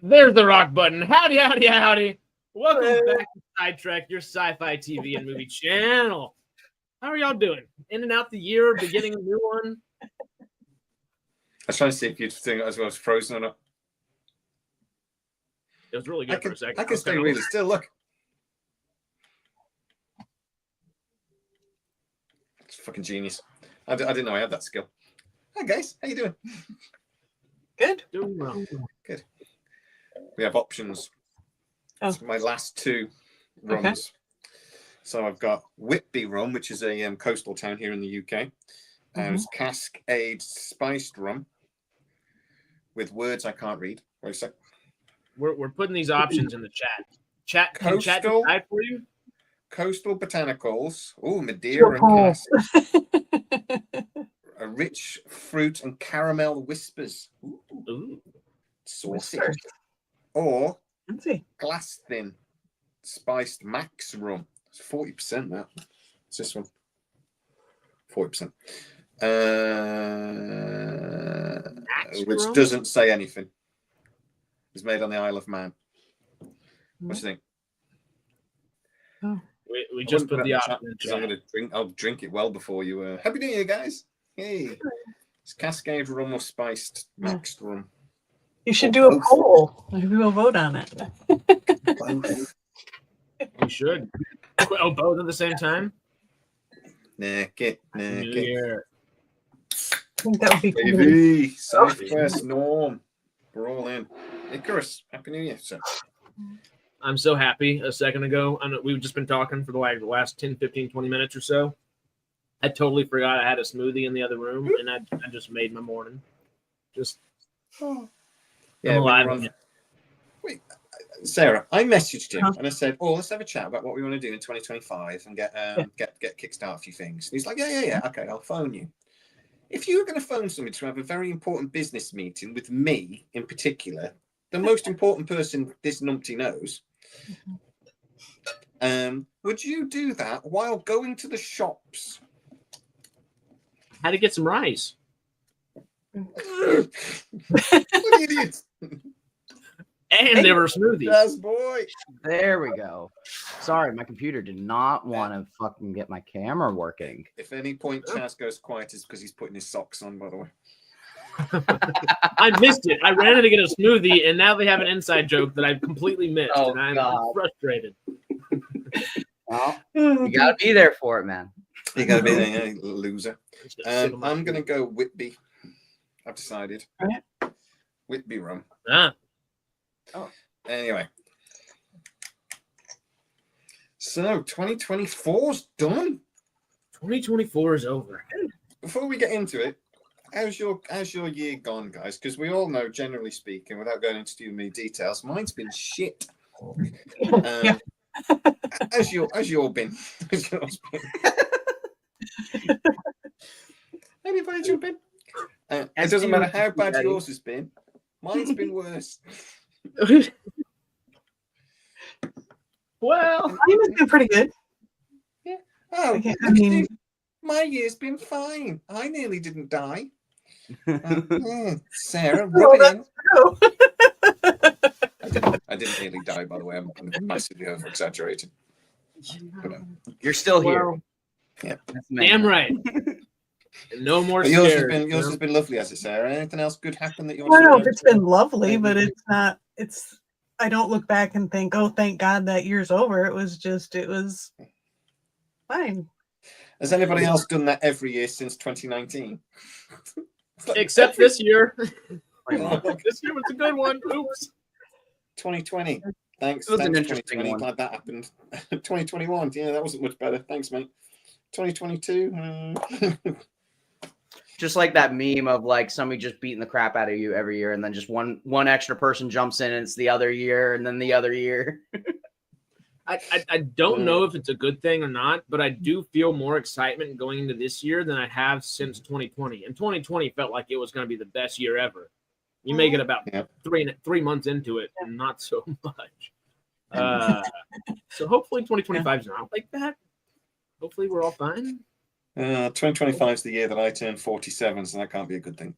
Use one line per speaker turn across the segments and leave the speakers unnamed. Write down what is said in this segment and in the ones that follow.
There's the rock button. Howdy, howdy, howdy. Welcome back to SciTrek, your sci-fi TV and movie channel. How are y'all doing? In and out the year, beginning a new one?
I was trying to see if you'd think as well as frozen or not.
It was really good for a second.
I can stay really still. Look. It's fucking genius. I didn't know I had that skill. Hi, guys. How you doing?
Good.
Doing well.
Good. We have options.
Oh.
My last two rums. Okay. So I've got Whitby rum, which is a coastal town here in the UK. It's Cascade spiced rum with words I can't read. Wait a sec.
We're putting these options in the chat. Can chat decide for you?
Coastal botanicals. Oh, Madeira and Cask. A rich fruit and caramel whispers.
Ooh.
Saucy. Or glass thin spiced max rum. It's 40% that. It's this one. 40%. Which rum? Doesn't say anything. It's made on the Isle of Man. What do you think?
Oh.
We just put the option in
chat. I'm going to drink. I'll drink it well before you. Happy New Year, guys! Hey, it's Cascade rum or spiced maxed rum.
You should do a poll. Maybe we'll vote on it.
Both.
We should. Oh, both at the same time.
Naked.
I think that would be cool.
Baby, Southwest Norm. We're all in. Icarus, Happy New Year, sir.
I'm so happy. A second ago, we've just been talking for the last 10, 15, 20 minutes or so. I totally forgot I had a smoothie in the other room, and I just made my morning. Just
alive. Wait, Sarah, I messaged him and I said, "Oh, let's have a chat about what we want to do in 2025 and get kickstart a few things." And he's like, "Yeah. Okay, I'll phone you." If you were going to phone somebody to have a very important business meeting with me in particular, the most important person this numpty knows, would you do that while going to the shops?
How to get some rice?
What idiots!
And there were smoothies.
Yes, boy.
There we go. Sorry, my computer did not want to fucking get my camera working.
If any point Chazz goes quiet, is because he's putting his socks on, by the way.
I missed it. I ran in to get a smoothie, and now they have an inside joke that I've completely missed, and I'm frustrated.
Well, you gotta be there for it, man.
You gotta be there, you loser. I'm gonna go Whitby. I've decided. Whitby rum. Anyway. So 2024's done.
2024 is over.
Before we get into it, how's your year gone, guys? Because we all know, generally speaking, without going into too many details, mine's been shit. How's your been? How's yours been? Anybody jump in? It doesn't matter how bad yours has been. Mine's been worse.
Well,
mine has been pretty good.
Yeah. Oh, I mean, my year's been fine. I nearly didn't die. Sarah, rub it in. I didn't nearly die, by the way. I'm massively over exaggerating.
You're still here.
Yeah,
damn right. No more.
Yours has been lovely, has it, Sarah? Anything else good happened that you?
I don't know if it's been lovely, but it's not. It's. I don't look back and think, "Oh, thank God that year's over." It was fine.
Has anybody else done that every year since 2019?
Except this year. This year was a good one. Oops.
2020. Thanks.
It was an interesting one.
Glad that happened. 2021. Yeah, that wasn't much better. Thanks, mate. 2022.
Just like that meme of like somebody just beating the crap out of you every year, and then just one extra person jumps in, and it's the other year, and then the other year.
I don't know if it's a good thing or not, but I do feel more excitement going into this year than I have since 2020. And 2020 felt like it was going to be the best year ever. You make it about 3 months into it, and not so much. So hopefully 2025 is not like that. Hopefully we're all fine.
2025 is the year that I turn 47, so that can't be a good thing.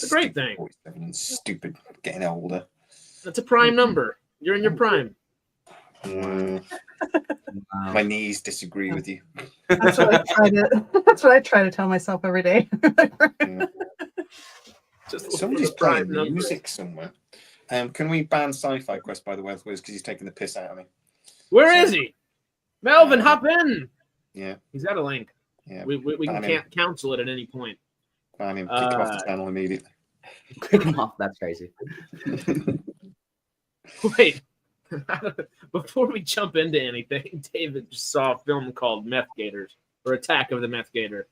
It's a great thing.
47 and stupid, getting older.
That's a prime number. You're in your prime.
My knees disagree with you.
That's what I try to tell myself every day.
Just
Somebody's playing music somewhere. Can we ban SciFi Quest, by the way, because he's taking the piss out of me?
Where is he? Melvin, hop in.
Yeah.
He's got a link.
Yeah.
We can't cancel it at any point.
Ban him. Kick him off the channel immediately.
Kick him off. That's crazy.
Wait. Before we jump into anything, David just saw a film called Meth Gators or Attack of the Meth Gator.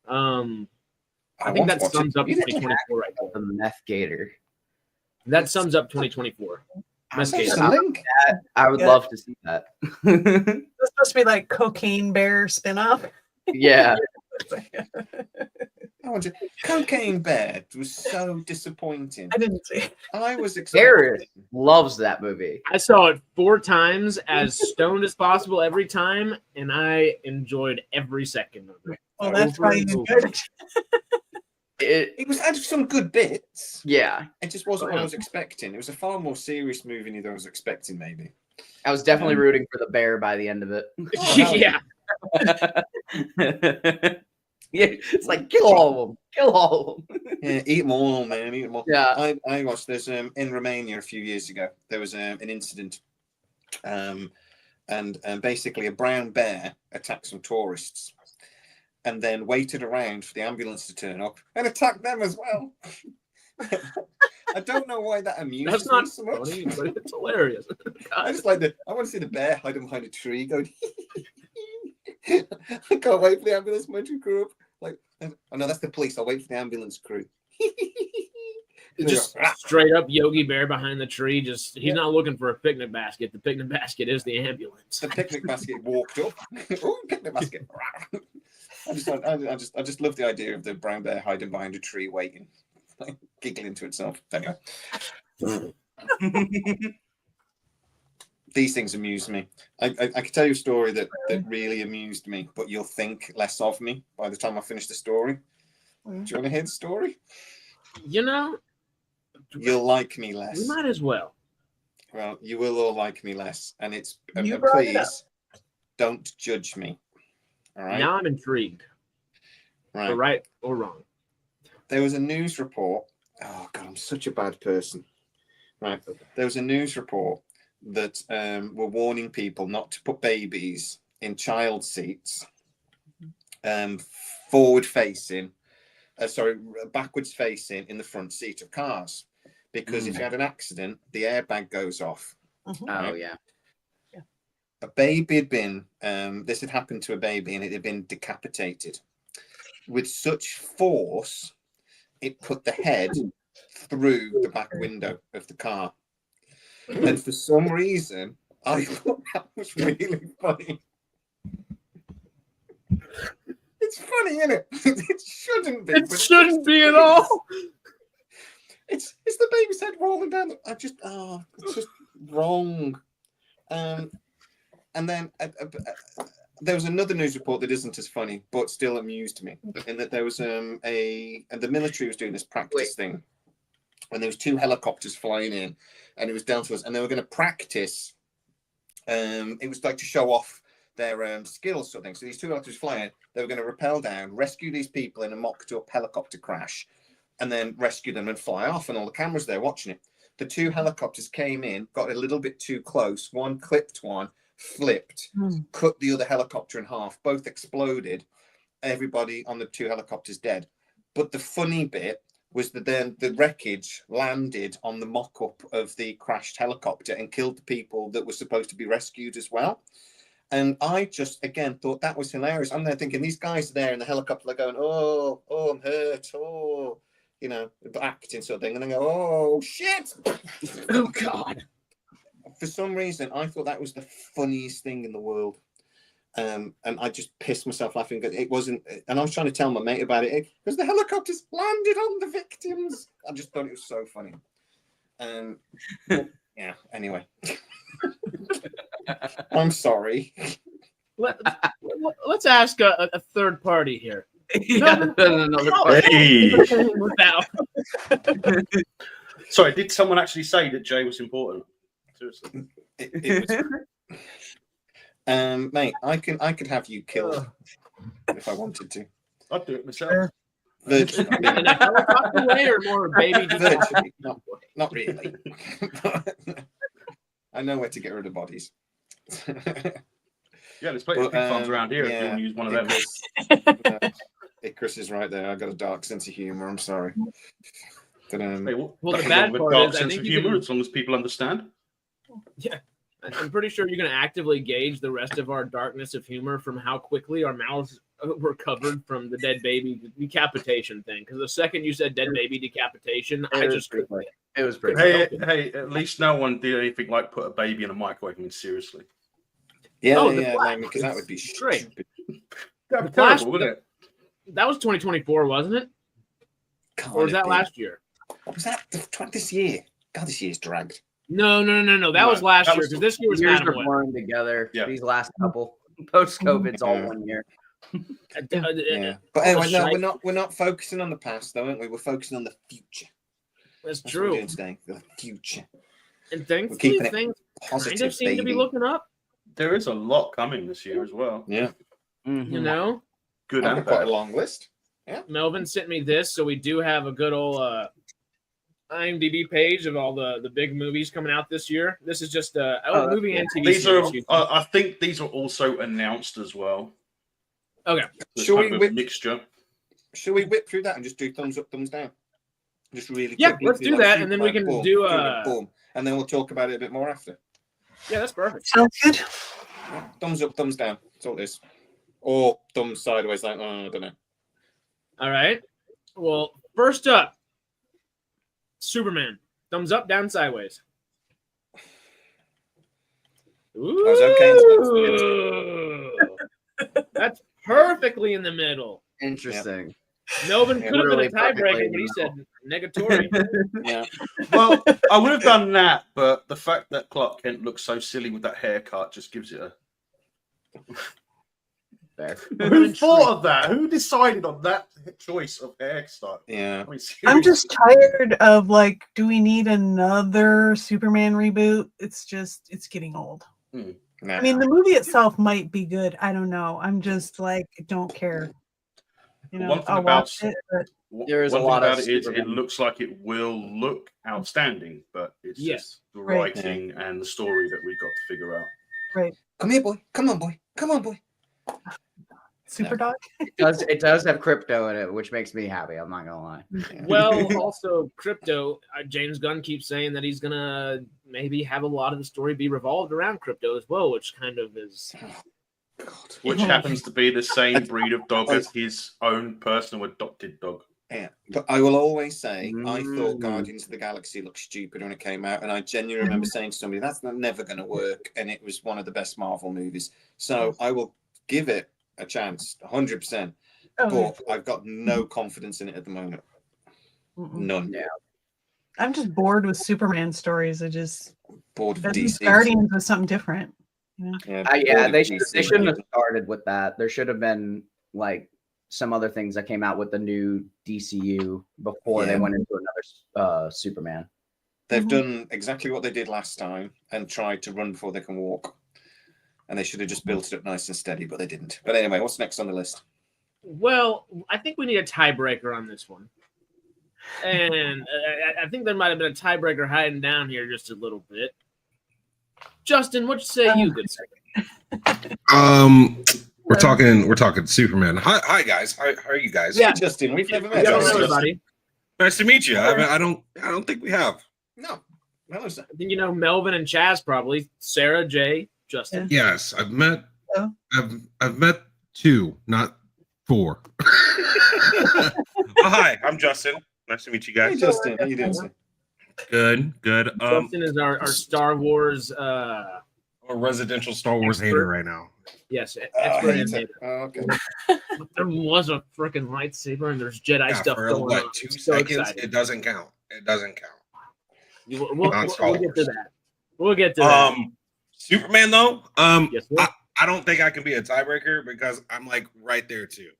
I think that sums up 2024 right there.
The Meth Gator.
That sums up 2024. Meth Gator.
I would love to see that.
It's supposed to be like Cocaine Bear spinoff.
Yeah.
Cocaine Bear was so disappointing.
I didn't see.
I was
Garrett
expecting.
loves that movie.
I saw it 4 times, as stoned as possible every time, and I enjoyed every second of it.
Well, that's why you good.
It was had some good bits.
Yeah.
It just wasn't what I was expecting. It was a far more serious movie than I was expecting, maybe.
I was definitely rooting for the bear by the end of it.
Yeah.
Yeah, it's like kill all of them. Kill all of them.
Yeah, eat them all, man. Eat them all.
Yeah.
I watched. There's in Romania a few years ago. There was an incident, and basically a brown bear attacked some tourists, and then waited around for the ambulance to turn up and attack them as well. I don't know why that amuses me so much.
Funny, but it's hilarious.
I just like I want to see the bear hiding behind a tree going. I can't wait for the ambulance man to grow up. Like, oh no, that's the police. I'll wait for the ambulance crew.
Just straight up Yogi Bear behind the tree. He's not looking for a picnic basket. The picnic basket is the ambulance.
The picnic basket walked up. Oh, picnic basket. I just love the idea of the brown bear hiding behind a tree waiting, like, giggling to itself. Anyway. These things amuse me. I can tell you a story that really amused me, but you'll think less of me by the time I finish the story. Do you want to hear the story?
You'll
like me less.
We might as well.
Well, you will all like me less, and it's
please
don't judge me. All right.
Now I'm intrigued.
Right.
Right or wrong.
There was a news report. Oh God, I'm such a bad person. Right. There was a news report that were warning people not to put babies in child seats, backwards facing in the front seat of cars, because if you had an accident, the airbag goes off.
Mm-hmm.
Oh yeah.
A baby had been this had happened to a baby, and it had been decapitated with such force it put the head through the back window of the car. And for some reason, I thought that was really funny. It's funny, isn't it? It shouldn't be.
It shouldn't be at all.
It's the baby's head rolling down. It's just wrong. And then there was another news report that isn't as funny, but still amused me. In that there was and the military was doing this practice thing, and there was 2 helicopters flying in. And it was down to us, and they were going to practice. It was like to show off their skills, sort of thing. So these 2 helicopters flying, they were going to rappel down, rescue these people in a mocked-up helicopter crash, and then rescue them and fly off. And all the cameras there watching it. The 2 helicopters came in, got a little bit too close. One clipped one, flipped, cut the other helicopter in half. Both exploded. Everybody on the 2 helicopters dead. But the funny bit was that then the wreckage landed on the mock-up of the crashed helicopter and killed the people that were supposed to be rescued as well. And I just, again, thought that was hilarious. I'm there thinking, these guys are there in the helicopter, they're going, oh, I'm hurt, oh, acting sort of thing. And they go, oh, shit.
Oh, God.
For some reason, I thought that was the funniest thing in the world. And I just pissed myself laughing because it wasn't, and I was trying to tell my mate about it because the helicopters landed on the victims. I just thought it was so funny. Yeah, anyway. I'm sorry.
Let's ask a third party here.
Another party.
Without.
Sorry, did someone actually say that Jay was important? Seriously.
It was. Mate, I could have you killed if I wanted to.
I'd do it myself.
Sure.
Virtually,
In a helicopter way or more baby
virtually, not really. I know where to get rid of bodies.
Yeah, there's plenty of big farms around here if you want to use one of them.
Chris is right there. I got a dark sense of humor. I'm sorry. But,
Hey,
Well, the
nothing
bad
wrong with
part
dark
is, I
sense
think
of
you
humor
can-
as long as people understand.
Yeah, I'm pretty sure you can actively gauge the rest of our darkness of humor from how quickly our mouths were covered from the dead baby decapitation thing. Because the second you said dead baby decapitation, I just couldn't.
It was pretty.
Hey, at least no one did anything like put a baby in a microwave. I mean, seriously.
yeah,
the
yeah,
black
because that would be
great.
stupid.
That'd be
Flash-
terrible, wouldn't it?
That was 2024, wasn't it?
Can't
Or was
it
that
be?
last year?
What was that? This year? God, this year's dragged.
No. That
No,
was last
that
year
was-
because this year was
Years
Madam
are
Web.
blurring together.
Yeah.
These last couple post COVID's all
Yeah.
1 year.
Yeah, but
all the
anyway, no,
shite.
we're not focusing on the past, though, aren't we? We're focusing on the future.
That's
That's what we're
true.
doing today. The future.
And thankfully,
keeping it
things
Positive,
kind of seem to be
baby.
looking up.
There is a lot coming this year as well.
Yeah,
You know,
Good
I've
and
got quite
bad.
a long list.
Melvin sent me this, so we do have a good old IMDb page of all the big movies coming out this year. This is just movie and TV
These are,
series.
I think these are also announced as well.
Okay.
It's
Shall
kind
we
of a
whip-
mixture.
Shall we whip through that and just do thumbs up, thumbs down? Just really
Yeah,
quickly
let's do that, and then we
Superman,
can
boom,
do,
boom, and then we'll talk about it a bit more after.
Yeah, that's perfect.
Sounds good.
Yeah, thumbs up, thumbs down. That's all it is. Or thumbs sideways, like, I don't know.
All right. Well, first up, Superman. Thumbs up, down, sideways. Ooh,
was okay.
that's perfectly in the middle.
Interesting.
Melvin
Yeah,
could have been a
literally perfectly
tiebreaker,
in
but he
the
said negatory.
Yeah.
Well, I would have done that, but the fact that Clark Kent looks so silly with that haircut just gives it a.
Fair.
Who thought of that? Who decided on that choice of hairstyle?
Yeah.
I mean,
I'm just
seriously.
tired of like, do we need another Superman reboot? It's getting old.
Nah.
I mean, the movie itself might be good. I don't know. I'm just like, don't care. You know,
One thing
I'll
about
watch it, but
There is a
one thing
lot of
about it is it
Superman.
looks like it will look outstanding, but it's
Yes.
just the
Right.
writing and the story that we got to figure out.
Come here, boy. Come on, boy. Come on, boy.
Super Dog.
It does have crypto in it, which makes me happy. I'm not gonna lie.
Well, also crypto. James Gunn keeps saying that he's gonna maybe have a lot of the story be revolved around crypto as well, which kind of is.
God.
Which happens to be the same breed of dog as his own personal adopted dog.
Yeah, but I will always say I thought
Mm.
Guardians of the Galaxy looked stupid when it came out, and I genuinely remember saying to somebody, "That's never going to work," and it was one of the best Marvel movies. So I will give it a chance, 100%.
Oh,
But I've got no confidence in it at the moment.
mm-mm.
None.
Yeah.
I'm just bored with Superman stories. I just
Bored of
at
DC.
least Guardians was something different.
Yeah,
Yeah,
bored of
they
DC.
shouldn't have started with that. There should have been like some other things that came out with the new DCU before they
Yeah.
went into another Superman.
They've
Mhm.
done exactly what they did last time and tried to run before they can walk. And they should have just built it up nice and steady, but they didn't. But anyway, what's next on the list?
Well, I think we need a tiebreaker on this one, and I think there might have been a tiebreaker hiding down here just a little bit. Justin, what say you, good sir?
We're talking Superman. Hi guys. How are you guys?
Yeah.
Hey, Justin, we've never met.
Hello,
Justin.
everybody.
Nice to meet you. I don't think we have.
No. No, sir.
I think you know Melvin and Chazz probably. Sarah, Jay, Justin.
Yes, I've met.
Oh.
I've met 2, not 4. Oh, hi, I'm Justin. Nice to meet you
Hey,
guys.
Justin. How you doing, sir?
Good.
Justin is our Star Wars.
A residential Star Wars hater right now.
Yes,
Oh,
expert in
hater.
hater.
Oh, okay.
There was a freaking lightsaber and there's Jedi
Yeah,
stuff
for
going
like
on.
2
I'm so
seconds,
excited.
it doesn't count.
We'll
Not Star
we'll get to
Wars.
that. We'll get to that.
Superman though.
Yes, sir.
I don't think I can be a tiebreaker because I'm like right there too.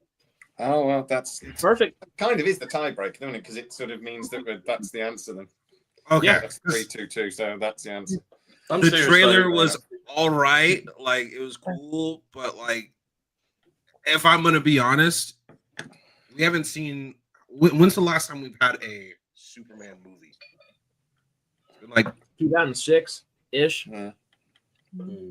Oh well, that's
Perfect.
kind of is the tiebreaker, isn't it? Because it sort of means that that's the answer then.
Okay.
Yeah.
That's 3-2-2, so that's the answer.
I'm
The
serious,
trailer
though,
was all right. Like, it was cool, but like, if I'm gonna be honest, we haven't seen. When's the last time we've had a Superman movie? It's been like
2006 ish.
Yeah.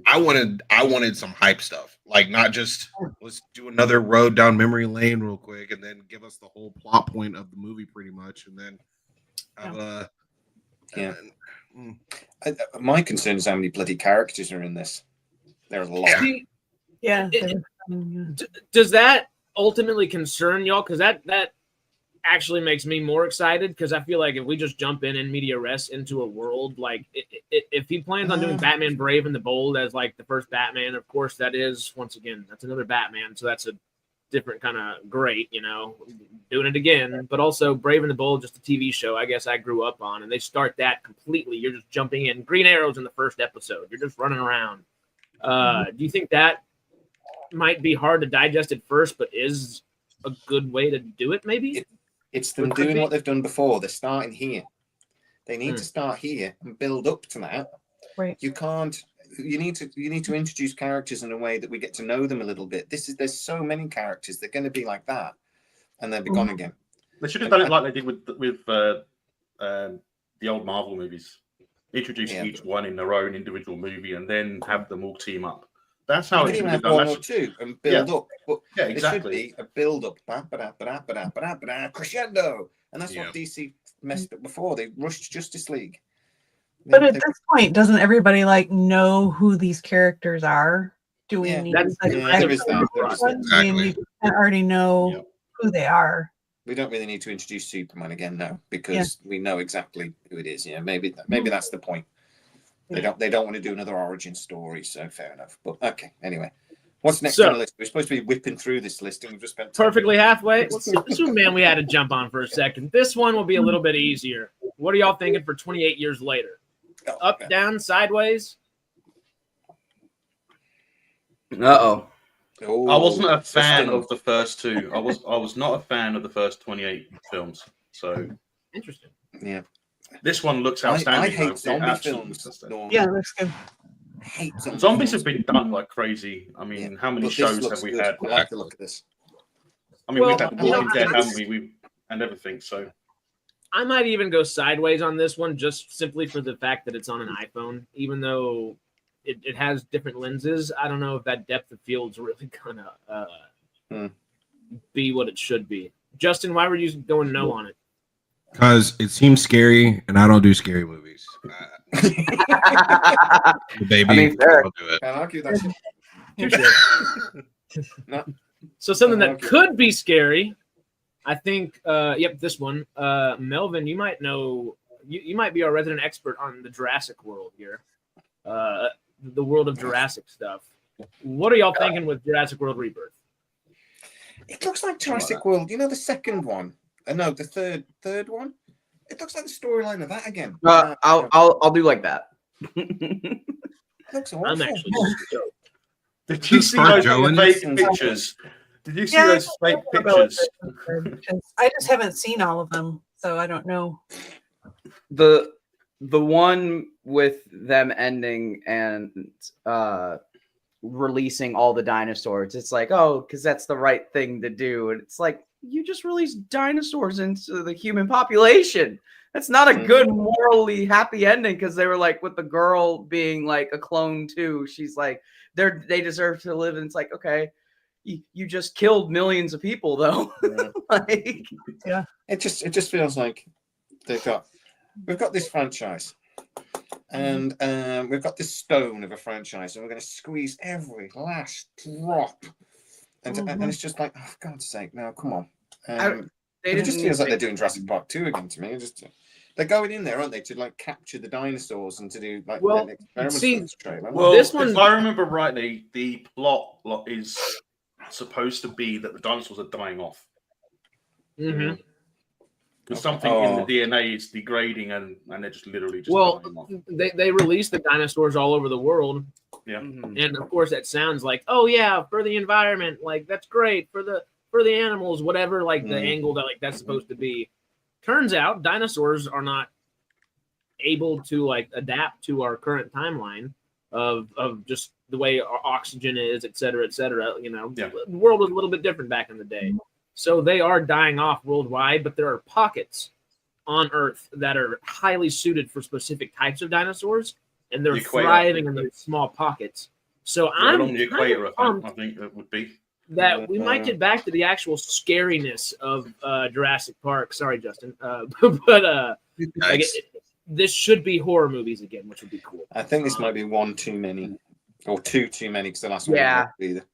I wanted some hype stuff, like not just let's do another road down memory lane real quick and then give us the whole plot point of the movie pretty much, and then have a
Yeah. My concern is how many bloody characters are in this. There's a lot.
See,
Yeah.
does that ultimately concern y'all? Because that actually makes me more excited, because I feel like if we just jump in media res into a world, like if he plans on doing Batman Brave and the Bold as like the first Batman, of course that is, once again, that's another Batman, so that's a different kind of great, doing it again. But also Brave and the Bold, just a TV show I guess I grew up on, and they start that completely. You're just jumping in. Green Arrow's in the first episode. You're just running around. Do you think that might be hard to digest at first, but is a good way to do it maybe?
It's them doing what they've done before. They're starting here. They need to start here and build up to that.
Right.
You can't. You need to introduce characters in a way that we get to know them a little bit. There's so many characters. They're going to be like that, and they'll be gone again.
They should have done it like they did with the old Marvel movies. Introduce each one in their own individual movie, and then have them all team up. That's how it should be done.
One or two and build up. But
exactly.
There should be a build up, crescendo, and that's what DC messed up before. They rushed Justice League.
But at this point, doesn't everybody know who these characters are? Do we need
there is that.
I mean, we already know who they are.
We don't really need to introduce Superman again now, because we know exactly who it is. Maybe that's the point. They don't want to do another origin story, so fair enough. But okay, anyway. What's next on the list? We're supposed to be whipping through this list, and we've just spent
perfectly halfway. Superman, we had to jump on for a second. This one will be a little bit easier. What are y'all thinking for 28 years later? Up, down, sideways?
Uh-oh.
I wasn't a fan of the first two. I was not a fan of the first 28 films. So
interesting.
Yeah.
This one looks outstanding.
I hate zombie films.
Yeah, that's good.
I hate
zombies have been done like crazy. I mean, how many shows have we had?
I like the look of this.
I mean, we've had The Walking Dead, haven't we? And everything. So
I might even go sideways on this one, just simply for the fact that it's on an iPhone, even though it has different lenses. I don't know if that depth of field is really gonna be what it should be. Justin, why were you going no on it?
Because it seems scary, and I don't do scary movies. Baby,
I mean, fair.
I'll do it.
Can't argue that. No.
So something that could be scary, I think. This one. Melvin, you might know. You might be our resident expert on the Jurassic World here. The world of Jurassic stuff. What are y'all thinking with Jurassic World Rebirth?
It looks like Jurassic World. The second one. No, the third one. It looks like the storyline of that again.
I'll do like that.
It looks awful.
I'm actually stoked.
Did you see those fake pictures? Did you see those fake pictures?
I just haven't seen all of them, so I don't know.
The one with them ending and releasing all the dinosaurs, it's like, because that's the right thing to do, and it's like, you just released dinosaurs into the human population. That's not a good morally happy ending, because they were like, with the girl being like a clone too, she's like, they deserve to live, and it's like, okay, you just killed millions of people though.
It just feels like we've got this franchise, and we've got this stone of a franchise, and we're going to squeeze every last drop. And it's just like, oh, for God's sake, no, come on. It just feels like they're doing Jurassic Park 2 again to me. They're going in there, aren't they, to capture the dinosaurs and to do experiments.
This one,
if I remember rightly, the plot is supposed to be that the dinosaurs are dying off.
Mm-hmm.
Because something in the DNA is degrading, and they're just literally just dying off.
They release the dinosaurs all over the world.
Yeah.
And of course that sounds like, oh yeah, for the environment, like that's great for for the animals, whatever, like the
Mm.
angle that like that's supposed to be. Turns out dinosaurs are not able to like adapt to our current timeline of just the way our oxygen is, et cetera, et cetera. You know,
Yeah.
the world was a little bit different back in the day. So they are dying off worldwide, but there are pockets on Earth that are highly suited for specific types of dinosaurs, and they're
The equator.
thriving in those small pockets. So
Yeah,
I'm
along the
kind
equator,
of pumped
I think that would be.
that we might get back to the actual scariness of Jurassic Park. Sorry, Justin, but like this should be horror movies again, which would be cool.
I think this might be one too many, or two too many, because the last one
Yeah.
didn't either.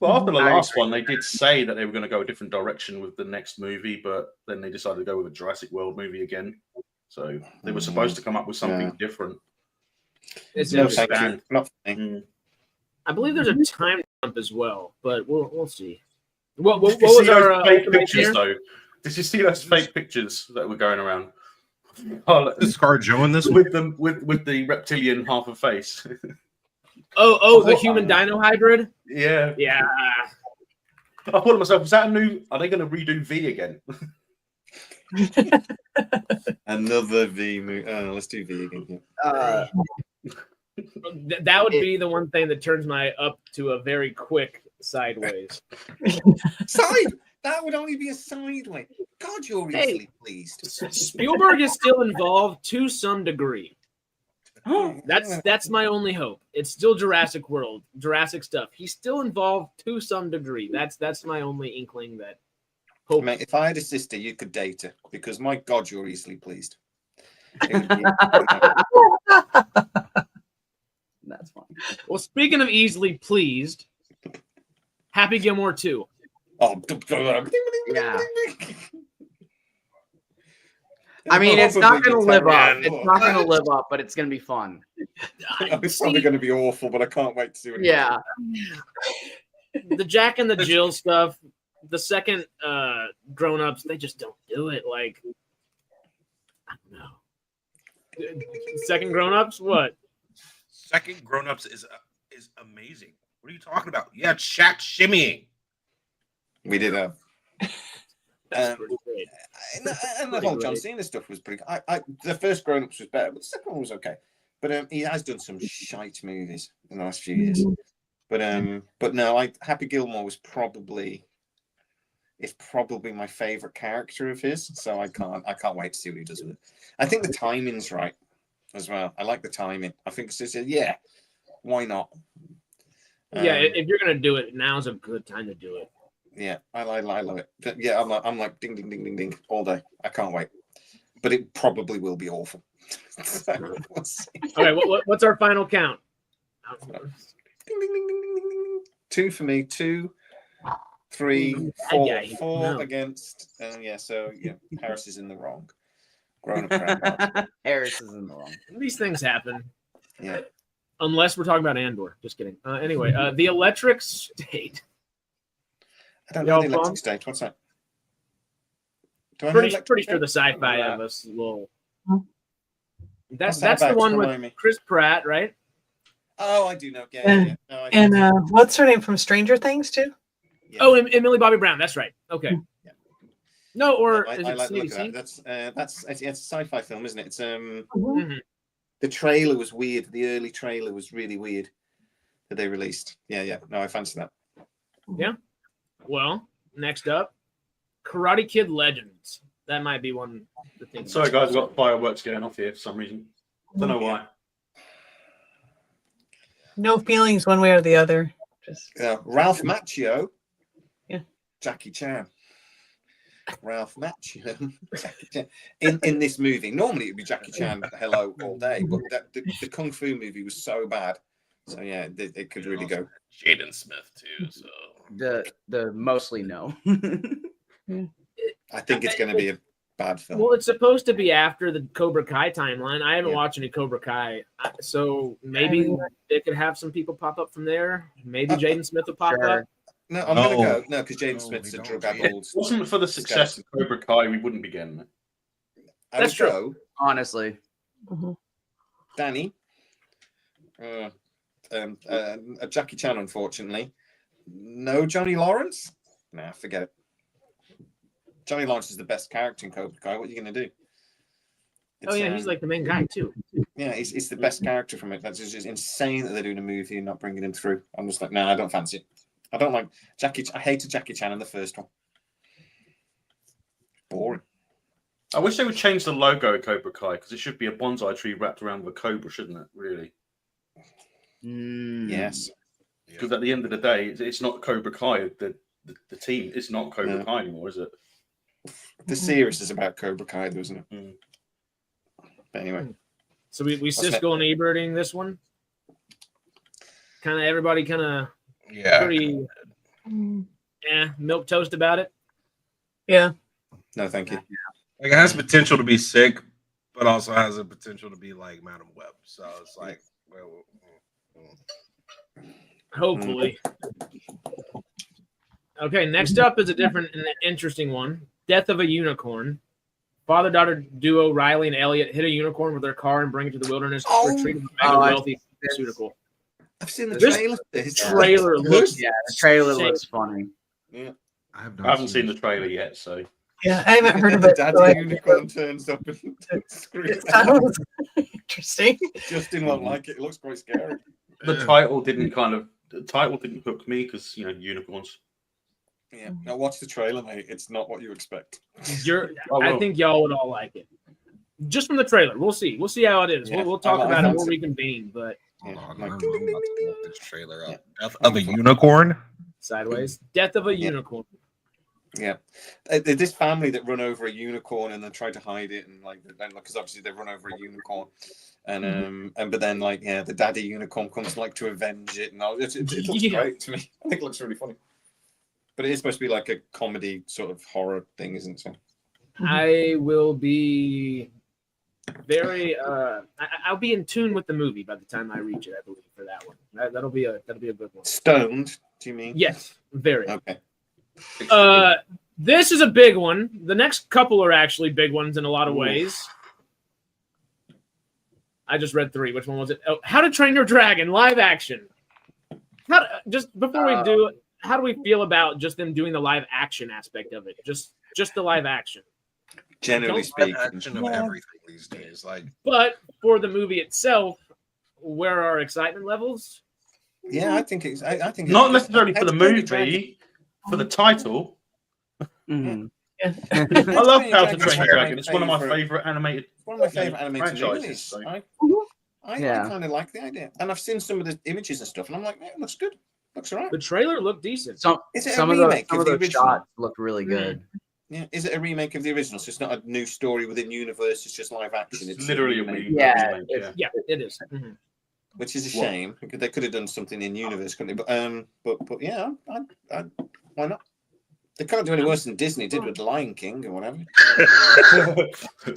Well, after the
I
last
agree.
one, they did say that they were going to go a different direction with the next movie, but then they decided to go with a Jurassic World movie again. So they were supposed to come up with something different.
It's
No,
interesting.
thank you. Not for me.
Mm.
I believe there's a time jump as well, but we'll see. What
Did you
was
see
our
those fake
ultimate
pictures,
here?
though? Did you see those fake pictures that were going around? Oh,
Is ScarJo in this one?
with them with the reptilian half a face.
Oh, the human dino hybrid.
Yeah.
Yeah,
I thought to myself, is that a new? Are they going to redo V again?
Another V movie. Let's do V again.
that would be the one thing that turns my up to a very quick sideways.
Side. That would only be a sideway. God, you're
Hey.
easily pleased.
Spielberg is still involved to some degree. That's my only hope. It's still Jurassic World, Jurassic stuff. He's still involved to some degree. That's my only inkling that hope.
Mate, if I had a sister, you could date her because my God, you're easily pleased. It would be-
That's fine.
Well, speaking of easily pleased, Happy Gilmore 2.
Oh,
Yeah. I mean, it's not going to live up. It's not going to live up, but it's going to be fun.
It's probably going to be awful, but I can't wait to see what it
Yeah.
The Jack and the Jill stuff, the second grown-ups, they just don't do it. Like, I don't know. Second grown-ups, what?
Second Grown Ups is amazing. What are you talking about? Yeah, Shaq shimmying.
We did have.
That's pretty great.
And the whole John Cena stuff was pretty. The first Grown Ups was better, but the second one was okay. But he has done some shite movies in the last few years. But no, Happy Gilmore was probably my favorite character of his. So I can't wait to see what he does with it. I think the timing's right as well. I like the timing. I think it's just why not?
Yeah, if you're gonna do it, now's a good time to do it.
Yeah, I love it. Yeah, I'm like ding ding ding ding ding all day. I can't wait. But it probably will be awful. So we'll see.
Okay, what's our final count?
Ding ding ding ding ding ding ding. 2 for me. 2, 3, 4.
Yeah,
4
no.
against. So Harris is in the wrong. Grown up.
Harris is in the wrong.
These things happen.
Yeah.
Unless we're talking about Andor. Just kidding. Anyway, the Electric State.
I don't know the
Y'all
electric
pumped?
state. What's that? Do I know
Pretty
electric
sure the
state?
sci-fi
Yeah.
of us will.
What's that
That's the
about?
one
Remind me.
with Chris Pratt, right?
Oh, I do know. Yeah. No, I do.
And what's her name from Stranger Things too?
Yeah.
Oh, and Millie Bobby Brown. That's right. Okay.
Yeah.
No, or
I
is
like
it
the look of
CBC?
that. It's a sci-fi film, isn't it? It's
Mhm.
the trailer was weird. The early trailer was really weird that they released. Yeah. No, I fancy that.
Well, next up, Karate Kid Legends. That might be one of the things.
Sorry, guys, I've got fireworks going off here for some reason. Don't know why.
No feelings one way or the other. Just
Ralph Macchio.
Yeah.
Jackie Chan. Ralph Macchio. Jackie Chan. In this movie, normally it'd be Jackie Chan. Hello all day, but the Kung Fu movie was so bad. So yeah, it could really go.
Jaden Smith too. So
The mostly no.
I think it's going to be a bad film.
Well, it's supposed to be after the Cobra Kai timeline. I haven't
Yeah.
watched any Cobra Kai, so maybe they could have some people pop up from there. Maybe Jaden Smith will pop
Sure.
up.
No, I'm going to
No.
go. No, because James
No,
Smith's
we
a
don't.
drug-addled.
If it wasn't for the success of Cobra Kai, we wouldn't be getting it.
I
That's
would
true.
go,
Honestly.
Danny. Jackie Chan, unfortunately. No Johnny Lawrence. Nah, forget it. Johnny Lawrence is the best character in Cobra Kai. What are you going to do?
He's like the main guy too.
Yeah, he's the best character from it. That's just insane that they're doing a movie and not bringing him through. I'm just like, no, I don't fancy it. I don't like Jackie. I hated Jackie Chan in the first one. Boring.
I wish they would change the logo of Cobra Kai because it should be a bonsai tree wrapped around with a cobra, shouldn't it? Really?
Yes.
Because at the end of the day, it's not Cobra Kai. The team is not Cobra Kai anymore, is it?
The series is about Cobra Kai, though, isn't it?
Mm.
But anyway.
So we Siskel and Eberting this one. Kind of everybody pretty milk toast about it.
Yeah.
No, thank you.
Like, it has potential to be sick, but also has a potential to be like Madam Web. So it's like,
Hopefully. Okay, next up is a different and interesting one. Death of a Unicorn. Father-daughter duo Riley and Elliot hit a unicorn with their car and bring it to the wilderness to retreat with a wealthy pharmaceutical.
I've seen the
This
trailer.
trailer looks
Yeah, the trailer
sick.
looks funny.
Yeah.
I
haven't seen the trailer yet, so
Yeah, I haven't heard of
The
it.
daddy
So I,
unicorn turns up and screams.
it sounds interesting.
Justin won't like it. It looks quite scary.
the title didn't hook me because unicorns.
Yeah. Now watch the trailer, mate. It's not what you expect.
I think y'all would all like it. Just from the trailer. We'll see. We'll see how it is.
Yeah,
We'll talk
I
about it
think
when
so.
we convene, but
Hold on,
Like,
I'm
ding,
about
ding,
to
ding,
look this trailer up.
Yeah.
Death of a unicorn.
sideways. Death of a unicorn.
Yeah, this family that run over a unicorn and then try to hide it, and because obviously they run over a unicorn, and but then the daddy unicorn comes to avenge it, and it looks great to me. I think it looks really funny, but it is supposed to be like a comedy sort of horror thing, isn't it? So
I will be very I'll be in tune with the movie by the time I reach it, I believe, for that one. That'll be a good one.
Stoned? Do you mean?
Yes, very.
Okay.
This is a big one. The next couple are actually big ones in a lot of ways. I just read 3. Which one was it? Oh, How to Train Your Dragon live action. Just before we do, how do we feel about just them doing the live action aspect of it? Just the live action.
Generally speaking,
Action of everything these days.
But for the movie itself, where are excitement levels?
yeah, I think it's. I think
Not
it's-
necessarily for the
How to Train Your Dragon-
movie, for the title.
Mhm.
Yeah.
I love How to
Dragon's
Train Your Dragon. It's one of my
favorite-
favorite animated.
It's one of my favorite animated
franchises,
movies.
so-
I
Yeah.
kind of like the idea, and I've seen some of the images and stuff, and I'm like, it looks good. Looks alright.
The trailer looked decent.
Some
Is it a
some of
remake
those
of the original?
shots look really good.
Yeah, is it a remake of the original? So it's not a new story within universe. It's just live action.
It's literally a
remake,
remake.
Yeah,
Yeah.
Yeah, it is. Mhm.
which is a shame because they could have done something in universe, couldn't they? But yeah, I why not? They can't do any worse than Disney did with The Lion King or whatever.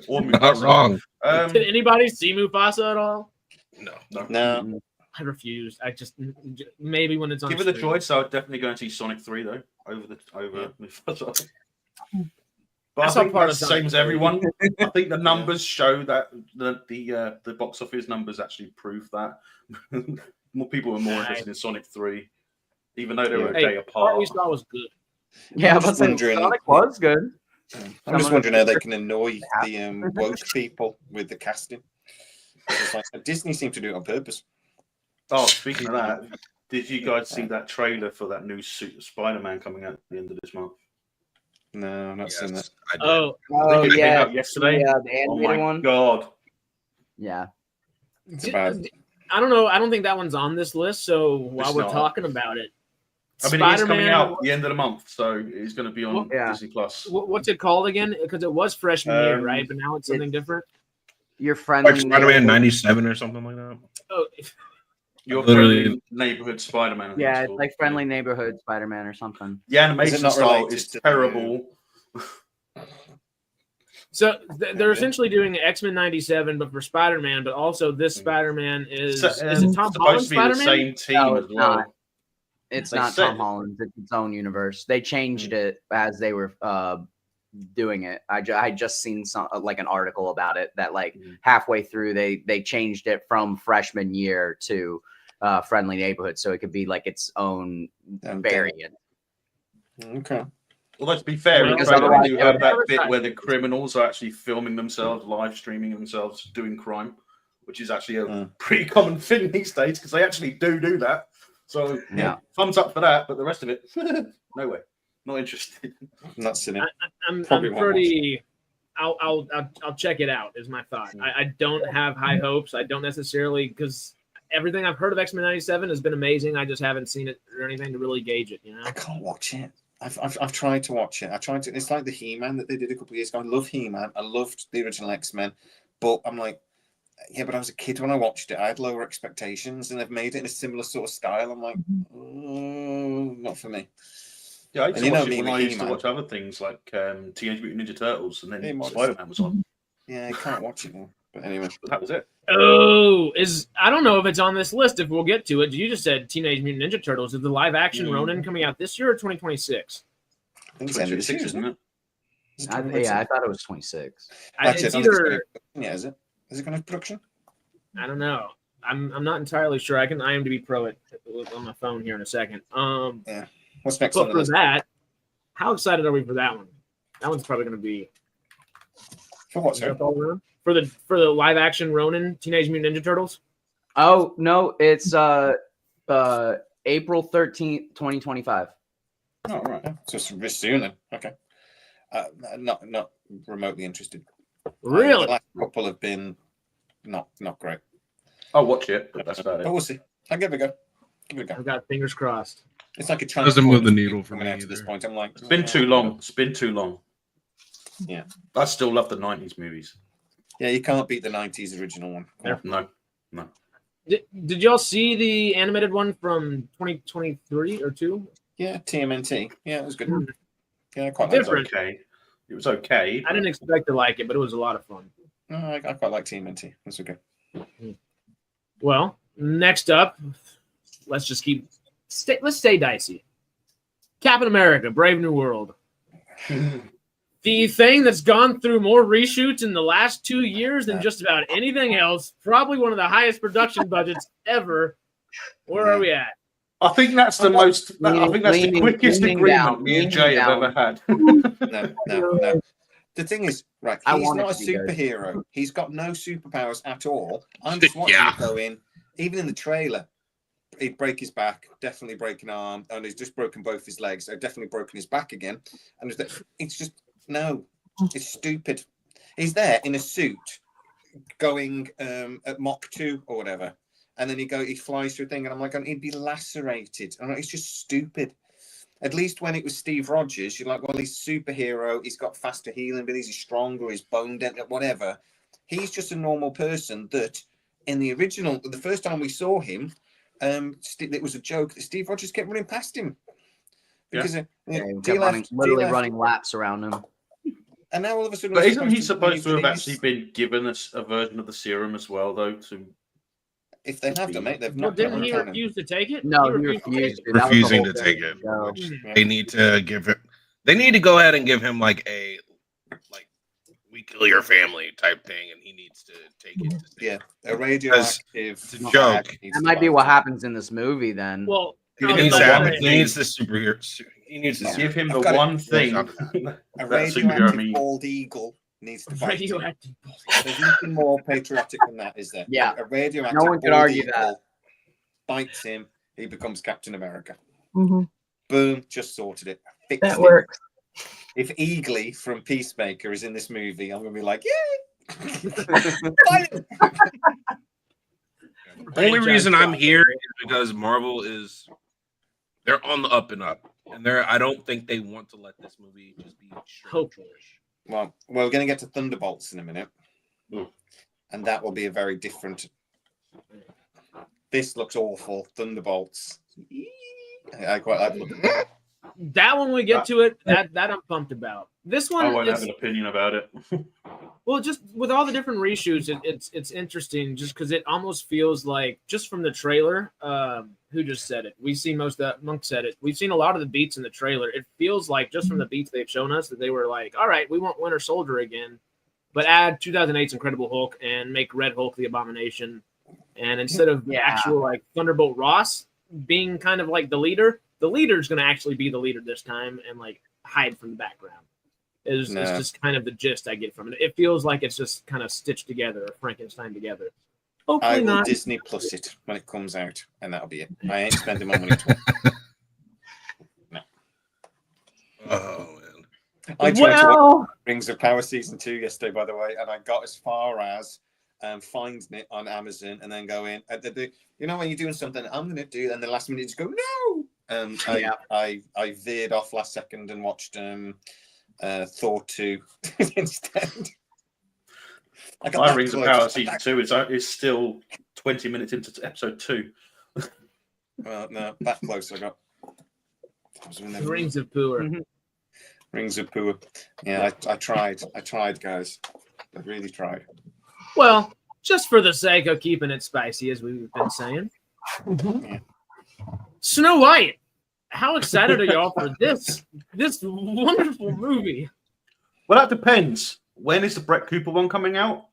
Or
Not
Mufasa.
wrong.
Did anybody see Mufasa at all?
No.
No,
I refused. I just maybe when it's on.
Given the
stream.
choice, I would definitely go and see Sonic 3 though over Mufasa. But
That's
I
not
think
part
that's the
of
same
Sonic
as
3.
everyone. I think the numbers show that the box office numbers actually prove that. More people were more interested in Sonic 3, even though they were a
Hey,
day
part
apart.
we saw was good.
Yeah,
I'm
but
just wondering-
Sonic was good.
I'm just wondering how they can annoy the woke people with the casting. It's like, Disney seemed to do it on purpose.
Oh, speaking of that, did you guys see that trailer for that new Spider-Man coming out at the end of this month?
No, I've not seen that.
I did.
Oh,
I think it came
yeah,
out yesterday.
yeah, the
Oh
animated
my
one.
god!
Yeah,
It's about
I don't know. I don't think that one's on this list. So while
It's
we're
not.
talking about it,
I mean, it is coming
Spider-Man,
out at the end of the month, so it's going to be on
Yeah.
Disney Plus.
What's it called again? Because it was freshman year, right? But now it's something different.
your friendly
Like Spider-Man 97 or something like that.
Oh,
Your
Literally-
friendly neighborhood Spider-Man. I think
Yeah, it's
called.
like Friendly Neighborhood Spider-Man or something.
The animation
not
style
related
is
to-
terrible.
so they're essentially doing X-Men '97, but for Spider-Man. But also, this Spider-man is it Tom Holland
supposed to be the
Spider-Man?
same team
No,
as
it's
well.
not. It's
They
not
said
Tom
it.
Holland. It's its own universe. They changed it as they were doing it. I just seen some like an article about it that halfway through they changed it from freshman year to Friendly Neighborhood, so it could be like its own
Okay.
variant.
Okay.
Although to be fair,
Well,
in the
because
trailer,
otherwise
you
they
have
would
that
never
bit
tried
where
it.
the criminals are actually filming themselves, live streaming themselves doing crime, which is actually a pretty common thing these days because they actually do that. So
Yeah.
thumbs up for that. But the rest of it, no way, not interested.
Not silly.
I'm
Probably won't watch
pretty. I'll check it out. Is my thought. I don't have high hopes. I don't necessarily because everything I've heard of X-Men '97 has been amazing. I just haven't seen it or anything to really gauge it. You know.
I can't watch it. I've tried to watch it. I tried to. It's like the He-Man that they did a couple of years ago. I love He-Man. I loved the original X-Men, but I'm like, yeah, but I was a kid when I watched it. I had lower expectations, and they've made it in a similar sort of style. I'm like, not for me.
Yeah, I used
And
to
you know
watch
me
it when
with
I used to
He-Man.
watch other things like Teenage Mutant Ninja Turtles, and
Hey,
then
modest.
Spider-Man was on.
Yeah, I can't watch it now. But anyway,
But that was it.
Oh, I don't know if it's on this list. If we'll get to it, you just said Teenage Mutant Ninja Turtles. Is the live action Ronin coming out this year or 2026?
I think it's end of this year,
26, isn't it?
Is it
I
2026?
thought it was 26.
Actually,
It's
I don't think
either.
yeah, is it? Is it going to production?
I don't know. I'm not entirely sure. I can IMDb Pro it on my phone here in a second.
What's next on
But
the
for
list?
that, how excited are we for that one? That one's probably going to be
For what, sir?
for the live action Ronin Teenage Mutant Ninja Turtles.
Oh no, it's April 13th, 2025.
Oh, right. So it's this soon then. Okay. Not remotely interested.
Really?
The last couple have been not great.
I'll watch it, but that's about
But
it.
we'll see. I'll give it a go. Give it a go.
I've got fingers crossed.
It's like a
Doesn't move the
Transformers
needle for
coming
me
out at this
either.
point. I'm like,
It's been too long. It's been too long.
Yeah.
I still love the 90s movies.
Yeah, you can't beat the 90s original one.
No.
Did y'all see the animated one from 2023 or 2?
Yeah, TMNT. Yeah, it was good. Yeah, I quite
It was
like
Different.
okay. It was okay.
I didn't expect to like it, but it was a lot of fun.
it. No, I quite like TMNT. That's okay.
Well, next up, let's stay dicey. Captain America: Brave New World. The thing that's gone through more reshoots in the last 2 years than just about anything else. Probably one of the highest production budgets ever. Where are we at?
I think that's the most. I think that's the quickest
leaning
agreement
down,
me and Jay have ever had.
No. The thing is, right,
I
he's
want
not a
it to be good.
superhero. He's got no superpowers at all. I'm just watching
Yeah.
it go in, even in the trailer, he'd break his back, definitely break an arm, and he's just broken both his legs. So definitely broken his back again. And it's just, no, it's stupid. He's there in a suit going at Mach 2 or whatever. And then he flies through a thing, and I'm like, he'd be lacerated. And it's just stupid. At least when it was Steve Rogers, you're like, well, he's a superhero. He's got faster healing abilities. He's stronger. He's bone dead, whatever. He's just a normal person that in the original, the first time we saw him, it was a joke that Steve Rogers kept running past him. Because
running laps around him.
And now all of a sudden,
But isn't he supposed to have actually been given a version of the serum as well, though?
If they have done it, they've
Well,
not.
didn't he refuse to take it?
No, he
refused to take
refused.
it.
That was the
Refusing
whole
to
thing.
take it.
So,
They need to give it. They need to go ahead and give him like we kill your family type thing, and he needs to take it. To stay.
Yeah, a radioactive.
It's a joke.
that might be what happens in this movie then.
Well,
He
I was
needs,
gonna
to,
say-
he needs the superhero. He needs to
Give him
I've
the
got it.
one thing.
A
that superhero
radioactive
means.
bald eagle needs to fight him.
radioactive.
There's nothing more patriotic than that, is there?
Yeah.
A radioactive
No one could
bald
argue
eagle
that.
bites him, he becomes Captain America.
Mhm.
Boom, just sorted it. Fixed
That
it.
works.
If Eagly from Peacemaker is in this movie, I'm going to be like, yay! Fight him!
The only reason I'm here is because Marvel they're on the up and up, and I don't think they want to let this movie just be straight
Hopefully.
trash.
Well, we're going to get to Thunderbolts in a minute.
Ooh.
And that will be a very different. This looks awful. Thunderbolts. I quite like looking at it.
That one we get to it. That I'm pumped about. This one
I won't have
is
an opinion about it.
well, just with all the different reshoots, it's interesting. Just because it almost feels like just from the trailer. Who just said it? We've seen most of that. Monk said it. We've seen a lot of the beats in the trailer. It feels like just from the beats they've shown us that they were like, all right, we want Winter Soldier again, but add 2008's Incredible Hulk and make Red Hulk the Abomination, and instead of actual like Thunderbolt Ross being kind of like the leader, the leader's going to actually be the leader this time and like hide from the background. Is just kind of the gist I get from it. It feels like it's just kind of stitched together, or Frankenstein together. Hopefully
I will
not.
Disney Plus it when it comes out, and that'll be it. I ain't spending my money twice. No.
Oh man.
I tried to watch Rings of Power season 2 yesterday, by the way, and I got as far as finding it on Amazon and then going, you know, when you're doing something, I'm going to do, and the last minute you just go, no. I veered off last second and watched Thor 2 instead.
My Rings of Power season 2 is still 20 minutes into episode 2.
Well, no, that close I got.
Rings of Power.
Rings of Power. Yeah, I tried, guys. I really tried.
Well, just for the sake of keeping it spicy, as we've been saying.
Yeah.
Snow White. How excited are y'all for this wonderful movie?
Well, that depends. When is the Brett Cooper one coming out?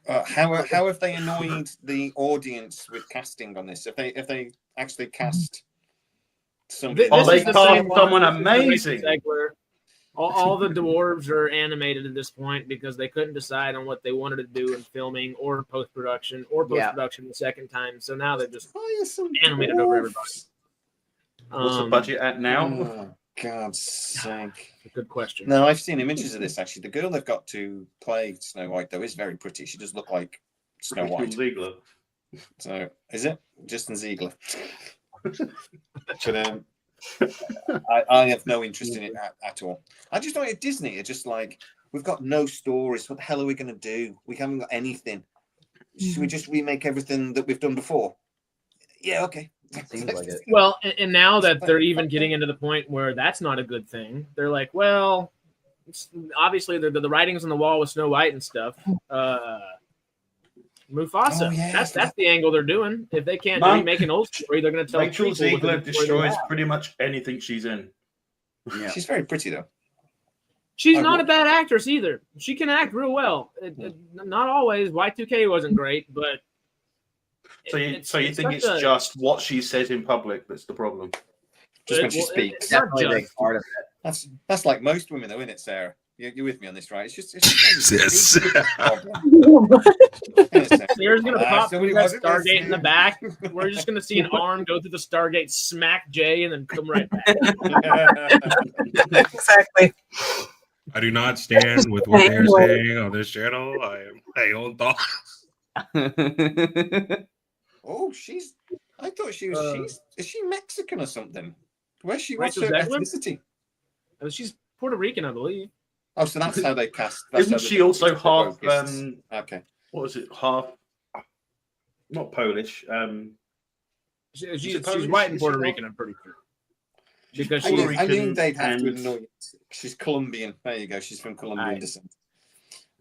How have they annoyed the audience with casting on this? If they actually cast somebody,
they cast someone amazing.
All the dwarves are animated at this point because they couldn't decide on what they wanted to do in filming or post-production the second time. So now they're just animated over everybody.
What's the budget at now?
Oh, God's sake.
Good question.
No, I've seen images of this, actually. The girl they've got to play Snow White, though, is very pretty. She does look like Snow White.
Ziegler.
So, is it? Justin Ziegler. But I have no interest in it at all. I just don't at Disney. It's just like, we've got no stories. What the hell are we going to do? We haven't got anything. Should we just remake everything that we've done before? Yeah, okay.
Seems like it.
Well, and now that they're even getting into the point where that's not a good thing, they're like, well, obviously the writing's on the wall with Snow White and stuff. Mufasa.
Oh, yeah,
that's the angle they're doing. If they can't remake an old story, they're going to tell
Rachel Ziegler destroys pretty much anything she's in.
Yeah. She's very pretty, though.
She's not a bad actress either. She can act real well. Not always. Y2K wasn't great, but
so you think it's just what she says in public that's the problem?
Just when she speaks.
Definitely a big part of it.
That's like most women, though, isn't it, Sarah? You're with me on this, right? It's just
Yes.
Sarah's gonna pop through that Stargate in the back. We're just gonna see an arm go through the Stargate, smack Jay, and then come right back.
Exactly.
I do not stand with what they're saying on this channel. I am my own thoughts.
Oh, I thought she was. Is she Mexican or something? Where's she? What's
Rachel
her
Zegler?
ethnicity?
She's Puerto Rican, I believe.
Oh, so that's how they cast.
Isn't she also half?
Okay.
What was it? Half? Not Polish.
She's white and Puerto Rican, I'm pretty sure. Because
I knew they'd have to annoy it. She's Colombian. There you go. She's from Colombian descent.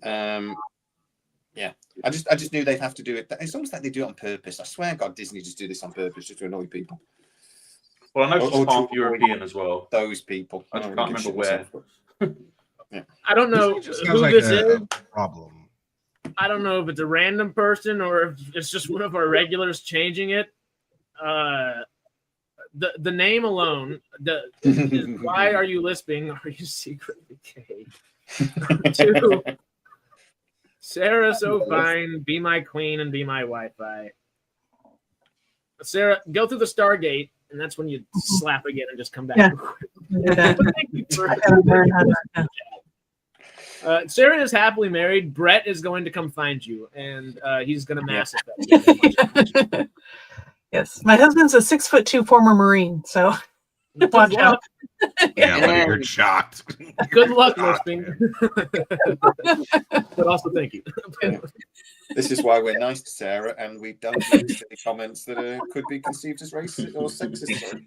Yeah. I just knew they'd have to do it. It's almost like they do it on purpose. I swear, God, Disney just do this on purpose just to annoy people.
Well, I know she's half European as well.
Those people.
I just can't remember where.
Yeah.
I don't know who this is.
Problem.
I don't know if it's a random person or if it's just one of our regulars changing it. The name alone is why are you lisping? Are you secretly gay? 2, Sarah so fine, be my queen and be my Wi-Fi. Sarah, go through the Stargate, and that's when you slap again and just come back.
Yeah.
Thank you for Sarah is happily married. Brett is going to come find you, and he's going to mass it.
Yes, my husband's a 6'2" former Marine, so watch out.
Yeah, but you're shocked.
Good luck, listening. But also, thank you.
Yeah. This is why we're nice to Sarah, and we don't use any comments that could be conceived as racist or sexist.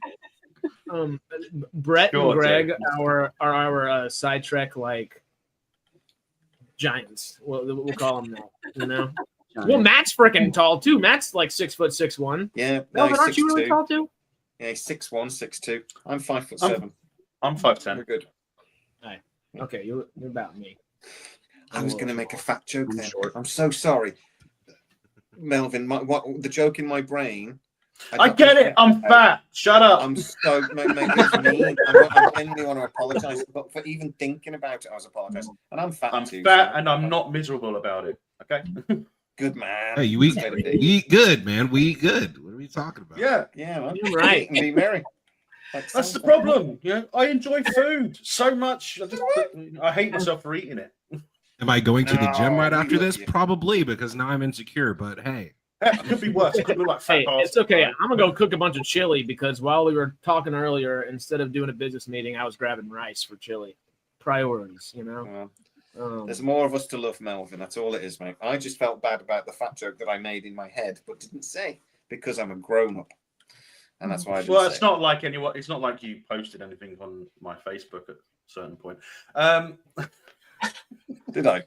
Brett and Greg are our SciTrek like giants. We'll call them that. You know. Well, Matt's freaking tall too. Matt's like 6'6'1".
Yeah.
No, but aren't you really tall too?
Yeah, he's 6'1", 6'2". I'm 5'7".
I'm 5'10".
We're good.
Right. Okay, you're about me.
I was going to make a fat joke then. I'm so sorry, Melvin. The joke in my brain
I get it. I'm fat. Shut up.
I'm so mate, it's mean. I genuinely want to apologize, but for even thinking about it, I was apologizing. And I'm fat.
I'm
too,
fat,
so
and I'm not miserable about it. Okay.
good man.
Hey, you eat good, man. We eat good. What are we talking about?
Yeah,
man.
You're right.
And be merry. Like
that's the
Santa.
problem. You know, I enjoy food so much. I hate myself for eating it.
Am I going to the gym right
No,
after
we
this?
love you.
Probably, because now I'm insecure. But hey,
It could be worse. It could be like fat
Hey,
bastard,
it's okay.
right?
I'm gonna go cook a bunch of chili because while we were talking earlier, instead of doing a business meeting, I was grabbing rice for chili. Priorities, you know.
There's more of us to love, Melvin. That's all it is, mate. I just felt bad about the fat joke that I made in my head, but didn't say because I'm a grown up, and that's why I didn't
Well,
say
it's
it.
not like anyone. It's not like you posted anything on my Facebook at a certain point.
Did I?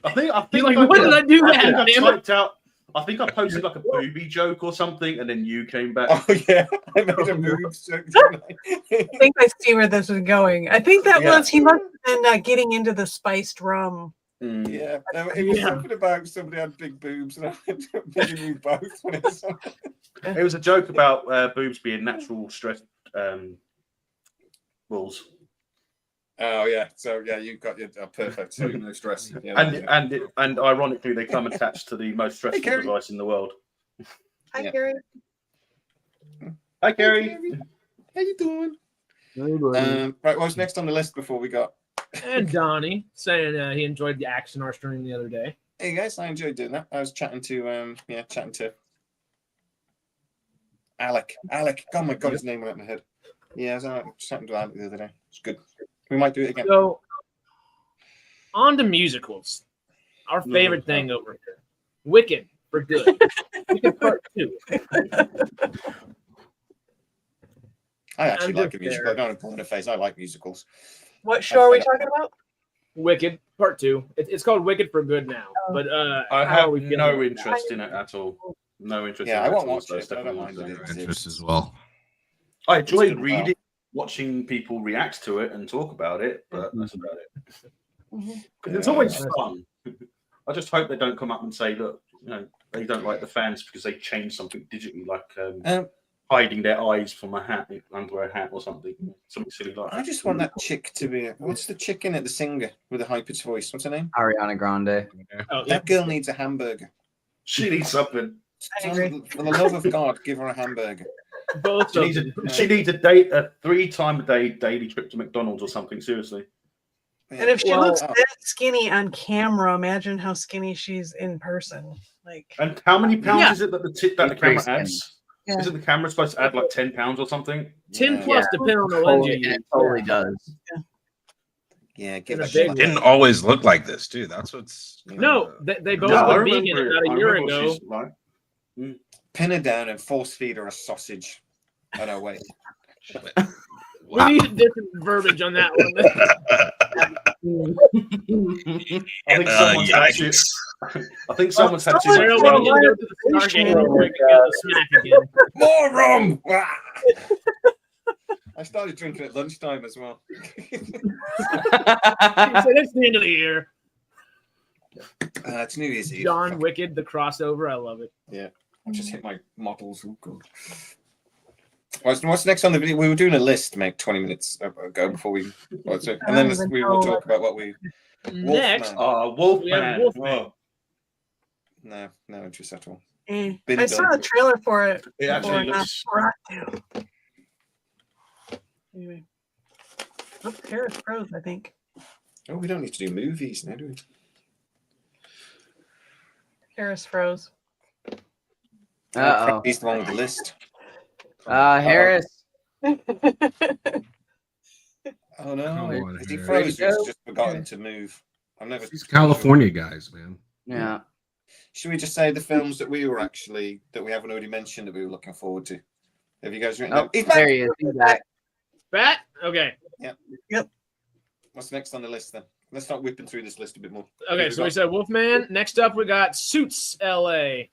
I think.
You're like, when did I do that?
I
Damn it.
typed out. I think I posted like a booby joke or something, and then you came back.
Oh yeah, I made a move joke.
I think I see where this is going. I think that
Yeah.
was he must have been getting into the spiced rum.
Mm.
Yeah, it was
Yeah.
something about somebody had big boobs, and I went to maybe we both. When it was
It was a joke about boobs being natural stress balls,
oh yeah, so yeah, you got your perfect. So no stress. Yeah,
and ironically, they come attached to the most stressful
Carrie.
device in the world.
Hi,
Yeah.
Gary.
Hi, Carrie.
How you doing? Right, what's next on the list before we got?
And Donnie saying he enjoyed the action art stream the other day.
Hey guys, I enjoyed doing that. I was chatting to Alec. Oh my god, his name went out of my head. Yeah, I was chatting to Alec the other day. It's good. We might do it again.
So, on to musicals. Our favorite thing over here. Wicked for good. Wicked Part 2.
I actually
I'm
like a
just
musical.
there.
I don't want to pull in a face. I like musicals.
What show are we talking about?
Wicked Part 2. It's called Wicked for Good now. But
I
how
have
are we feeling
no
about that?
interest in it at all. No interest.
Yeah,
in
I
it
won't
at all,
watch
so
it,
it's
but I don't
definitely
mind
not
it.
there.
interest as well.
I enjoyed
good
reading, watching people react to it and talk about it, but that's about it. Because it's always fun. I just hope they don't come up and say, look, you know, they don't like the fans because they changed something digitally, like hiding their eyes from a hat under a hat or something silly like that.
I just want that chick to be. What's the chick in it? The singer with the high pitched voice. What's her name?
Ariana Grande.
Oh, yeah.
That girl needs a hamburger.
She needs something.
I agree.
For the love of God, give her a hamburger.
Both
She
of
needs
them.
a a 3-time a day daily trip to McDonald's or something. Seriously.
And if she
Well,
looks that skinny on camera, imagine how skinny she's in person. Like,
And how many pounds
Yeah.
is it that the camera
Increase
adds?
Yeah.
Isn't the camera supposed to add like 10 pounds or something?
10 plus depending on the lens you use.
It totally does.
Yeah, give
In a
her
big
shit.
Didn't always look like this, too. That's what's
No, they both
No, I
were vegan
remember
about a year
what
ago.
she's like.
Pin her down and force feed her a sausage. Oh no, wait.
We need different verbiage on that one.
I think someone's had to. I think someone's had to.
Sarah, we need you to go to the Stargate real quick and get the smack again.
More rum! I started drinking at lunchtime as well.
He said it's the end of the year.
It's New Year's Eve.
John
Fuck.
Wicked, the crossover. I love it.
I just hit my models. Oh, God. What's next on the video? We were doing a list, mate, 20 minutes ago before we. And then we will talk about what we.
Next,
Wolfman.
we have
Wolfman.
Wolfman.
Whoa. No interest at all.
I
Been
saw
done.
a trailer for it.
It actually
before,
looks.
Anyway. Oh, Paris Pros, I think.
Oh, we don't need to do movies now, do we?
Paris froze.
Uh-oh.
He's the one with the list.
Harris.
Oh no,
Come on,
is he
Harry.
froze? He's just forgotten to move. I've never.
These California guys, man.
Yeah.
Should we just say the films that we haven't already mentioned that we were looking forward to? Have you guys written
Oh,
down? He's back!
there he is. He's back.
Bat? Okay.
What's next on the list then? Let's start whipping through this list a bit more.
Okay, so we said Wolfman. Next up, we got Suits LA.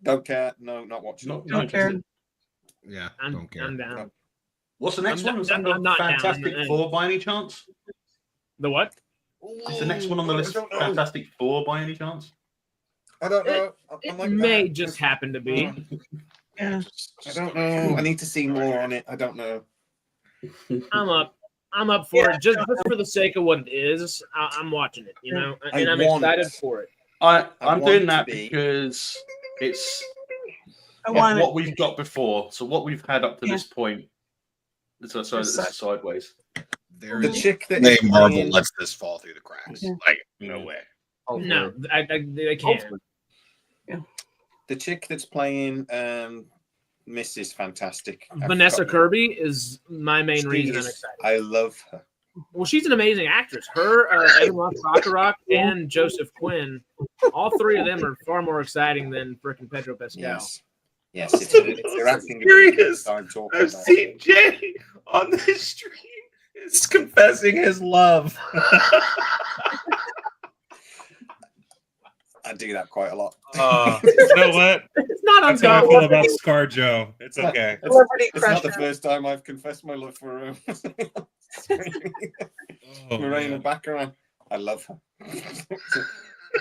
Don't care. No, not watching.
Don't care.
Yeah,
I'm,
don't care.
I'm down.
What's the next
I'm
one? Is
not-
that
I'm not down.
Fantastic
I'm-
Four by any chance?
The what?
Is the next one on the list Fantastic Four by any chance?
I don't know.
It
I'm like
may
that.
just happen to be.
Yeah.
I don't know. I need to see more on it. I don't know.
I'm up for it just for the sake of what it is. I'm watching it, you know, and I'm excited for it.
I'm doing that because it's what we've got before. So what we've had up to this point. So this is sideways.
The chick that
They
is
Marvel
playing-
lets this fall through the cracks.
Yeah.
Like no way.
No, they can't.
The chick that's playing Mrs. Fantastic.
Vanessa Kirby is my main reason I'm excited.
I love her.
Well, she's an amazing actress. Her, Everyman, and Joseph Quinn, all three of them are far more exciting than frickin' Pedro Pascal.
Yes, it's their acting.
Serious.
I'm talking
I've
about.
seen Jay on this stream is confessing his love.
I do that quite a lot.
You know what?
It's not
That's how I feel
uncommon.
about ScarJo. It's okay.
It's not the first time I've confessed my love for Morena Baccarat. I love her.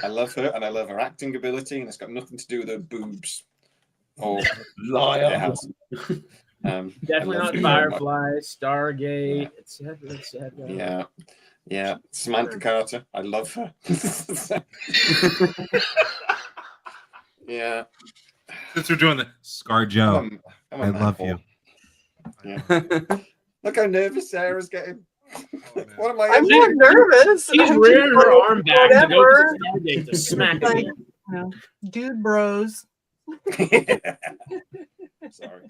I love her, and I love her acting ability, and it's got nothing to do with her boobs. Or
Liar.
Definitely not Firefly, Stargate, etc.
Yeah. Samantha Carter. I love her. Yeah.
Since we're doing the ScarJo,
I'm
I love you.
Yeah. Look how nervous Sarah's getting. What am I?
I'm not nervous.
She's
I'm
rearing
just
her arm back to go
whatever.
to the Stargate to smack
Like,
again.
you know, dude bros.
Sorry.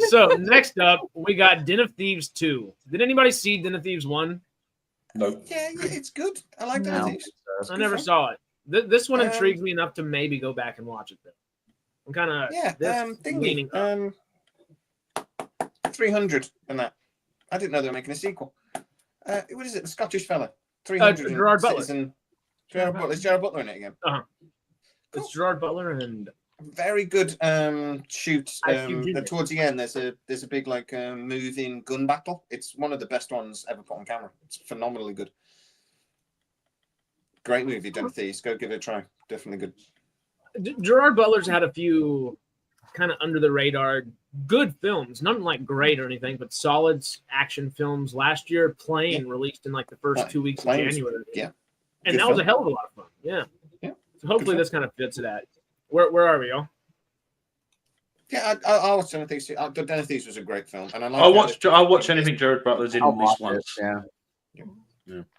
So next up, we got Den of Thieves 2. Did anybody see Den of Thieves 1?
No.
Yeah, it's good. I like that.
I never saw it. This one intrigues me enough to maybe go back and watch it though. I'm kind of leaning up.
300 and that. I didn't know they were making a sequel. What is it? The Scottish fella. 300.
Gerard Butler.
Gerard Butler. Is Gerard Butler in it again?
Uh-huh.
Cool.
It's Gerard Butler and
very good shoot.
Junior.
Towards the end, there's a big like moving gun battle. It's one of the best ones ever put on camera. It's phenomenally good. Great movie, Den of Thieves. Go give it a try. Definitely good.
Gerard Butler's had a few kind of under the radar good films, nothing like great or anything, but solid action films. Last year, Plane released in like the first 2 weeks of January.
Yeah,
and
good
that was
film.
a hell of a lot of fun. Yeah. So hopefully
Good
this kind of fits that. Where are we, y'all?
Yeah, I watched Den of Thieves. Den of Thieves was a great film, and
I'll watch anything Gerard Butler's in at least once.
Yeah.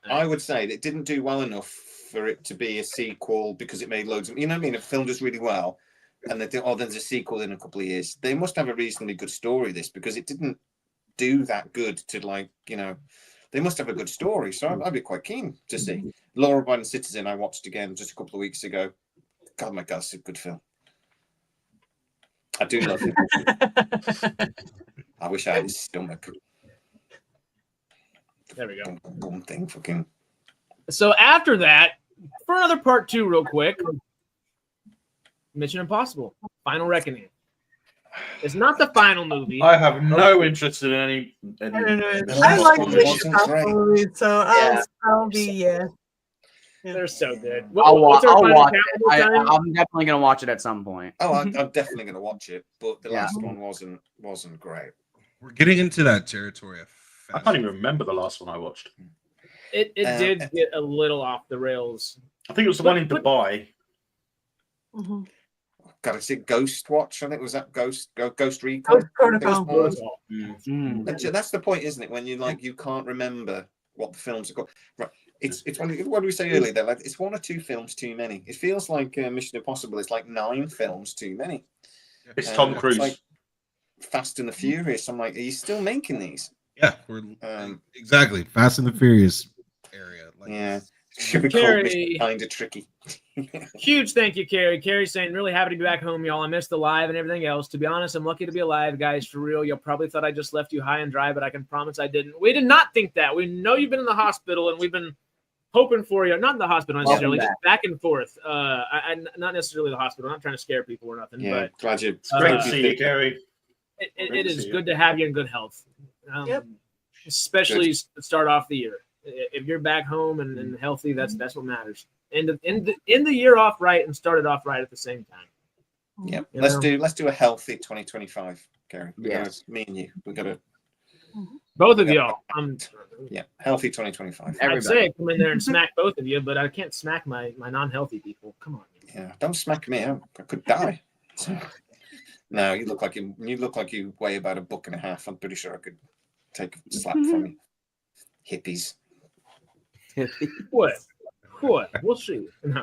I would say that it didn't do well enough for it to be a sequel because it made loads of, you know what I mean? If a film does really well and they think, oh, there's a sequel in a couple of years, they must have a reasonably good story, this, because it didn't do that good to, like, you know, they must have a good story. So I'd be quite keen to see. Law Abiding Citizen, I watched again just a couple of weeks ago. God, my God, it's a good film. I do love it. I wish I had his stomach.
There we go.
One thing, fucking.
So after that, for another part 2, real quick, Mission Impossible: Final Reckoning. It's not the final movie.
I have no interest in any.
I don't know. I like Mission Impossible movies, so I'll be
They're so good.
I'll watch
it.
I'm definitely gonna watch it at some point.
Oh, I'm definitely going to watch it, but the last one wasn't great.
We're getting into that territory.
I can't even remember the last one I watched.
It did get a little off the rails.
I think it was the one in Dubai.
Mm-hmm.
God, is it Ghost Watch? I think it was that Ghost Recon.
Ghost Protocol.
That's the point, isn't it? When you you can't remember what the films are called. Right. It's what did we say earlier? That it's 1 or 2 films too many. It feels like Mission Impossible is like 9 films too many.
It's Tom Cruise.
It's like Fast and the Furious. I'm like, are you still making these?
Yeah, we're exactly Fast and the Furious area.
Should we call it kind of tricky?
Huge thank you, Carrie. Carrie's saying, really happy to be back home, y'all. I missed the live and everything else. To be honest, I'm lucky to be alive, guys. For real, y'all probably thought I just left you high and dry, but I can promise I didn't. We did not think that. We know you've been in the hospital, and we've been hoping for you. Not in the hospital necessarily, just back and forth. Not necessarily the hospital. I'm not trying to scare people or nothing.
Yeah,
but
glad you.
Great to see you, Carrie.
It is good to have you in good health. Especially to start off the year. If you're back home and healthy, that's what matters. End the year off right and start it off right at the same time.
Yeah,
You
let's
know?
do a healthy 2025, Gary.
Yes.
Me and you. We got to
Both of y'all.
healthy 2025.
I'd say I come in there and smack both of you, but I can't smack my non-healthy people. Come on.
Yeah, don't smack me. I could die. No, you look like you weigh about 1.5 bucks. I'm pretty sure I could take a slap from you. Hippies.
What? We'll see. No.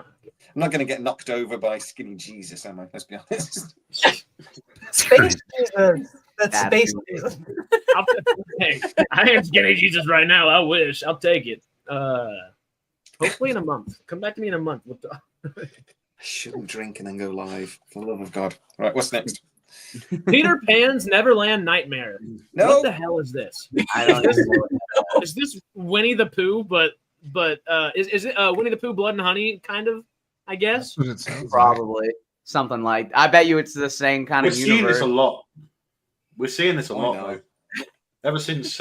I'm not going to get knocked over by skinny Jesus, am I? Let's be honest.
Space Jesus. That's space Jesus.
Hey, I am skinny Jesus right now. I wish. I'll take it. Hopefully in a month. Come back to me in a month.
I shouldn't drink and then go live. For the love of God. Right, what's next?
Peter Pan's Neverland Nightmare.
No.
What the hell is this?
I don't know.
Is this Winnie the Pooh? But is it Winnie the Pooh Blood and Honey kind of? I guess.
That's what it sounds like.
Probably something like. I bet you it's the same kind
We're
of
seeing
universe.
this a lot. We're seeing this a
I
lot,
know.
though. Ever since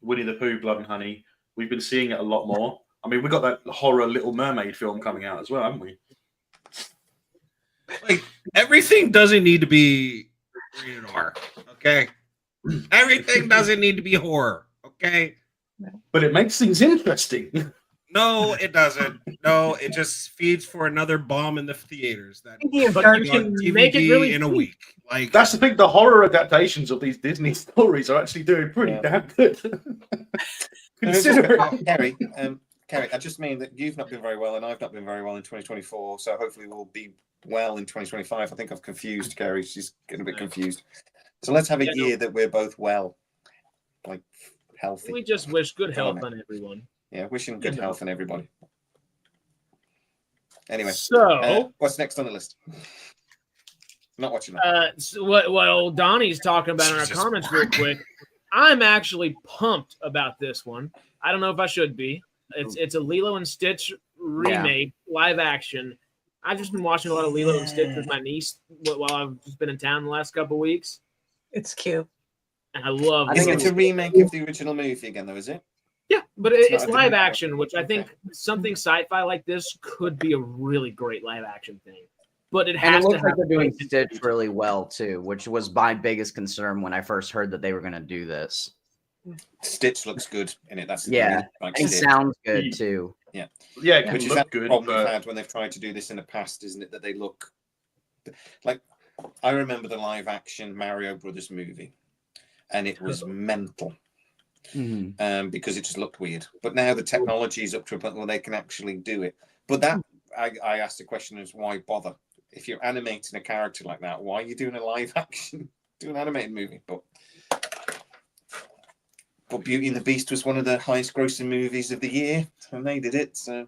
Winnie the Pooh, Blood and Honey, we've been seeing it a lot more. I mean, we got that horror Little Mermaid film coming out as well, haven't we?
Like everything doesn't need to be rated R. Okay, everything doesn't need to be horror. Okay.
But it makes things interesting.
No, it doesn't. No, it just feeds for another bomb in the theaters. That
Speaking of
But
dark,
you can
DVD
make it really
in a
cheap.
week. Like
That's the thing. The horror adaptations of these Disney stories are actually doing pretty damn good. Consider it.
Kerry, I just mean that you've not been very well and I've not been very well in 2024. So hopefully we'll be well in 2025. I think I've confused Kerry. She's getting a bit confused. So let's have a year that we're both well, like healthy.
We just wish good
Come on,
health on everyone.
Yeah, wishing good health on everybody. Anyway,
So
what's next on the list? Not watching that.
so what old Donnie's talking about in our
Jesus
comments real quick. I'm actually pumped about this one. I don't know if I should be. It's a Lilo and Stitch remake, live action. I've just been watching a lot of Lilo and Stitch with my niece while I've just been in town the last couple of weeks,
it's cute.
and I love.
Is
Lilo
it a
and
remake of the original movie again, though? Is it?
Yeah, but
It's
it's
not a
live
different-
action, which I think something sci-fi like this could be a really great live action thing. But it
And
has
it
to
looks like
have
they're doing
great
Stitch really well too, which was my biggest concern when I first heard that they were going to do this.
Stitch looks good in it. That's the
Yeah,
thing, like
and
Stitch.
sounds good too.
Yeah, it can
Which is
look
that
good,
problem we've
but
had when they've tried to do this in the past, isn't it? That they look like I remember the live action Mario Brothers movie, and it was mental because it just looked weird. But now the technology is up to a point where they can actually do it. But that I asked the question is why bother? If you're animating a character like that, why are you doing a live action, do an animated movie? But Beauty and the Beast was one of the highest grossing movies of the year, and they did it. So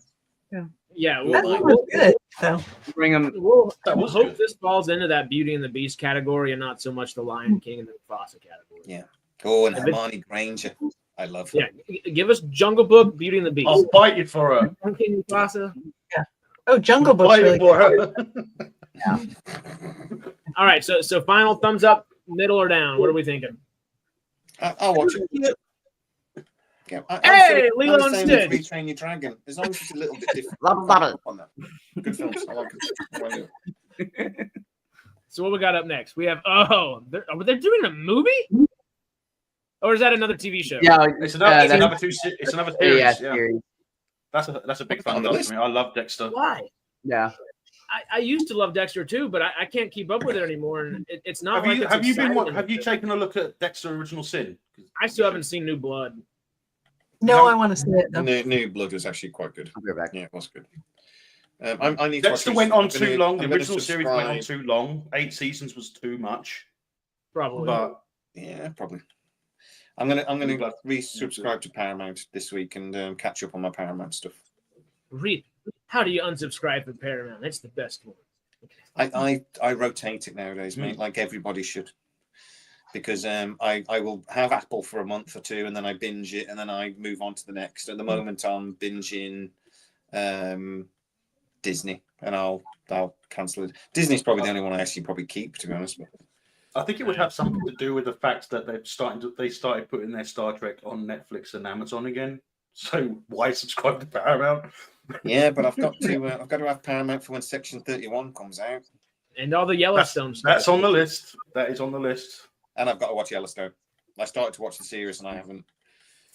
Yeah,
That was good. So
Bring them.
we'll
That was
hope
good.
this falls into that Beauty and the Beast category and not so much the Lion King and the Mufasa category.
yeah. Oh, and
If it-
Hermione Granger, I love her.
Yeah, give us Jungle Book, Beauty and the Beast.
I'll fight you for her.
Lion King, Mufasa.
oh, Jungle Book's
Fight you
really
for
good.
her.
All right, so final thumbs up, middle or down? What are we thinking?
I'll watch it. Yeah,
Hey, Lilo
I'm the
and
same as
Stitch.
Retrain Your Dragon. As long as it's a little bit different.
Love it.
On that. Good films. I like it.
So what we got up next? We have they're doing a movie, or is that another TV show?
Yeah,
It's another
that's-
series.
yeah,
Yeah,
series.
that's a big
On
fan
the
of
list.
me. I love Dexter.
Why?
Yeah.
I used to love Dexter too, but I can't keep up with it anymore, and it's not.
Have you
like it's exciting.
have you taken a look at Dexter Original Sin?
I still haven't seen New Blood.
No, I want to see it. though.
New Blood was actually quite good.
I'll be right back.
Yeah, it was good. I need to
Dexter
watch
went
this.
on
I'm
too
gonna-
long. The
I'm gonna
original series went on
subscribe.
too long. 8 seasons was too much.
Probably.
But
Yeah, probably. I'm gonna resubscribe to Paramount this week and catch up on my Paramount stuff.
Reed, how do you unsubscribe from Paramount? It's the best one.
I rotate it nowadays, mate, like everybody should. Because I will have Apple for a month or two and then I binge it and then I move on to the next. At the moment I'm binging Disney and I'll cancel it. Disney's probably the only one I actually probably keep, to be honest.
I think it would have something to do with the fact that they started putting their Star Trek on Netflix and Amazon again. So why subscribe to Paramount?
Yeah, but I've got to have Paramount for when Section 31 comes out,
And all the Yellowstone stuff.
That's on the list. That is on the list.
and I've got to watch Yellowstone. I started to watch the series and I haven't.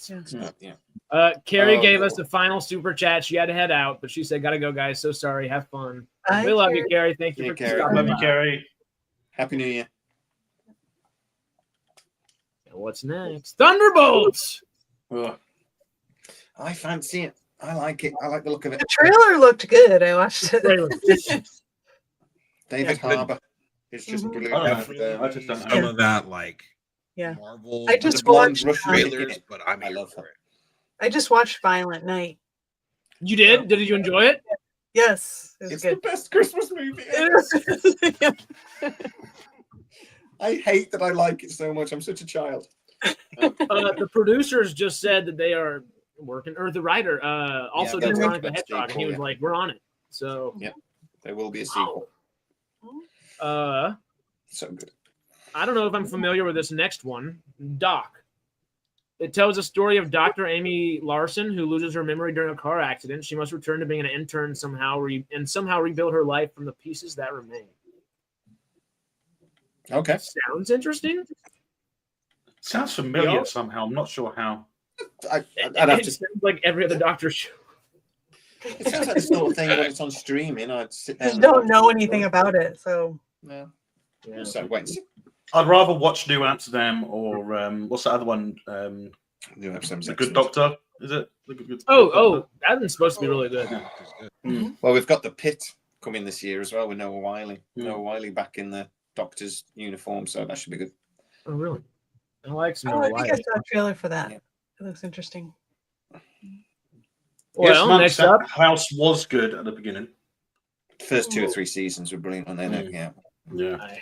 Yeah.
Carrie
Oh,
gave
no.
us the final super chat. She had to head out, but she said, "Gotta go, guys. So sorry. Have fun."
Bye,
We love
Carrie.
you, Carrie. Thank you
Yeah,
for
Carrie.
stopping
Love you,
by.
Kerry.
Happy New Year.
What's next? Thunderbolts.
Ugh.
I fancy it. I like it. I like the look of it.
The trailer looked good. I watched it.
Trailer.
David
Yeah,
Harbour is just
Mhm.
blue.
I don't
Definitely.
know. I just don't
Some
know.
of that, like
Yeah.
Marvel.
I just
The blonde
watched.
Russian chick in
trailers,
it.
but I'm
I
here
love
for
her.
it.
I just watched Violent Night.
You did? Did you enjoy it?
Yes, it was
It's the
good.
best Christmas movie ever. I hate that I like it so much. I'm such a child.
The producers just said that they are working, or the writer also
they're
did
working
Sonic the
on a
Hedgehog, and he
sequel,
was
yeah.
like, "We're on it." So,
There will be a sequel. So good.
I don't know if I'm familiar with this next one, Doc. It tells a story of Dr. Amy Larson, who loses her memory during a car accident. She must return to being an intern somehow rebuild her life from the pieces that remain.
Okay.
Sounds interesting.
Sounds familiar
Yeah.
somehow. I'm not sure how.
I'd have
It
to.
sounds like every other Doctor show.
It sounds like the sort of thing when it's on streaming. I'd sit down.
Just don't know anything about it, so
No.
Yeah.
So wait and see.
I'd rather watch New Amsterdam or what's that other one?
New episode's
The Good
excellent.
Doctor. Is it? The Good
Oh, that one's supposed to be really good.
Mm.
Well, we've got The Pit coming this year as well with Noah Wiley.
Mm.
Noah Wiley back in the Doctor's uniform, so that should be good.
Oh, really? I like some.
I think I
Wiley.
saw a trailer for that.
Yeah.
It looks interesting.
Well,
Monk
next
said
up,
House was good at the beginning.
First 2 or 3 seasons were brilliant, and then
Mm.
yeah.
Yeah.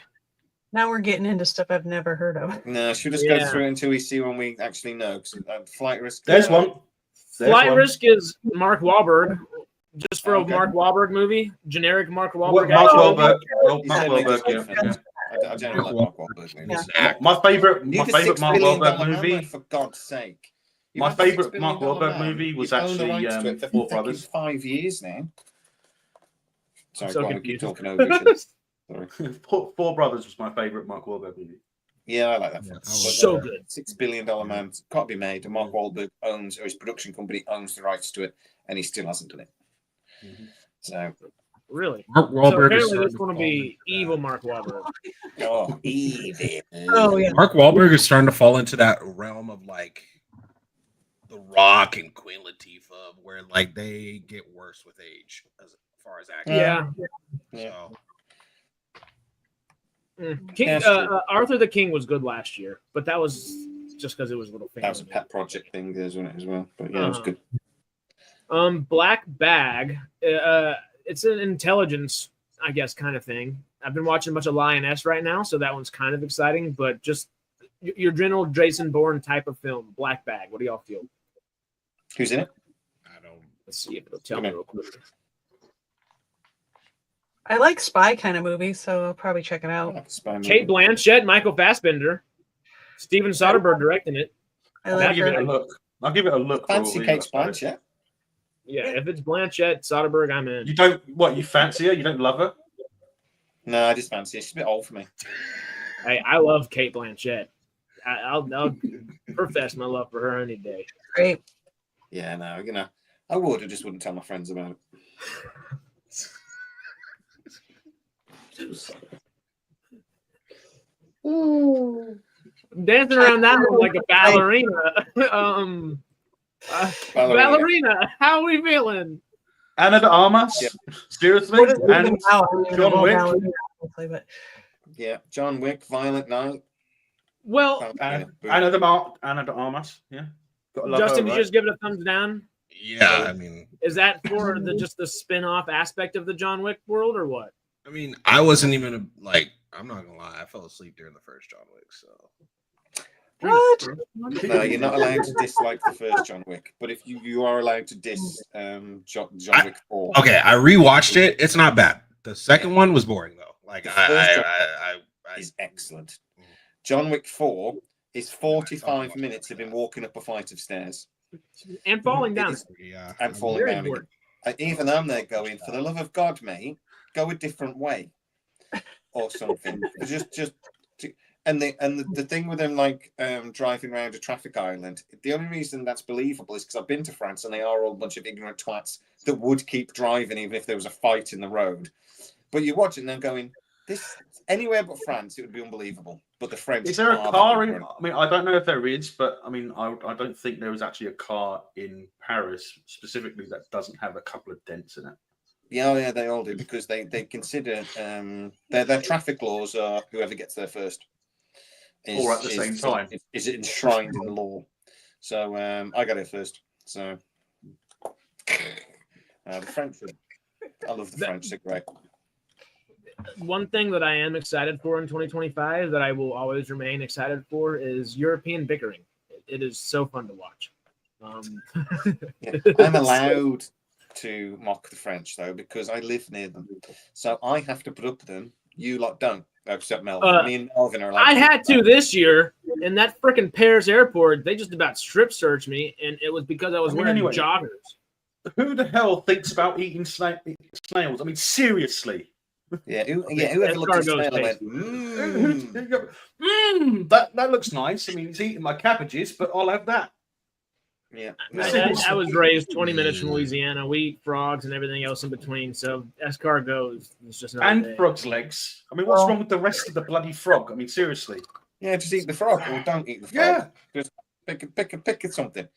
Now we're getting into stuff I've never heard of.
No, should we just
Yeah.
go through it until we see when we actually know? 'Cause, Flight Risk.
There's one. There's
Flight
one.
Risk is Mark Wahlberg. Just for
Okay.
a Mark Wahlberg movie, generic Mark Wahlberg.
Mark
action movie.
Wahlberg.
You
Mark
said
Wahlberg.
Make
Yeah.
Us Good Friends. I generally like Mark Wahlberg movies.
Yeah.
My favorite.
Need
My
a
favorite
$6
Mark
billion
Wahlberg
man,
movie.
like, for God's sake. You
My
have a $6
favourite
billion
Mark Wahlberg
man.
movie was
You've owned the
actually,
rights to it for
Four
fucking
Brothers.
5 years now. Sorry,
So
go on, we keep
confused.
talking over each other. Sorry.
Four Brothers was my favorite Mark Wahlberg movie.
Yeah, I like that.
Yeah,
film.
I like
So
that.
good.
$6 billion man can't be made, and Mark Wahlberg owns, or his production company owns the rights to it, and he still hasn't done it.
Mhm.
So,
Really?
Mark
So
Wahlberg is
apparently
starting
this
to
one will
fall
be
into that.
evil Mark Wahlberg.
oh, evil.
Oh yeah.
Mark Wahlberg is starting to fall into that realm of like The Rock and Queen Latifah, where like they get worse with age as far as acting.
Yeah.
Yeah.
So
King,
That's true.
Arthur the King was good last year, but that was just because it was a little famous.
That was a pet project thing, wasn't it, as well? But yeah, it was good.
Black Bag. It's an intelligence, I guess, kind of thing. I've been watching a bunch of Lioness right now, so that one's kind of exciting. But just your general Jason Bourne type of film, Black Bag. What do y'all feel?
Who's in it?
I don't.
Let's see if it'll tell me real quick.
I like spy kind of movies, so I'll probably check it
I
out.
like the spy movie.
Kate Blanchett, Michael Fassbender, Steven Soderbergh directing it.
I
I'll
like
give it a
her.
look. I'll give it a look.
Fancy
probably.
Kate Blanchett.
Yeah, if it's Blanchett, Soderbergh, I'm in.
You don't what? You fancy her? You don't love her?
No, I just fancy it. She's a bit old for me.
I love Kate Blanchett. I'll profess my love for her any day.
Great.
Yeah, no, I would. I just wouldn't tell my friends about it.
Dancing around that one like a ballerina. Ballerina, how are we feeling?
Anna de Armas?
Yep.
Seriously?
What is it
And
about? I don't even
John
know
Wick?
about it, honestly, but
Yeah, John Wick, Violent Night.
Well,
Anna de Armas. Yeah. Gotta love
Justin,
her,
did
right?
you just give it a thumbs down?
Yeah, I mean,
Is that for just the spin-off aspect of the John Wick world, or what?
I wasn't even like. I'm not gonna lie. I fell asleep during the first John Wick. So
what?
No, you're not allowed to dislike the first John Wick, but if you are allowed to diss John Wick 4.
okay, I rewatched it. It's not bad. The second one was boring though. Like
The first
I
is excellent. John Wick 4 is 45 minutes of him walking up a flight of stairs.
And falling down.
Yeah.
And falling
Very
down.
important.
Even them, they're going, for the love of God, mate, go a different way or something. And the thing with them, like driving around a traffic island, the only reason that's believable is because I've been to France and they are all a bunch of ignorant twats that would keep driving even if there was a fight in the road. But you're watching them going, this anywhere but France, it would be unbelievable. But the French.
Is there a car in? I mean, I don't know if there is, but I mean, I don't think there is actually a car in Paris specifically that doesn't have a couple of dents in it.
Yeah, they all do because they consider their traffic laws are whoever gets there first.
Or at the same time.
Is it enshrined in the law? So I got it first. So the French, I love the French. They're great.
One thing that I am excited for in 2025 that I will always remain excited for is European bickering. It is so fun to watch.
Yeah. I'm allowed to mock the French though because I live near them, so I have to put up with them. You lot don't, except Melvin. Me and Melvin are like.
I had to this year in that freaking Paris airport. They just about strip searched me, and it was because I was wearing joggers.
Who the hell thinks about eating snails? I mean, seriously.
Yeah, whoever looked at snail and went,
that looks nice. I mean, it's eating my cabbages, but I'll have that.
Yeah.
I was raised 20 minutes from Louisiana. We eat frogs and everything else in between. So escargots is just not
and frog's legs. I mean, what's wrong with the rest of the bloody frog? I mean, seriously.
Yeah, just eat the frog or don't eat the frog.
Yeah.
Just pick something.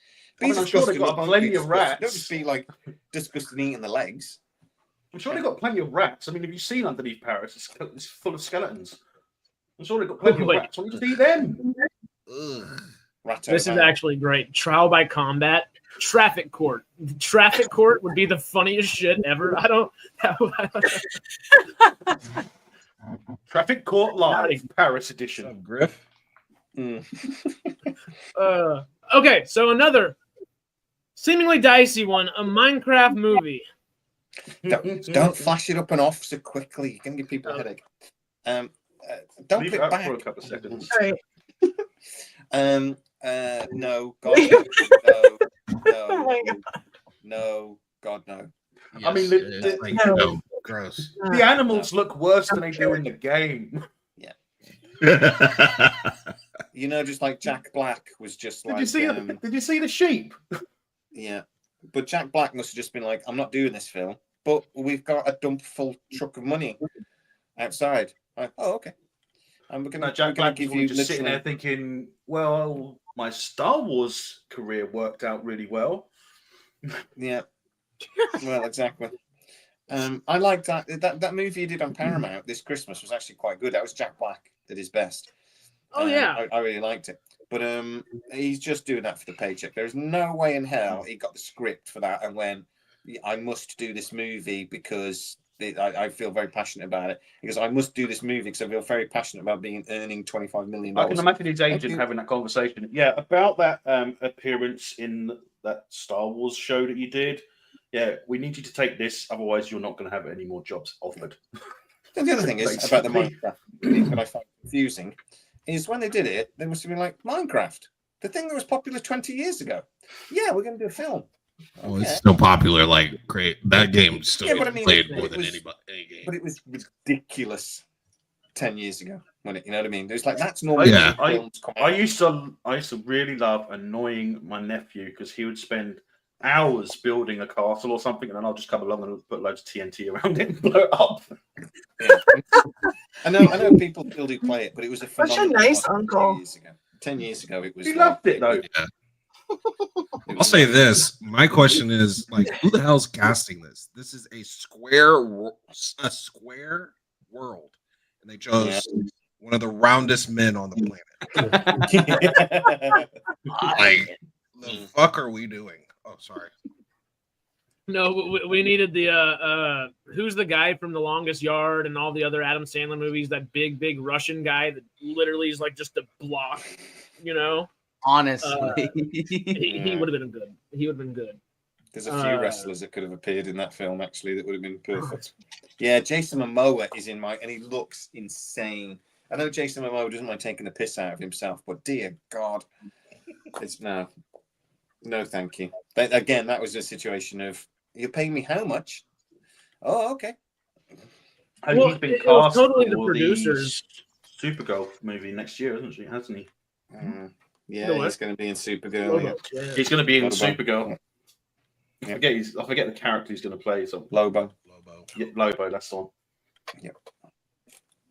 I'm sure they've got plenty of rats.
Don't just be like disgusting eating the legs.
I'm sure they've got plenty of rats. I mean, have you seen underneath Paris? It's full of skeletons. I'm sure they've got plenty of rats. Why don't you just eat them?
This is actually great. Trial by combat. Traffic court. Traffic court would be the funniest shit ever.
Traffic court live, Paris edition.
Griff.
Okay, so another seemingly dicey one. A Minecraft movie.
Don't flash it up and off so quickly. You can give people a headache. Don't
leave
click
it
back
for a couple of seconds.
Right.
No, God, no, God, no.
Yes,
I mean,
no, gross.
The animals look worse than they do in the game.
Yeah. You know, just like Jack Black was just like.
Did you see the sheep?
Yeah, but Jack Black must have just been like, "I'm not doing this film, but we've got a dump full truck of money outside." Like, oh, okay. And we're gonna.
Jack Black
give
was
you
just sitting there thinking, "Well, my Star Wars career worked out really well."
Yeah. Well, exactly. I liked that movie he did on Paramount this Christmas was actually quite good. That was Jack Black at his best.
Oh yeah,
I really liked it. But he's just doing that for the paycheck. There's no way in hell he got the script for that and went, I must do this movie because I feel very passionate about it. Because I must do this movie because I feel very passionate about earning $25 million.
I can imagine his agent having that conversation. Yeah, about that appearance in that Star Wars show that you did. Yeah, we need you to take this, otherwise you're not going to have any more jobs offered.
And the other thing is about the Minecraft that I find confusing is when they did it, they must have been like, Minecraft, the thing that was popular 20 years ago. Yeah, we're going to do a film.
Oh, it's still popular. Like, great. That game still played more than any game.
But it was ridiculous 10 years ago. When it, you know what I mean? There's like, that's normal.
Yeah.
I used to really love annoying my nephew because he would spend hours building a castle or something, and then I'll just come along and put loads of TNT around it and blow it up.
Yeah. I know people still do play it, but it was
such a nice uncle.
10 years ago, it was.
He loved it though.
Yeah. I'll say this. My question is, like, who the hell's casting this? This is a square world, and they chose one of the roundest men on the planet. Like, the fuck are we doing? Oh, sorry.
No, we needed the who's the guy from The Longest Yard and all the other Adam Sandler movies? That big Russian guy that literally is like just a block, you know.
Honestly,
he would have been good. He would have been good.
There's a few wrestlers that could have appeared in that film actually that would have been perfect. Yeah, Jason Momoa is in and he looks insane. I know Jason Momoa doesn't mind taking the piss out of himself, but dear God, it's no. No, thank you. But again, that was a situation of you're paying me how much? Oh, okay.
And
Well,
he's been
it was
cast
totally the
for
producers.
Supergirl movie next year, hasn't he?
Yeah,
The what?
he's going to be in Supergirl.
Lobo, yeah.
He's going to be in
Lobo.
Supergirl.
Yeah.
I forget the character he's going to play. So
Lobo.
yeah, Lobo, that's the one.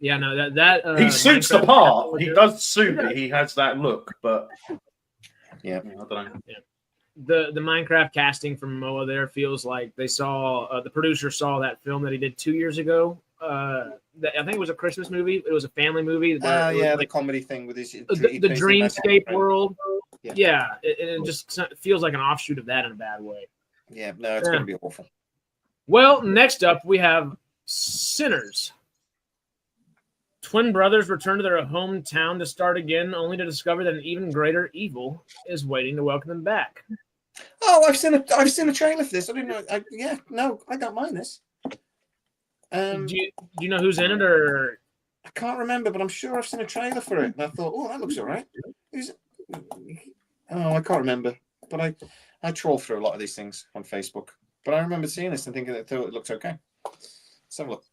Yeah, no, that
He suits the
Minecraft
part. He
character-
does suit it. He has that look, but
Yeah.
I don't know.
The Minecraft casting from Moa there feels like they saw the producer saw that film that he did 2 years ago. I think it was a Christmas movie. It was a family movie. where it was
Yeah, the
like
comedy thing with his
the dreamscape world.
Yeah.
It just feels like an offshoot of that in a bad way.
Yeah, no, it's going to be awful.
Well, next up we have Sinners. Twin brothers return to their hometown to start again, only to discover that an even greater evil is waiting to welcome them back.
Oh, I've seen a trailer for this. I didn't know. I don't mind this.
Do you know who's in it, or
I can't remember, but I'm sure I've seen a trailer for it, and I thought, oh, that looks all right. I can't remember, but I troll through a lot of these things on Facebook. But I remember seeing this and thinking that it looked okay. Let's have a look.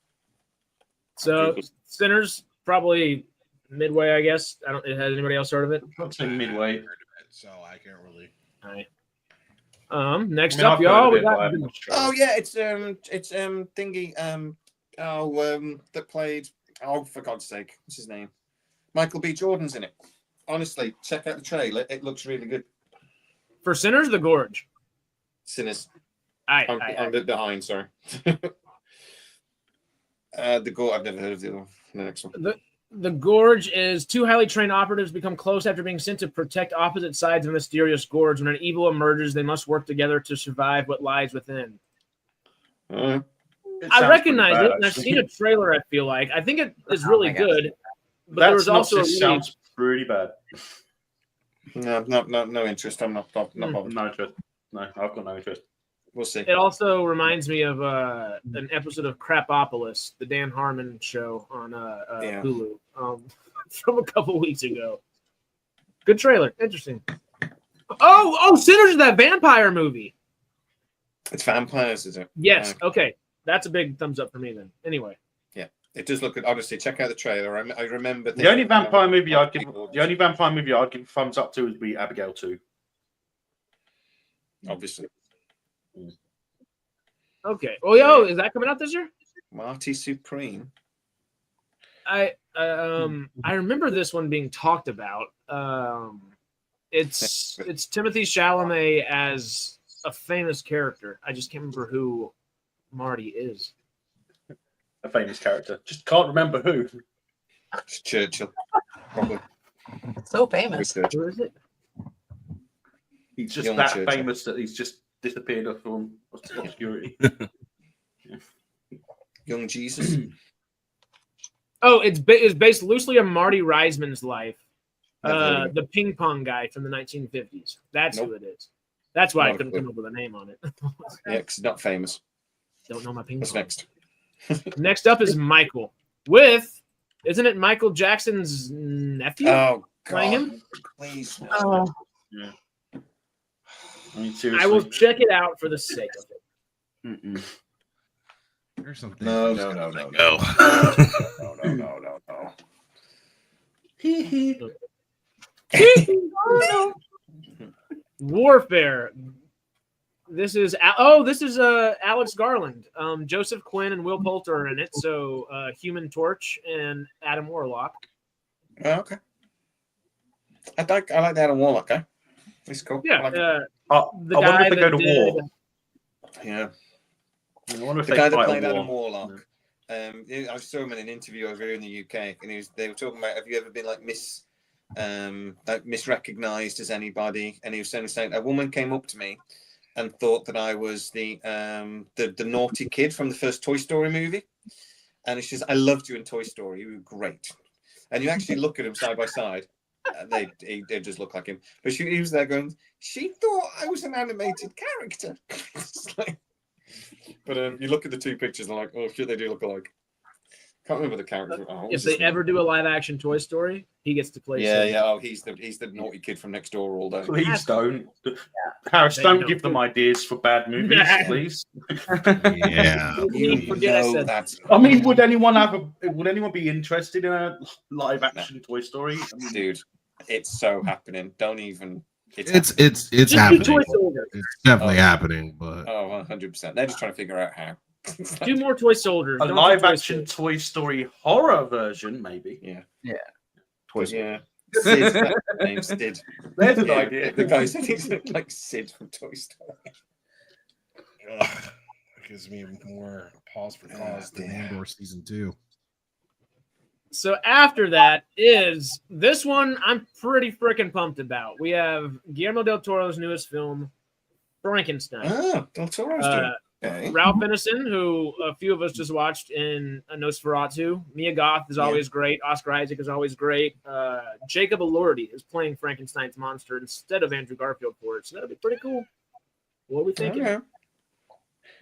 so Sinners probably midway, I guess. Has anybody else heard of it?
I'd say midway.
So I can't really.
All right. Next
I've
up,
heard
y'all,
of
we
it, but I
got
haven't watched it.
Oh yeah, it's thingy. That played. Oh, for God's sake, what's his name? Michael B. Jordan's in it. Honestly, check out the trailer. It looks really good.
for Sinners, The Gorge.
Sinners.
I'm
I'm a bit behind. Sorry. The Gorge. I've never heard of the other one. The next one.
The Gorge is two highly trained operatives become close after being sent to protect opposite sides of a mysterious gorge. When an evil emerges, they must work together to survive what lies within.
Uh,
It
I
sounds
recognize
pretty
it,
bad,
and I've
actually.
seen a trailer, I feel like. I think it is
Oh
really
my God.
good. But
That
there was also a
synopsis
really,
sounds pretty bad.
no interest. I'm not bothered.
No interest. No, I've got no interest.
We'll see.
it also reminds me of an episode of Crapopolis, the Dan Harmon show on
Yeah.
Hulu, from a couple weeks ago. Good trailer. Interesting. Oh, Sinners is that vampire movie.
It's vampires, is it?
Yes. Okay. That's a big thumbs up for me then. Anyway.
It does look good. Honestly, check out the trailer. I remember
The only vampire movie I'd give a thumbs up to would be Abigail 2.
Obviously,
Okay. Oh, yo, is that coming out this year?
Marty Supreme.
I remember this one being talked about. It's Timothy Chalamet as a famous character. I just can't remember who Marty is.
A famous character. Just can't remember who.
It's Churchill. Probably.
So famous.
Who is it?
He's just
Young
that
Churchill.
famous that he's just disappeared from obscurity.
Young Jesus.
Oh, it's based loosely on Marty Reisman's life.
Never heard of it.
The ping pong guy from the 1950s. That's
Nope.
who it is. That's why I
Not a
couldn't
clue.
come up with a name on it.
Yeah, 'cause he's not famous.
Don't know my ping
What's
pong.
next?
Next up is Michael isn't it Michael Jackson's nephew?
Oh
Playing
God!
him?
Please. No.
Oh,
Yeah. I mean, seriously.
I will check it out for the sake of it.
Mm-mm.
There's something.
No.
Go.
No.
Warfare. This is Alex Garland. Joseph Quinn and Will Poulter are in it. So Human Torch and Adam Warlock.
Oh, okay. I like that Adam Warlock. Eh? He's cool. I
Yeah,
like it.
the
I wonder
guy
if they go
that
to
did-
war.
Yeah.
I wonder if
The
they
guy that
fight
played
a
Adam
war.
Warlock. I saw him in an interview over here in the UK, and they were talking about, have you ever been like misrecognized as anybody? And he was saying a woman came up to me and thought that I was the naughty kid from the first Toy Story movie, and she says, "I loved you in Toy Story. You were great." And you actually look at them side by side. They just look like him. But he was there going, she thought I was an animated character. It's like, but you look at the two pictures and like, oh shit, they do look alike. Can't remember the character. Oh,
if they ever do a live action Toy Story, he gets to play.
Yeah,
Sid.
yeah. Oh, he's the naughty kid from next door all day.
Please don't. Harris,
They
don't
don't.
give them ideas for bad movies, please.
Yeah.
You
Forget I
know
said
that's.
I mean, would anyone be interested in a live action Toy Story? I mean,
Dude, it's so happening. Don't even.
It's
happening.
it's
Just do
happening.
Toy Soldiers.
It's definitely
Oh.
happening, but
Oh, 100%. They're just trying to figure out how.
Do more Toy Soldiers.
a
Don't do
live
Toy
action
Story.
Toy Story horror version, maybe.
Yeah.
Toy Story.
Yeah. Sid, that's his name, Sid.
There's an
Yeah,
idea.
The guy said he's like Sid from Toy Story.
ugh, it gives me more pause for cause than
dear.
Andor season 2.
So after that is this one I'm pretty freaking pumped about. We have Guillermo del Toro's newest film, Frankenstein.
Ah, Del Toro's doing okay.
Ralph Ineson, who a few of us just watched in Nosferatu. Mia Goth is always great. Oscar Isaac is always great. Jacob Elordi is playing Frankenstein's monster instead of Andrew Garfield for it. So that'll be pretty cool. What are we thinking?
Okay.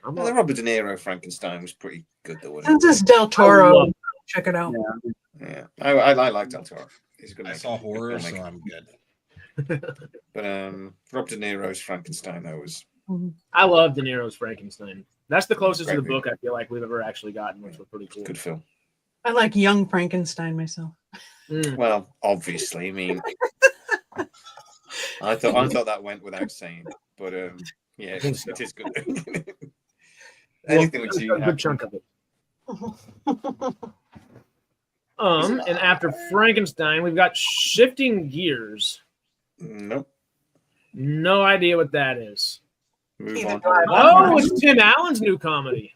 I'm
Well, the
up.
Robert De Niro Frankenstein was pretty good, though, wasn't
Since
it?
it's Del
I
Toro,
love-
check it out.
Yeah, I like Del Toro. He's a good.
I
maker.
saw
Good
horror, so
filmmaker.
I'm good.
But Robert De Niro's Frankenstein, though, was
I love De Niro's Frankenstein. That's the closest to the
Great
book I feel like we've ever actually gotten, which was pretty
a
cool.
good film.
I like young Frankenstein myself.
Mm.
Well, obviously, I mean, I thought that went without saying, but yeah, it is good. Anything with
Well,
you,
a good chunk of it. And after Frankenstein, we've got Shifting Gears.
Nope.
No idea what that is.
Move
Either
on.
do I.
Oh, it's Tim Allen's new comedy.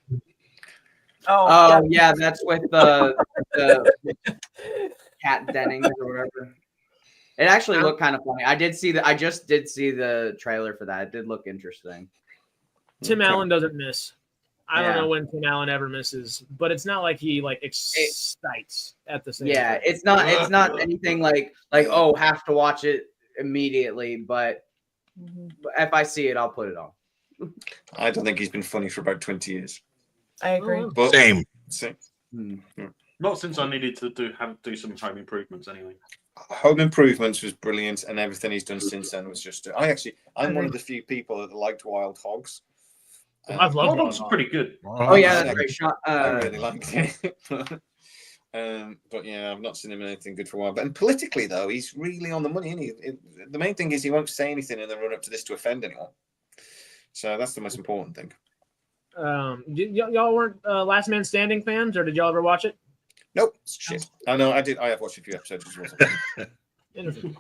Oh,
Yeah, that's with the Cat Dennings or whatever. It actually looked kind of funny. I just did see the trailer for that. It did look interesting.
Tim
Okay.
Allen doesn't miss. I don't
Yeah.
know when Tim Allen ever misses, but it's not like he excites at the same
Yeah,
time.
it's not anything like oh, have to watch it immediately, but if I see it, I'll put it on.
I don't think he's been funny for about 20 years.
I agree.
Oh,
But
Same.
see,
Not since I needed to do some home improvements anyway.
Home Improvements was brilliant, and everything he's done since then was just. I'm one of the few people that liked Wild Hogs.
I've loved
Wild Hogs are pretty good.
Oh yeah,
yeah.
that's great shot.
I really liked it. But yeah, I've not seen him in anything good for a while. But and politically, though, he's really on the money. Isn't he? The main thing is he won't say anything in the run up to this to offend anyone. So that's the most important thing.
Y'all weren't Last Man Standing fans, or did y'all ever watch it?
Nope, it's shit. I know. I did. I have watched a few episodes as well.
Interesting.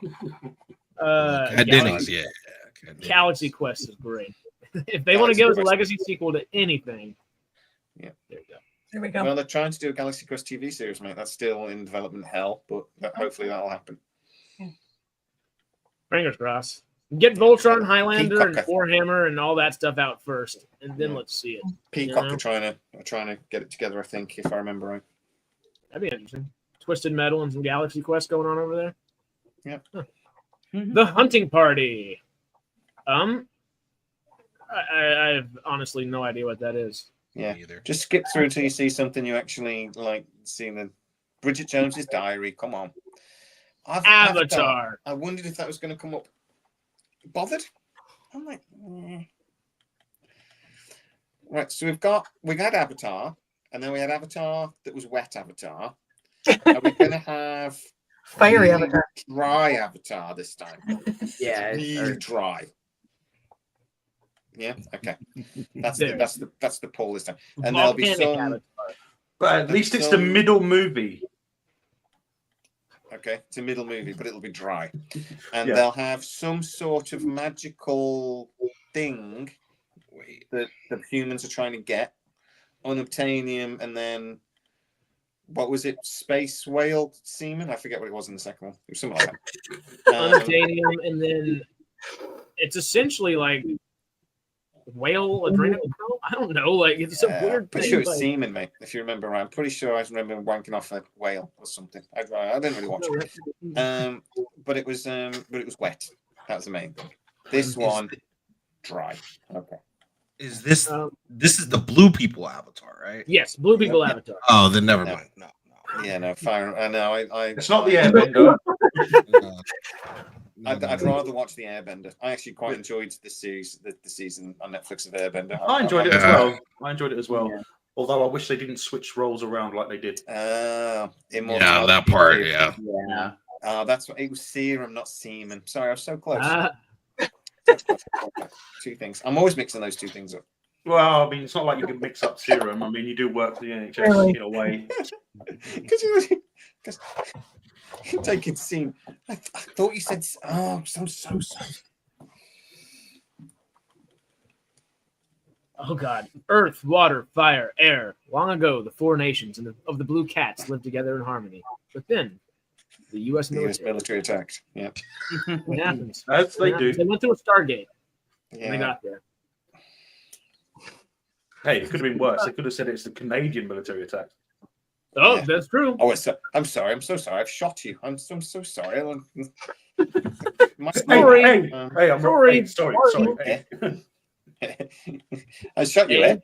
Cat Dennings, yeah. Cat Dennings.
Galaxy Quest is great. If they want to give us a legacy sequel to anything,
Yeah.
there you go.
There we go.
Well, they're trying to do a Galaxy Quest TV series, mate. That's still in development hell, but hopefully that'll happen.
Fingers crossed. Get Voltron, Highlander, and
Peacock.
Warhammer, and all that stuff out first, and then let's see it.
Peacock
Yeah.
are trying to get it together. I think, if I remember right.
That'd be interesting. Twisted Metal and some Galaxy Quest going on over there.
Yeah.
Huh. The Hunting Party. I have honestly no idea what that is.
Yeah.
Me either.
Just skip through until you see something you actually like. Seeing the Bridget Jones's Diary. Come on.
Avatar.
I wondered if that was going to come up. Bothered? I'm like, right. So we had Avatar, and then we had Avatar that was wet Avatar. Are we going to have
Fiery
really
Avatar.
dry Avatar this time?
Yeah,
Really dry. Yeah. Okay. That's the poll this time, and there'll be
Volcanic
some.
Avatar.
But at least it's the middle movie.
Okay, it's a middle movie, but it'll be dry, and
Yeah.
they'll have some sort of magical thing that the humans are trying to get, unobtainium, and then what was it? Space whale semen? I forget what it was in the second one. It was something like that.
Unobtainium, and then it's essentially like whale adrenal. I don't know. Like it's a weird
Pretty
thing.
sure it's
like-
semen, mate. If you remember right, I'm pretty sure I remember wanking off a whale or something. I didn't really watch it. But it was wet. That was the main thing. This one, dry. Okay.
Is this this is the blue people avatar, right?
Yes, Blue People
Yeah.
Avatar.
Oh, then never
No.
mind. No.
Yeah, no, fire. I know.
It's not the Airbender.
I'd rather watch the Airbender. I actually quite enjoyed the series, the season on Netflix of Airbender.
I enjoyed it as well. I enjoyed it as well.
Yeah.
Although I wish they didn't switch roles around like they did.
Yeah, that part. Yeah.
Yeah.
That's what it was. Serum, not semen. Sorry, I was so close. Two things. I'm always mixing those two things up.
Well, I mean, it's not like you can mix up serum. I mean, you do work for the NHS
Really?
in a way.
Because you're taking scene. I thought you said. Oh, I'm so sorry.
Oh God! Earth, water, fire, air. Long ago, the four nations of the blue cats lived together in harmony. But then, the U.S.
The US
military.
military attacked. Yeah.
What happens?
As they
What
do.
happens? They went through a Stargate. And they
Yeah.
got there.
Hey, it could have been worse. They could have said it's the Canadian military attack.
Oh,
Yeah.
that's true.
Oh, I'm sorry. I'm so sorry. I've shot you. I'm so sorry.
Sorry.
Hey, I'm
Sorry.
hey, sorry. Hey.
I shot you, eh?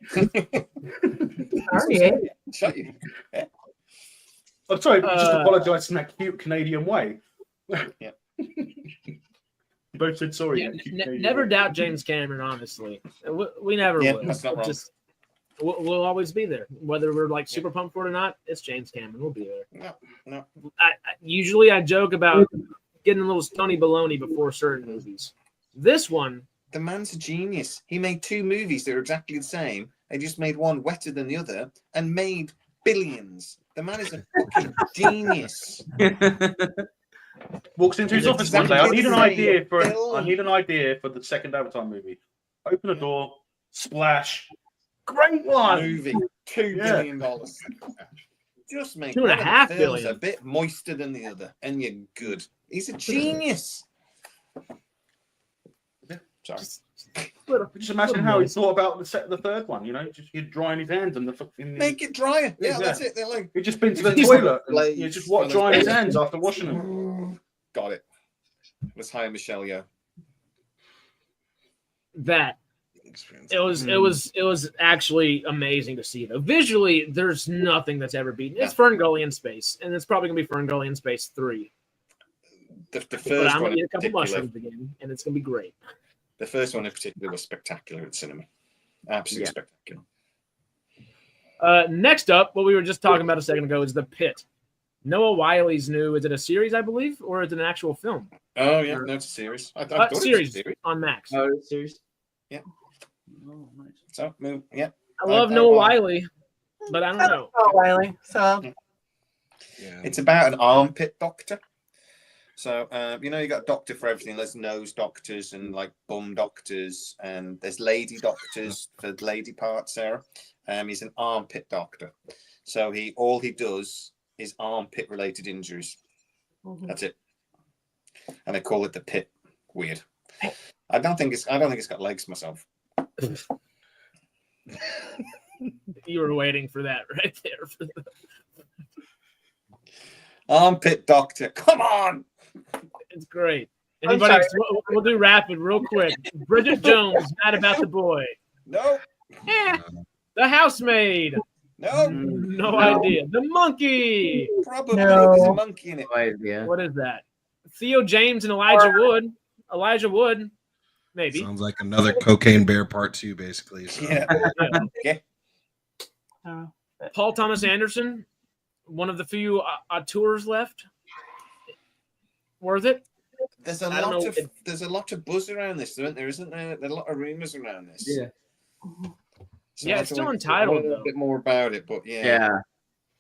Sorry, eh?
Shot you.
I'm sorry, but just apologise in that cute Canadian way.
Yeah.
You both said sorry.
Yeah,
in that cute Canadian
never
way.
doubt James Cameron, honestly. We never
Yeah,
will.
that's not wrong.
Just we'll always be there. Whether we're like super pumped for it or not, it's James Cameron. We'll be there.
No.
Usually I joke about getting a little stony baloney before certain movies. This one,
The man's a genius. He made two movies that are exactly the same. They just made one wetter than the other and made billions. The man is a fucking genius.
Walks into his
It's
office one day. I
exactly
need an
the same
idea for
film.
I need an idea for the second Avatar movie. Open the door, splash. Great one.
Movie, $2 billion. Just make one of the
$2.5
films
billion.
a bit moister than the other, and you're good. He's a genius. Sorry.
Just imagine how he thought about the third one. You know, just he'd drying his hands and the fucking.
Make it drier. Yeah,
Yeah.
that's it. They're like,
He'd just been to the
Just
toilet. And,
blades
you just
on those
drying his
blades.
hands after washing them.
got it. Let's hire Michelle Yeoh.
that
Experience.
it was actually amazing to see though. Visually, there's nothing that's ever beaten. It's
Yeah.
Ferngully in space, and it's probably gonna be Ferngully in Space 3.
The
But
first
I'm
one
gonna eat
in
a couple
particular.
mushrooms again, and it's gonna be great.
The first one in particular was spectacular at cinema. Absolutely
Yeah.
spectacular.
Next up, what we were just talking about a second ago is The Pit. Noah Wiley's new. Is it a series, I believe, or is it an actual film?
Oh yeah, no, it's a series. I thought it was a
Series
series.
on Max.
Oh, serious?
Yeah.
Oh, nice.
So yeah.
I love
I-
Noah Wiley, but I don't know.
Oh, Wiley. So
Yeah.
It's about an armpit doctor. So you know, you got a doctor for everything. There's nose doctors and like bum doctors, and there's lady doctors for the lady part, Sarah. He's an armpit doctor. So all he does is armpit related injuries. That's it. And they call it the pit. Weird. I don't think it's got legs myself.
You were waiting for that right there.
Armpit doctor. Come on.
It's great.
I'm
Anybody?
sorry.
We'll do rapid real quick. Bridget Jones, mad about the boy.
No.
Eh, the housemaid.
No.
No idea. The monkey.
Probably
No.
there's a monkey in it.
No idea.
What is that? Theo James and Elijah Wood. Elijah Wood, maybe.
Sounds like another Cocaine Bear Part 2, basically. So.
Yeah.
Paul Thomas Anderson, one of the few tours left. Worth it?
There's a
I don't
lot
know.
of there's a lot of buzz around this, isn't there? There's a lot of rumors around this.
Yeah.
So
Yeah,
I
it's
have to
still
look
entitled,
a little
though.
bit more about it, but yeah.
Yeah.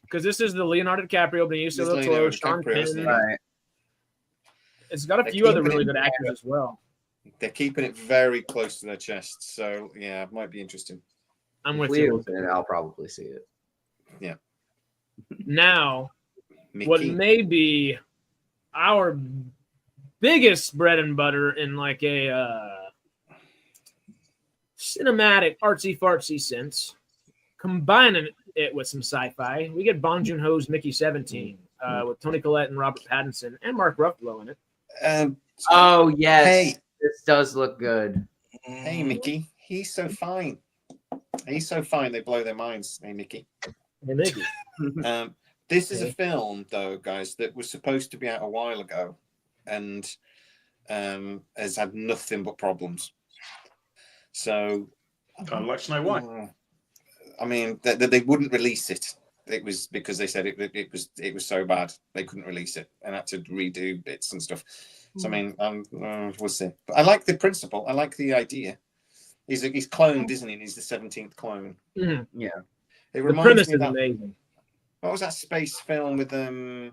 Because this is the Leonardo DiCaprio, Benicio
This
del Toro,
Leonardo
Sean
DiCaprio, isn't
Penn.
it?
Right.
It's got a
They
few other
keep it
really
in
good actors as well.
They're keeping it very close to their chests, so yeah, it might be interesting.
I'm with
Leo's
you.
in it, I'll probably see it.
Now,
Mickey.
what may be our biggest bread and butter in like a cinematic artsy fartsy sense, combining it with some sci-fi, we get Bong Joon-ho's Mickey 17 with Toni Collette and Robert Pattinson and Mark Ruffalo in it.
Oh, yes.
Hey.
This does look good.
Hey, Mickey. He's so fine. He's so fine. They blow their minds. Hey, Mickey.
Hey, Mickey.
This is a film, though, guys, that was supposed to be out a while ago, and has had nothing but problems. So,
Kind of like Snow White.
I mean, they wouldn't release it. It was because they said it was so bad they couldn't release it and had to redo bits and stuff. So I mean, we'll see. But I like the principle. I like the idea. He's cloned, isn't he? He's the 17th clone.
Mhm.
Yeah.
It
The
reminds
premise
me of
is
that.
amazing.
What was that space film with oh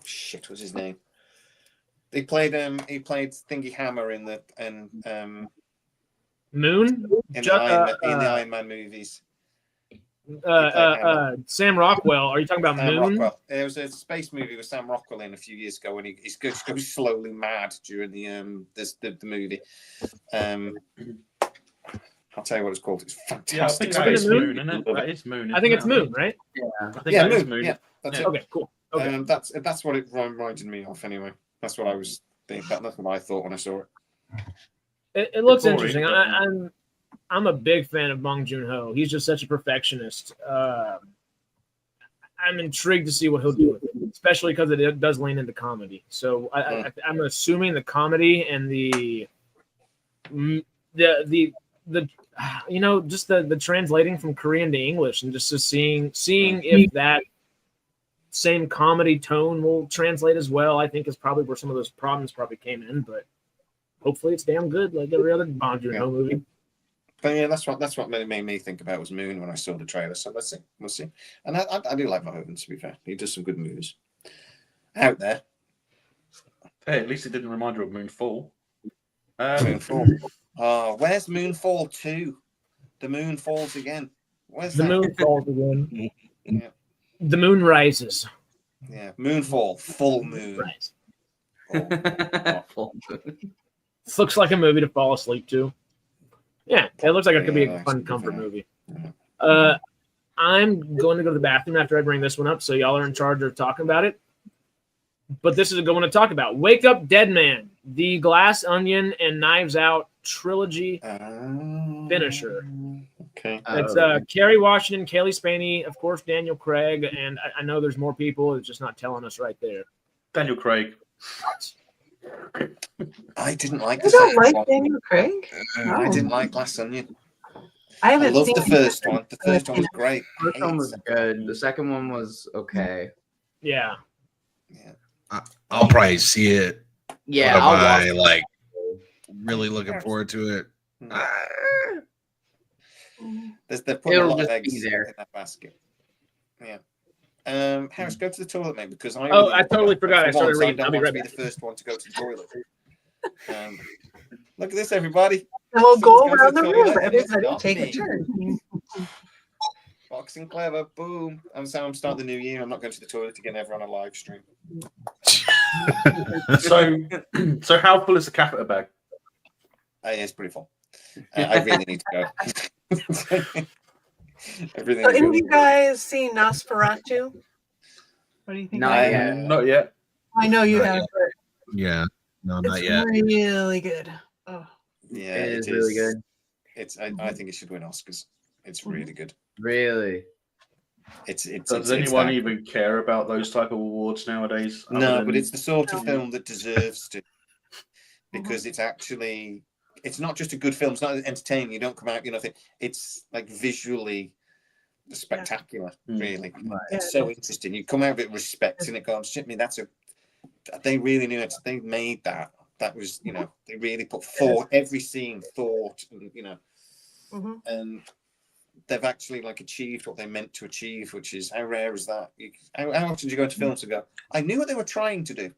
shit, what's his name? He played Thingy Hammer in the
Moon?
in the Iron Man movies.
Sam Rockwell. Are you talking about
Sam
Moon?
Rockwell. There was a space movie with Sam Rockwell in a few years ago, and he goes slowly mad during the movie. I'll tell you what it's called. It's fantastic.
Yeah, I think that
Is
is
it Moon?
Moon, isn't it? That is Moon.
I think it's
isn't it?
Moon, right?
Yeah.
I think that is
Moon.
Moon.
Yeah, that's
Yeah.
it.
Okay, cool. Okay.
That's what it reminded me of. Anyway, that's what I was thinking. That's what I thought when I saw it.
It looks
Boring,
interesting.
but-
I'm a big fan of Bong Joon-ho. He's just such a perfectionist. I'm intrigued to see what he'll do with it, especially because it does lean into comedy. So I'm assuming the comedy and the just the translating from Korean to English and just seeing if that same comedy tone will translate as well, I think is probably where some of those problems probably came in. But hopefully it's damn good, like every other Bong Joon-ho movie.
But yeah, that's what made me think about was Moon when I saw the trailer. So let's see, we'll see. And I do like Verhoeven, to be fair. He does some good movies out there.
Hey, at least it didn't remind you of Moonfall.
Moonfall. Oh, where's Moonfall 2? The moon falls again. Where's
The
that?
moon falls again.
Yeah.
The moon rises.
Yeah, Moonfall, full moon.
Rise.
Oh.
This looks like a movie to fall asleep to. Yeah, it looks like it could be a
Yeah,
fun comfort movie.
Yeah.
I'm going to go to the bathroom after I bring this one up, so y'all are in charge of talking about it. But this is a good one to talk about. Wake Up Dead Man, the Glass Onion and Knives Out trilogy finisher.
Okay.
It's Kerry Washington, Kaylee Spaney, of course, Daniel Craig, and I know there's more people. It's just not telling us right there.
Daniel Craig.
I didn't like
You
the
don't
second
like
one.
Daniel Craig?
I
Oh.
didn't like Glass Onion.
I
I
haven't
loved
seen
the first one. The first one was great.
First one was good. The second one was okay.
Yeah.
Yeah.
I'll probably see it.
Yeah,
But
I'll
am I
watch.
like really looking forward to it?
They're putting a
It'll
lot of
just be
eggs
there.
in that basket. Yeah. Harris, go to the toilet, mate, because I
totally forgot. I started
I
reading.
don't
I'll be
want
right
to be
back.
the first one to go to the toilet. Look at this, everybody.
And we'll go
Someone's
around
going
the
to the
room.
toilet and it's
Everybody
not
take a
me.
turn.
Boxing clever, boom. I'm starting the new year. I'm not going to the toilet again ever on a live stream.
So how full is the catheter bag?
Yeah, it's pretty full. I really need to go. Everything.
So, have you guys seen Nosferatu? What do you think?
Not
of it?
yet.
Not yet.
I know you
Not
have,
yet.
but
Yeah. No, not
it's
yet.
really good. Oh.
Yeah,
It is really good.
I think it should win Oscars. It's really good.
Really?
Does anyone even care about those type of awards nowadays?
No, but it's the sort of
No.
film that deserves to, because it's actually, it's not just a good film. It's not entertaining. You don't come out, it's like visually spectacular, really.
Right.
It's so interesting. You come out of it respecting it, going, shit, me, they really knew it. They made that. That was, they really put every scene, thought, and, and they've actually achieved what they meant to achieve, which is how rare is that? How often do you go to films and go, I knew what they were trying to do.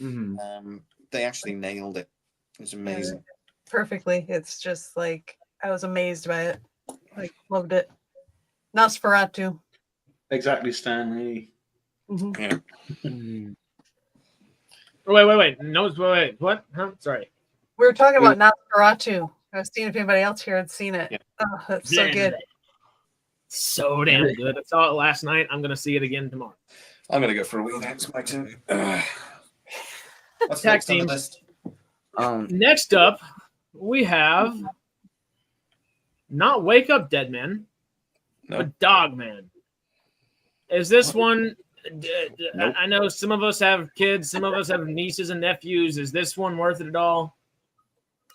Mm-hmm.
They actually nailed it. It was amazing.
Perfectly. It's just like I was amazed by it. Loved it. Nosferatu.
Exactly, Stanley.
Yeah.
Wait. No, wait. What? Huh? Sorry.
We were talking about Nosferatu. I was seeing if anybody else here had seen it.
Yeah.
Oh, that's so good.
So damn good. I saw it last night. I'm gonna see it again tomorrow.
I'm gonna go for a wee now. It's my turn. What's
Tag
next on the
team.
list?
Next up, we have not Wake Up Dead Man,
No.
but Dog Man. Is this one?
Nope.
I know some of us have kids, some of us have nieces and nephews. Is this one worth it at all?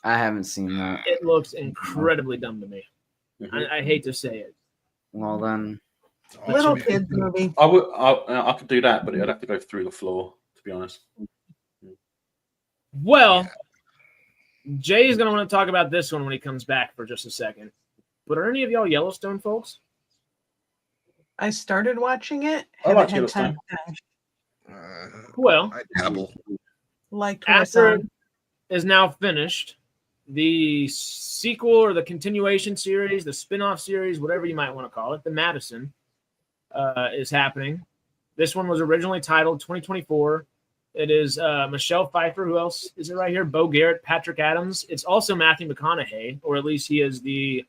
I haven't seen that.
It looks incredibly dumb to me.
Mhm.
I hate to say it.
Well then,
Little kids movie.
I could do that, but it'd have to go through the floor, to be honest.
Well, Jay's going to want to talk about this one when he comes back for just a second. But are any of y'all Yellowstone folks?
I started watching it.
I like
haven't had time
Yellowstone.
to finish.
Well,
I dabble.
Liked what I
after
saw.
it is now finished, the sequel or the continuation series, the spin-off series, whatever you might want to call it, the Madison, is happening. This one was originally titled 2024. It is Michelle Pfeiffer. Who else is it right here? Bo Garrett, Patrick Adams. It's also Matthew McConaughey, or at least he is the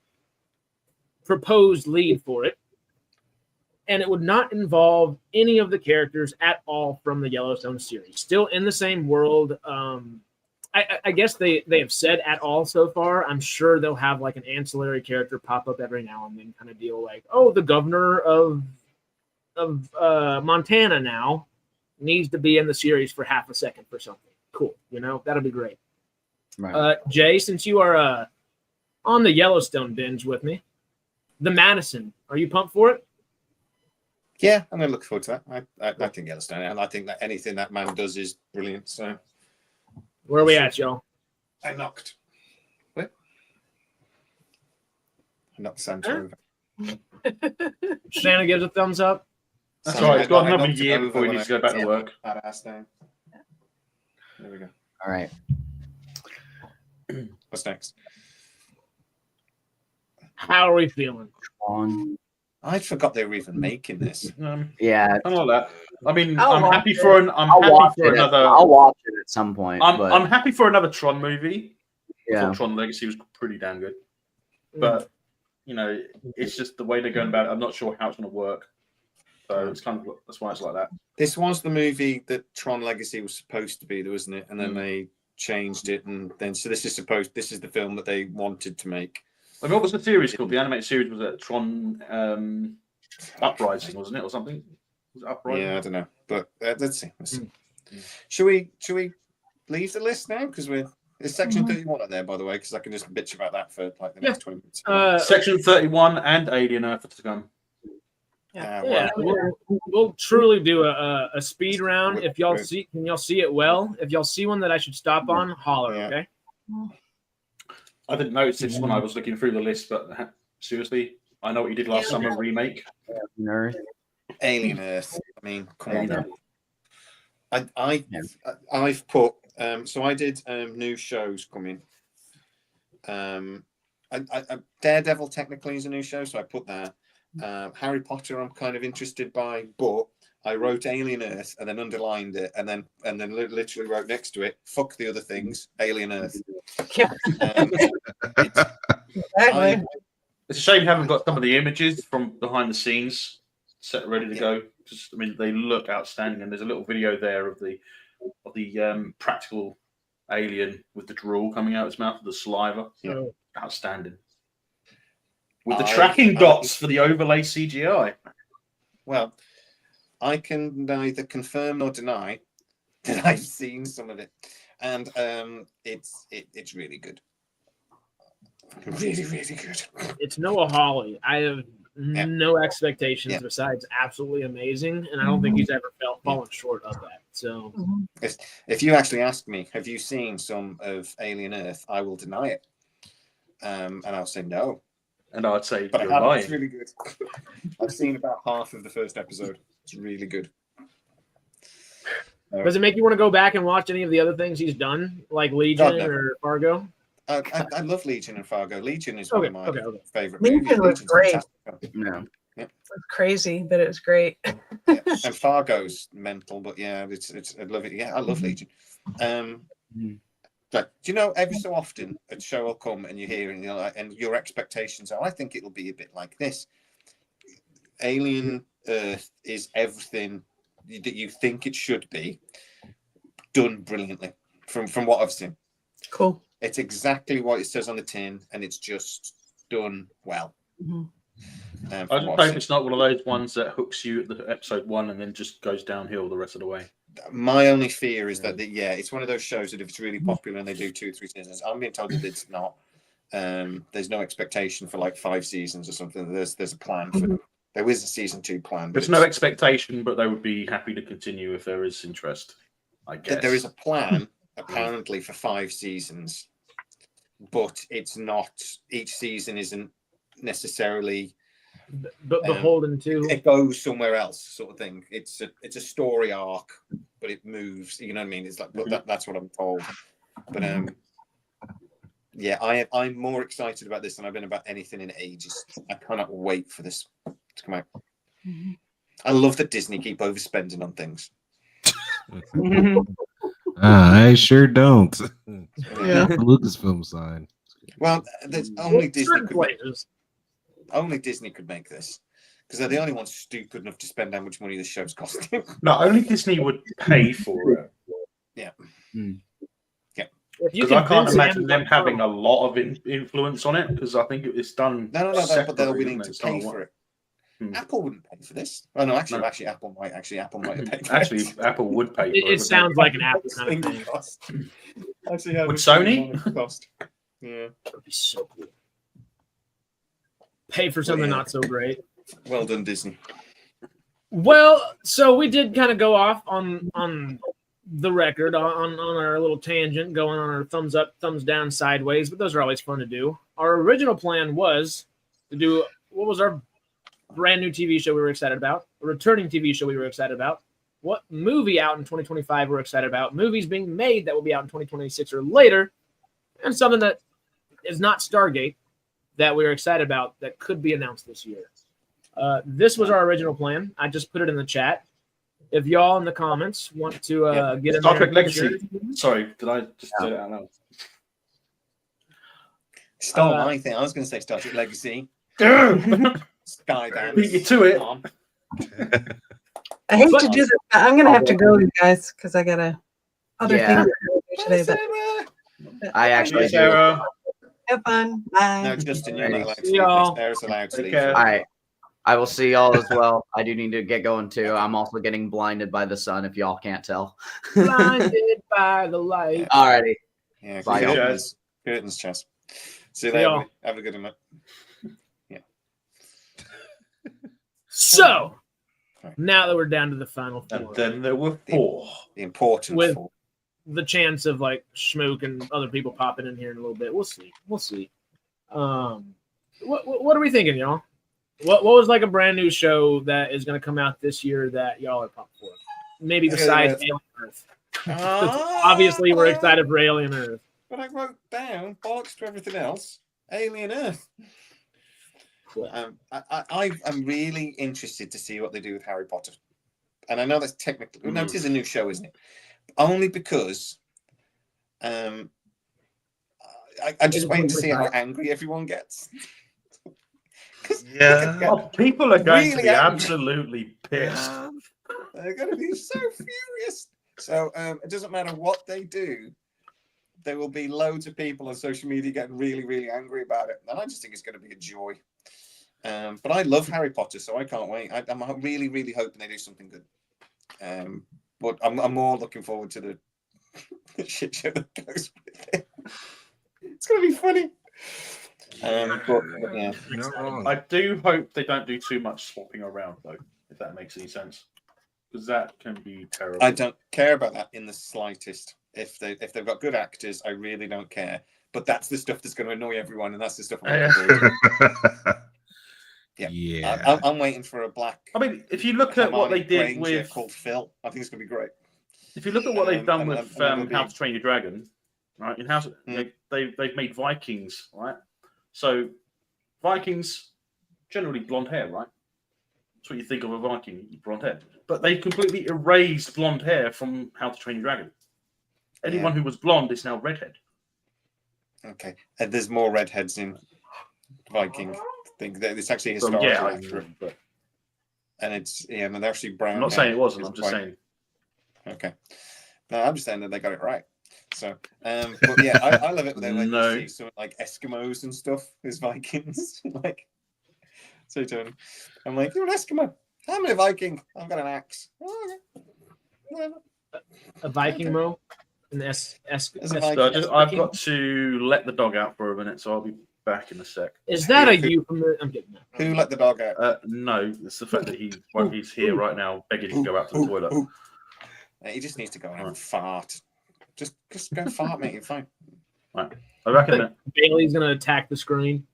proposed lead for it. And it would not involve any of the characters at all from the Yellowstone series. Still in the same world. I guess they have said at all so far. I'm sure they'll have like an ancillary character pop up every now and then, kind of deal like, oh, the governor of Montana now needs to be in the series for half a second for something. Cool, that'll be great.
right.
Jay, since you are on the Yellowstone binge with me, the Madison, are you pumped for it?
Yeah, I'm going to look forward to that. I think Yellowstone, and I think that anything that man does is brilliant. So,
Where are we at, y'all?
I knocked. What? I knocked Santa over.
Shanna gives a thumbs up.
That's
Sorry,
all right. It's got
I
another
knocked it
year
over
before he
when
needs to go back to work.
Badass down. There we go.
All right.
What's next?
How are we feeling?
On.
I forgot they were even making this.
Yeah,
I know that. I mean,
I'll
I'm
watch
happy
it.
for an. I'm happy for another.
I'll watch it at some point. but
I'm happy for another Tron movie. I
yeah,
thought Tron Legacy was pretty damn good, but it's just the way they're going about it. I'm not sure how it's going to work. So it's kind of that's why it's like that.
This was the movie that Tron Legacy was supposed to be, wasn't it? And then they changed it, and then so this is the film that they wanted to make.
I mean, what was the series called? The animated series was Tron Uprising, wasn't it, or something? Was it Uprising?
Yeah, I don't know, but let's see. Should we leave the list now? Because there's section 31 on there, by the way, because I can just bitch about that for like the next 20 minutes.
Section 31 and Alien Earth to come.
We'll truly do a speed round. If y'all see, can y'all see it well? If y'all see one that I should stop on, holler.
Yeah.
Okay.
I didn't notice this when I was looking through the list, but seriously, I know what you did last summer. Remake.
Earth.
Alien Earth. I mean, come on. I've put so I did new shows coming. Daredevil technically is a new show, so I put that. Harry Potter I'm kind of interested by, but I wrote Alien Earth and then underlined it and then literally wrote next to it, fuck the other things, Alien Earth.
Yeah. Exactly.
It's a shame you haven't got some of the images from behind the scenes set ready to go. Just, I mean, they look outstanding, and there's a little video there of the practical alien with the drool coming out of its mouth, with the saliva.
Yeah.
Outstanding. With the tracking dots for the overlay CGI.
Well, I can neither confirm nor deny that I've seen some of it, and it's really good. Really, really good.
It's Noah Hawley. I have no expectations besides absolutely amazing, and I don't think he's ever fallen short of that. So,
if you actually ask me, have you seen some of Alien Earth? I will deny it, and I'll say no.
And I'd say,
but
you're
I have.
lying.
It's really good. I've seen about half of the first episode. It's really good.
Does it make you want to go back and watch any of the other things he's done, like Legion or Fargo?
I love Legion and Fargo. Legion is one of my favorite
Legion
movies.
was great.
Yeah.
It was crazy, but it was great.
And Fargo's mental, but it's I love it. Yeah, I love Legion. But do you know, every so often a show will come and you hear and and your expectations are, I think it'll be a bit like this. Alien Earth is everything that you think it should be, done brilliantly from what I've seen.
Cool.
It's exactly what it says on the tin, and it's just done well.
I
from
just
what
hope
I've
it's not one of those ones that hooks you at the episode 1 and then just goes downhill the rest of the way.
seen. My only fear is that it's one of those shows that if it's really popular and they do 2 or 3 seasons, I'm being told that it's not. There's no expectation for like 5 seasons or something. There's a plan for. There is a season 2 plan.
There's no expectation, but they would be happy to continue if there is interest. I guess
There is a plan apparently for 5 seasons, but it's not. Each season isn't necessarily
But beholden to.
it goes somewhere else, sort of thing. It's a story arc, but it moves. You know what I mean? It's like that's what I'm told. But yeah, I'm more excited about this than I've been about anything in ages. I cannot wait for this to come out. I love that Disney keep overspending on things.
I sure don't.
Yeah.
Lucasfilm side.
Well, there's only Disney
Certain
could make,
places.
only Disney could make this because they're the only ones stupid enough to spend how much money this show's costing.
no, only Disney would pay for it.
If you
Because I can't
convince
imagine
Amazon
them having a lot of influence on it. Because I think it's done.
No, but they're
separately,
willing
isn't
to
it?
pay
It's not
for it.
Hmm.
Apple wouldn't pay for this. Oh no, actually,
No.
Apple might have paid for
Actually,
it.
Apple would pay for it.
It sounds like an Apple kind of
Single
thing.
cost. Actually, how
Would
much
Sony?
it would cost. Yeah.
That would be so cool. Pay for something
Yeah.
not so great.
Well done, Disney.
Well, so we did kind of go off on the record on our little tangent, going on our thumbs up, thumbs down, sideways, but those are always fun to do. Our original plan was to do what was our brand new TV show we were excited about, a returning TV show we were excited about, what movie out in 2025 we're excited about, movies being made that will be out in 2026 or later, and something that is not Stargate that we were excited about that could be announced this year. This was our original plan. I just put it in the chat. If y'all in the comments want to get in
Star
there
Trek
and
Legacy. Sorry, did I just say it out loud?
Stole my thing. I was going to say Star Trek Legacy.
Skydance.
Skydance.
Beat you to it.
Come on.
I hate to do this. But I'm gonna have to go, you guys, because I got other
Yeah.
things to do today. But
I actually do.
Sarah.
have fun. Bye.
No, Justin, you're not allowed to
See
leave.
y'all.
Sarah's allowed to
Take
leave.
care.
All right. I will see y'all as well. I do need to get going too. I'm also getting blinded by the sun if y'all can't tell.
Blinded by the light.
Alrighty.
Yeah,
Bye,
curtains, Chaz. See you
See
later.
y'all.
buddy. Have a good one.
So now that we're down to the final
And
four,
then there were 4.
The important
With-
four.
the chance of like Schmook and other people popping in here in a little bit, we'll see. What are we thinking, y'all? What was like a brand new show that is going to come out this year that y'all are pumped for? Maybe besides Alien Earth. Obviously, we're excited for Alien Earth.
But I wrote down bollocks to everything else. Alien Earth. I'm really interested to see what they do with Harry Potter, and I know that's technically no, it is a new show, isn't it? Only because I'm just waiting to see how angry everyone gets.
Yeah.
Oh, people are going to
Really
be
angry.
absolutely pissed.
They're going to be so furious. So it doesn't matter what they do. There will be loads of people on social media getting really, really angry about it. And I just think it's going to be a joy. But I love Harry Potter, so I can't wait. I'm really, really hoping they do something good. But I'm more looking forward to the shit show that goes with it. It's going to be funny. But yeah.
You're not wrong.
I do hope they don't do too much swapping around, though, if that makes any sense. Because that can be terrible.
I don't care about that in the slightest. If they've got good actors, I really don't care. But that's the stuff that's going to annoy everyone, and that's the stuff I'm looking forward to.
Yeah.
I'm waiting for a black.
I mean, if you look at what they did
Granger
with,
called Phil, I think it's going to be great.
if you look at what they've done
and
with
it'll be-
How to Train Your Dragon, right? In House, they've made Vikings, right? So Vikings generally blonde hair, right? That's what you think of a Viking, blonde hair. But they completely erased blonde hair from How to Train Your Dragon. Anyone who was blonde is now redhead.
Okay, and there's more redheads in Viking. I think that it's actually
So,
historically
yeah,
accurate,
but
and it's and they're actually brown.
I'm not saying it wasn't. I'm just saying.
Okay, no, I'm just saying that they got it right. So, but yeah, I love it when
No.
you see some like Eskimos and stuff as Vikings, like. So Tony, I'm like, you're an Eskimo. I'm a Viking. I've got an axe. Oh, okay. Whatever.
A Viking mo. An
As a
So
Viking.
I've got to let the dog out for a minute, so I'll be back in a sec.
Is that a euphemism? I'm kidding.
Who let the dog out?
No, it's the fact that he's here right now, begging to go out to the toilet.
He just needs to go and fart. Just go fart, mate. You're fine.
Right. I reckon that.
Bailey's gonna attack the screen.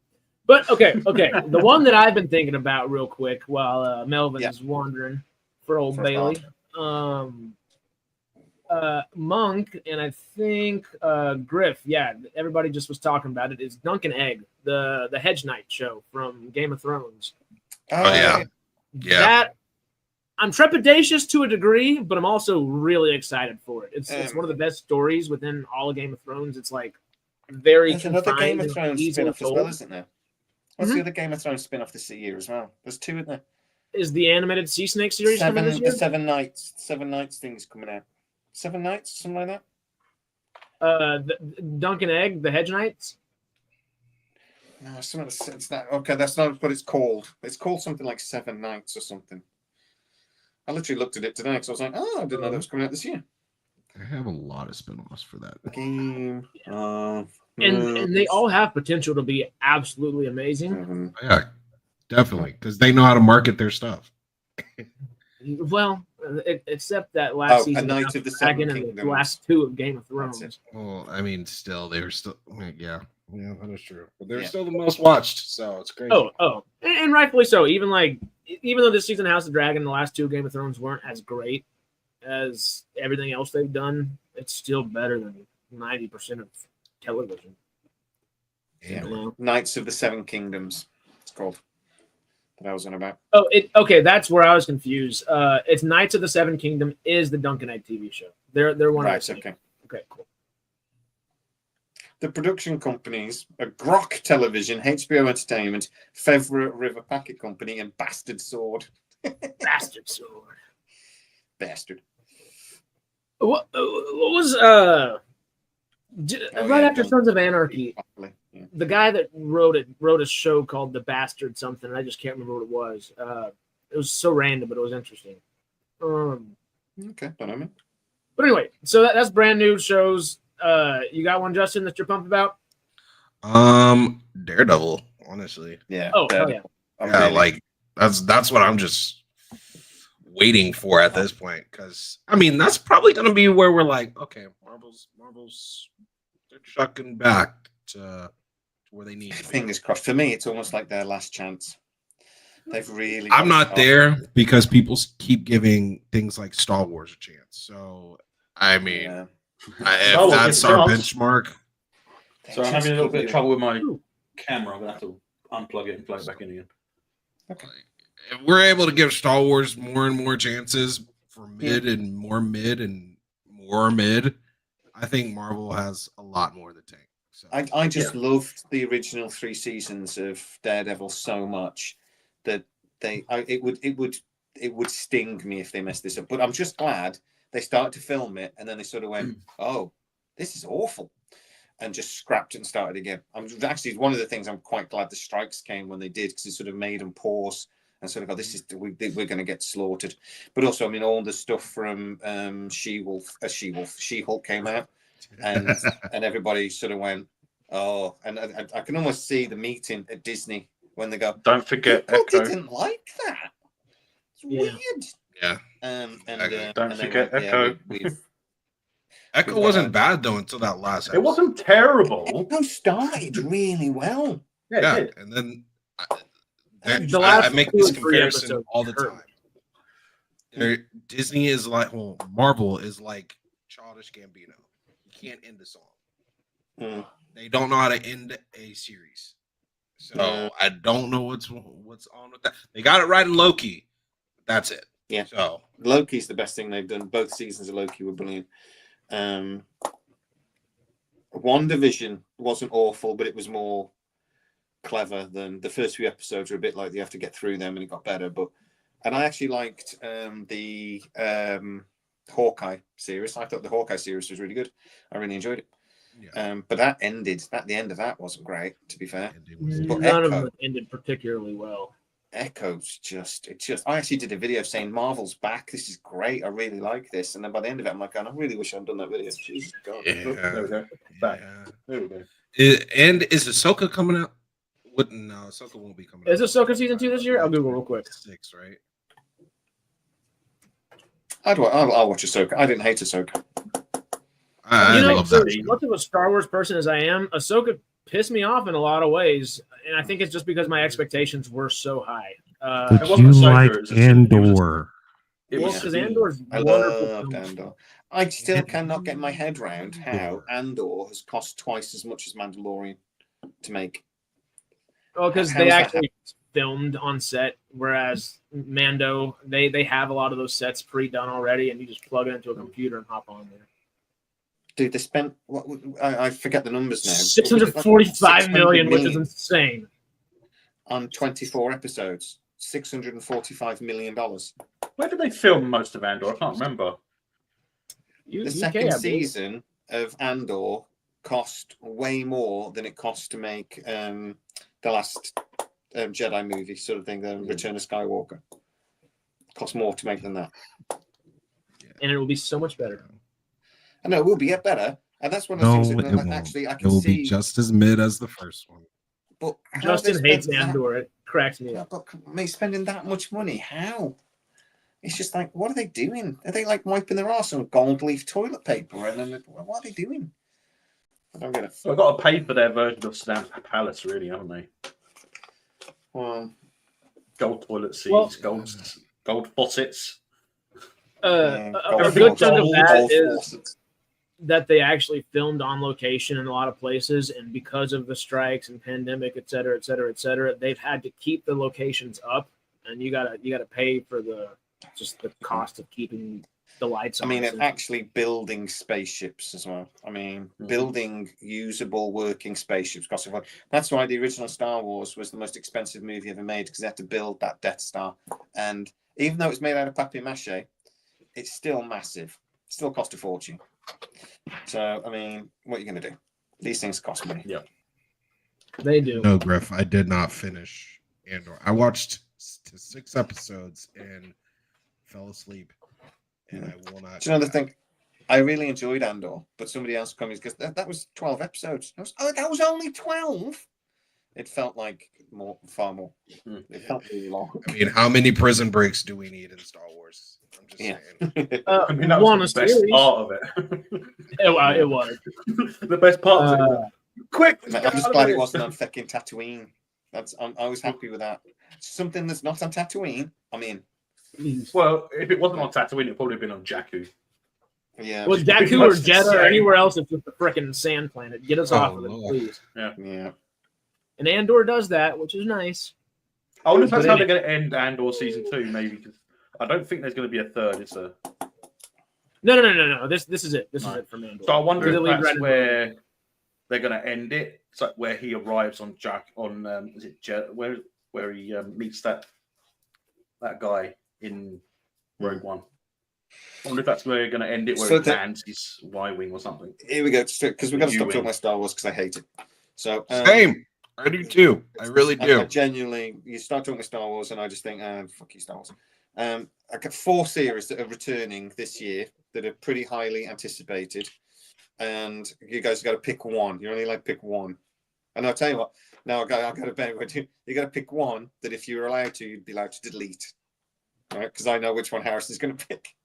But okay. The one that I've been thinking about real quick while Melvin is wandering for old Bailey. Monk and I think Griff. Yeah, everybody just was talking about it. Is Duncan Egg, the Hedge Knight show from Game of Thrones.
Oh yeah.
That I'm trepidatious to a degree, but I'm also really excited for it. It's one of the best stories within all of Game of Thrones. It's like very
There's another Game of Thrones spin-off as well, isn't there? What's the other Game of Thrones spin-off this year as well? There's two, isn't there?
Is the animated Sea Snake series coming this year?
The Seven Nights thing is coming out. 7 Nights, something like that.
The Duncan Egg, the Hedge Knights.
No, it's not. Okay, that's not what it's called. It's called something like 7 Nights or something. I literally looked at it today because I was like, oh, I didn't know that was coming out this year.
I have a lot of spin-offs for that.
Game.
And they all have potential to be absolutely amazing.
Yeah, definitely, because they know how to market their stuff.
Well, except that last season,
A Knight of the Seven
and
Kingdoms.
the last two of Game of Thrones.
Well, I mean, still, they were still, yeah, that is true. But they're still the most watched, so it's crazy.
And rightfully so. Even though this season House of Dragon, the last two of Game of Thrones weren't as great as everything else they've done, it's still better than 90% of television.
Yeah. Knights of the Seven Kingdoms. It's called. That I was on about.
Okay, that's where I was confused. It's Knights of the Seven Kingdom is the Duncan Egg TV show. They're one of the
okay.
Okay, cool.
The production companies are Grok Television, HBO Entertainment, Fevra River Packet Company, and Bastard Sword.
Bastard Sword.
Bastard.
What was right after Sons of Anarchy? Yeah. The guy that wrote a show called The Bastard something. I just can't remember what it was. It was so random, but it was interesting.
Okay, don't know me.
But anyway, so that's brand new shows. You got one, Justin, that you're pumped about?
Daredevil, honestly.
Yeah.
Oh yeah.
Yeah, like that's what I'm just waiting for at this point, because I mean that's probably gonna be where we're like, okay, Marvel's they're chucking back to where they need to be.
Fingers crossed. For me, it's almost like their last chance. They've really.
I'm not there because people keep giving things like Star Wars a chance. So I mean, if that's our benchmark.
So I'm having a little bit of trouble with my camera. I'm gonna have to unplug it and plug it back in again.
Okay.
If we're able to give Star Wars more and more chances for mid and more mid, I think Marvel has a lot more to take. So
I just loved the original 3 seasons of Daredevil so much that it would sting me if they messed this up. But I'm just glad they started to film it and then they sort of went, oh, this is awful, and just scrapped it and started again. I'm actually one of the things I'm quite glad the strikes came when they did, because it sort of made them pause and sort of go, we're going to get slaughtered. But also, I mean, all the stuff from She-Hulk came out, and everybody sort of went, oh, and I can almost see the meeting at Disney when they go,
don't forget
people
Echo.
didn't like that. It's weird.
Yeah.
Don't forget Echo.
Echo wasn't bad though until that last episode.
It wasn't terrible.
Echo started really well.
Yeah, it did.
And then
I
make this comparison all the time. Disney is like, Marvel is like Childish Gambino. You can't end a song. They don't know how to end a series. So I don't know what's on with that. They got it right in Loki. That's it.
Yeah.
So
Loki's the best thing they've done. Both seasons of Loki were brilliant. WandaVision wasn't awful, but it was more clever than the first few episodes. Were a bit like you have to get through them, and it got better. And I actually liked the Hawkeye series. I thought the Hawkeye series was really good. I really enjoyed it. Yeah. But that ended. The end of that wasn't great, to be fair.
But none of them ended particularly well.
Echo's just I actually did a video saying Marvel's back. This is great. I really like this. And then by the end of it, I'm like, I really wish I'd done that video. Jesus God.
Yeah.
There we go. Back.
Yeah.
There we go.
And is Ahsoka coming out? What? No, Ahsoka won't be coming out.
Is Ahsoka season 2 this year? I'll Google real quick.
6, right?
I'll watch Ahsoka. I didn't hate Ahsoka.
I love
for
that.
as much of a Star Wars person as I am, Ahsoka pissed me off in a lot of ways, and I think it's just because my expectations were so high.
It
Did
wasn't
you
Ahsoka,
like
it was
Andor?
It
Well,
was
because Andor's
I
wonderful.
loved Andor. I still cannot get my head around how Andor has cost twice as much as Mandalorian to make.
Oh, because
How
they
is that
actually filmed on set, whereas Mando, they have a lot of those sets pre-done already, and you just plug it into a computer and hop on there.
Dude, they spent I forget the numbers now.
645 million, which is
million
insane.
on 24 episodes. $645 million.
Where did they film most of Andor? I can't remember.
The second season of Andor cost way more than it cost to make the last Jedi movie, sort of thing, the Return of Skywalker. Cost more to make than that.
And it will be so much better.
I know it will be better, and that's one of
No,
the things
it
that
won't.
actually I
It
can
will
see.
be just as mid as the first one.
But how
Justin
they
hates
spent that-
Andor. It cracks me
Yeah,
up.
but me spending that much money, how? It's just like, what are they doing? Are they like wiping their arse on gold leaf toilet paper? And then what are they doing? I don't get it.
So I've got to pay for their version of Stamp Palace, really, haven't they?
Well,
Gold toilet seats, gold faucets.
A
gold
good chunk of
gold
that is
faucets.
that they actually filmed on location in a lot of places, and because of the strikes and pandemic, et cetera, they've had to keep the locations up, and you gotta pay for the cost of keeping the lights
I
on.
mean, and actually building spaceships as well. I mean, building usable working spaceships costs a lot. That's why the original Star Wars was the most expensive movie ever made, because they had to build that Death Star. And even though it's made out of papier-mâché, it's still massive. It still cost a fortune. So, I mean, what are you going to do? These things cost money.
Yeah.
They do.
No, Griff, I did not finish Andor. I watched 6 episodes and fell asleep. And I will not.
Do you know the thing? I really enjoyed Andor, but somebody else coming because that was 12 episodes. That was only 12. It felt like far more. It felt really long.
I mean, how many prison breaks do we need in Star Wars? I'm just saying.
I mean, that was the best part of it.
It was.
The best part of it. Quick!
I'm just glad it wasn't on fucking Tatooine. I was happy with that. Something that's not on Tatooine, I mean.
Well, if it wasn't on Tatooine, it'd probably been on Jakku.
Yeah.
Well, Jakku or Jeddah or anywhere else, it's just a freaking sand planet. Get us off of it, please.
Yeah.
And Andor does that, which is nice.
I wonder if that's how they're going to end Andor season 2, maybe. Because I don't think there's going to be a third. It's a
No. This is it. This is it for Andor.
So I wonder if that's
right
where they're going to end it. It's like where he arrives on is it where he meets that guy in Rogue One. I wonder if that's where you're going to end it, where he lands his Y-wing or something.
Here we go, because we've got to stop talking about Star Wars because I hate it. So
Same. I do too. I really do.
I genuinely, you start talking about Star Wars, and I just think, fuck you, Star Wars. I got 4 series that are returning this year that are pretty highly anticipated, and you guys got to pick one. You only like pick one, and I'll tell you what. Now I got to bear with you. You got to pick one that if you were allowed to, you'd be allowed to delete. Right, because I know which one Harrison's going to pick.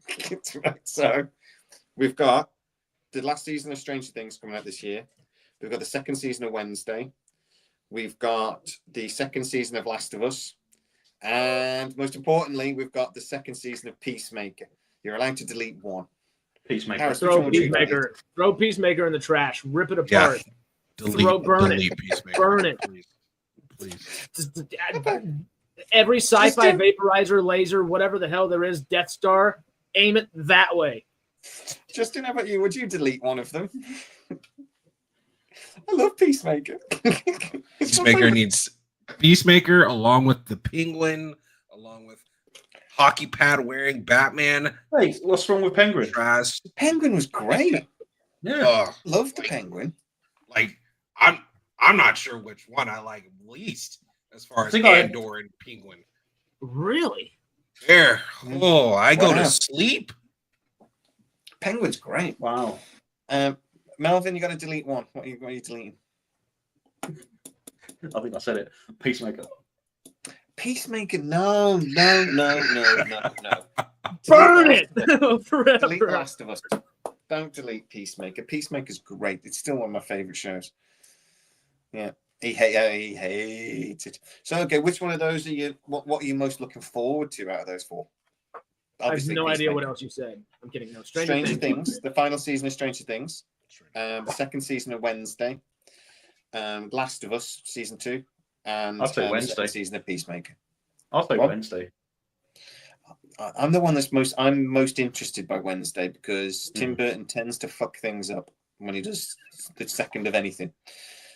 Right, so we've got the last season of Stranger Things coming out this year. We've got the second season of Wednesday. We've got the second season of Last of Us. And most importantly, we've got the second season of Peacemaker. You're allowed to delete one.
Peacemaker.
Harris,
Throw Peacemaker in the trash. Rip it apart. Burn it.
Peacemaker.
Burn it.
Please.
Every sci-fi vaporizer, laser, whatever the hell there is, Death Star, aim it that way.
Justin, how about you? Would you delete one of them? I love Peacemaker.
Peacemaker along with the Penguin, along with hockey pad wearing Batman.
Hey, what's wrong with Penguin?
Trash.
Penguin was great.
Yeah,
loved the Penguin.
Like I'm not sure which one I like least as far as Andor and Penguin.
Really?
There. Oh, I go
Wow.
to sleep.
Penguin's great.
Wow.
Melvin, you got to delete one. What are you deleting?
I think I said it. Peacemaker.
Peacemaker. No.
Burn
Delete
it
The Last of Us.
forever.
Delete The Last of Us. Don't delete Peacemaker. Peacemaker's great. It's still one of my favorite shows. Yeah. He hates it. So, okay, which one of those are you? What are you most looking forward to out of those four?
I have
Obviously,
no idea what
Peacemaker.
else you said. I'm kidding. No,
Stranger Things. The final season of Stranger Things. The second season of Wednesday. Last of Us season 2. And
I'll say
the
Wednesday.
second season of Peacemaker.
I'll say
What?
Wednesday.
I'm the one I'm most interested by Wednesday because Tim Burton tends to fuck things up when he does the second of anything.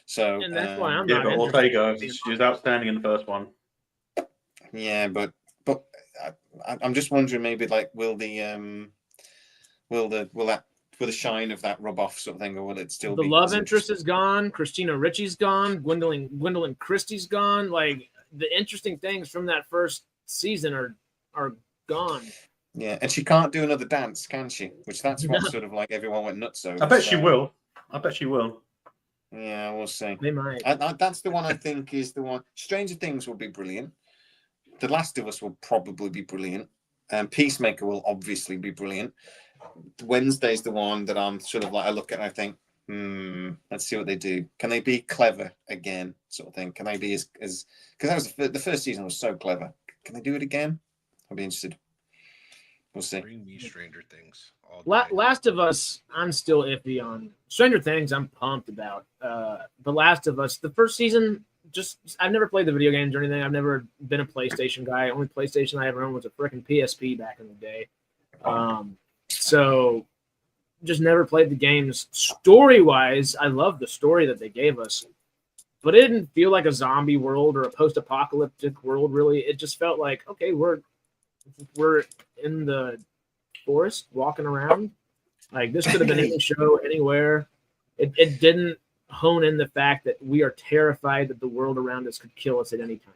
So
And that's why I'm
Yeah,
not
but
interested.
Ortega, she was outstanding in the first one.
yeah, but I'm just wondering maybe like will the shine of that rub off sort of thing, or will it still
The
be
love interest is gone. Christina Ricci's gone. Gwendolyn Christie's gone. Like the interesting things from that first season are gone.
Yeah, and she can't do another dance, can she? Which that's what sort of like everyone went nuts over.
I bet she will. I bet she will.
Yeah, we'll see.
They might.
That's the one I think is the one. Stranger Things will be brilliant. The Last of Us will probably be brilliant. Peacemaker will obviously be brilliant. Wednesday's the one that I'm sort of like I look at and I think, let's see what they do. Can they be clever again, sort of thing? Can they be as because that was the first season was so clever. Can they do it again? I'll be interested. We'll see.
Bring me Stranger Things. All day.
Last of Us, I'm still iffy on. Stranger Things, I'm pumped about. The Last of Us, the first season, I've never played the video games or anything. I've never been a PlayStation guy. Only PlayStation I ever owned was a freaking PSP back in the day. So just never played the games. Story-wise, I love the story that they gave us. But it didn't feel like a zombie world or a post-apocalyptic world, really. It just felt like, okay, we're in the forest walking around. Like this could have been any show anywhere. It didn't hone in the fact that we are terrified that the world around us could kill us at any time.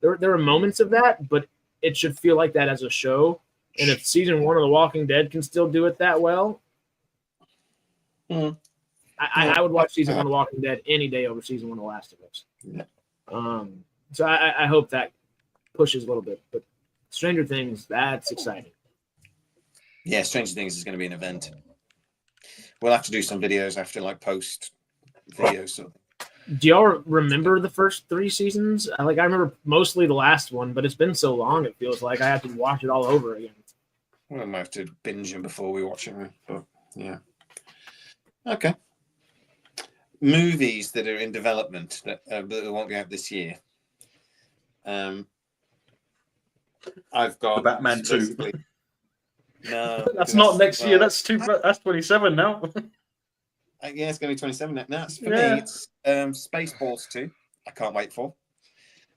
There are moments of that, but it should feel like that as a show. And if season 1 of The Walking Dead can still do it that well, I would watch season 1 of The Walking Dead any day over season 1 of The Last of Us.
Yeah.
So I hope that pushes a little bit, but Stranger Things, that's exciting.
Yeah, Stranger Things is going to be an event. We'll have to do some videos after, like post videos. So.
Do y'all remember the first 3 seasons? I remember mostly the last one, but it's been so long. It feels like I have to watch it all over again.
We might have to binge them before we watch them, but yeah. Okay. Movies that are in development that won't be out this year. I've got
The Batman 2.
No,
That's not next year. That's 27 now.
Yeah, it's going to be 27. No, for me, it's Spaceballs 2. I can't wait for.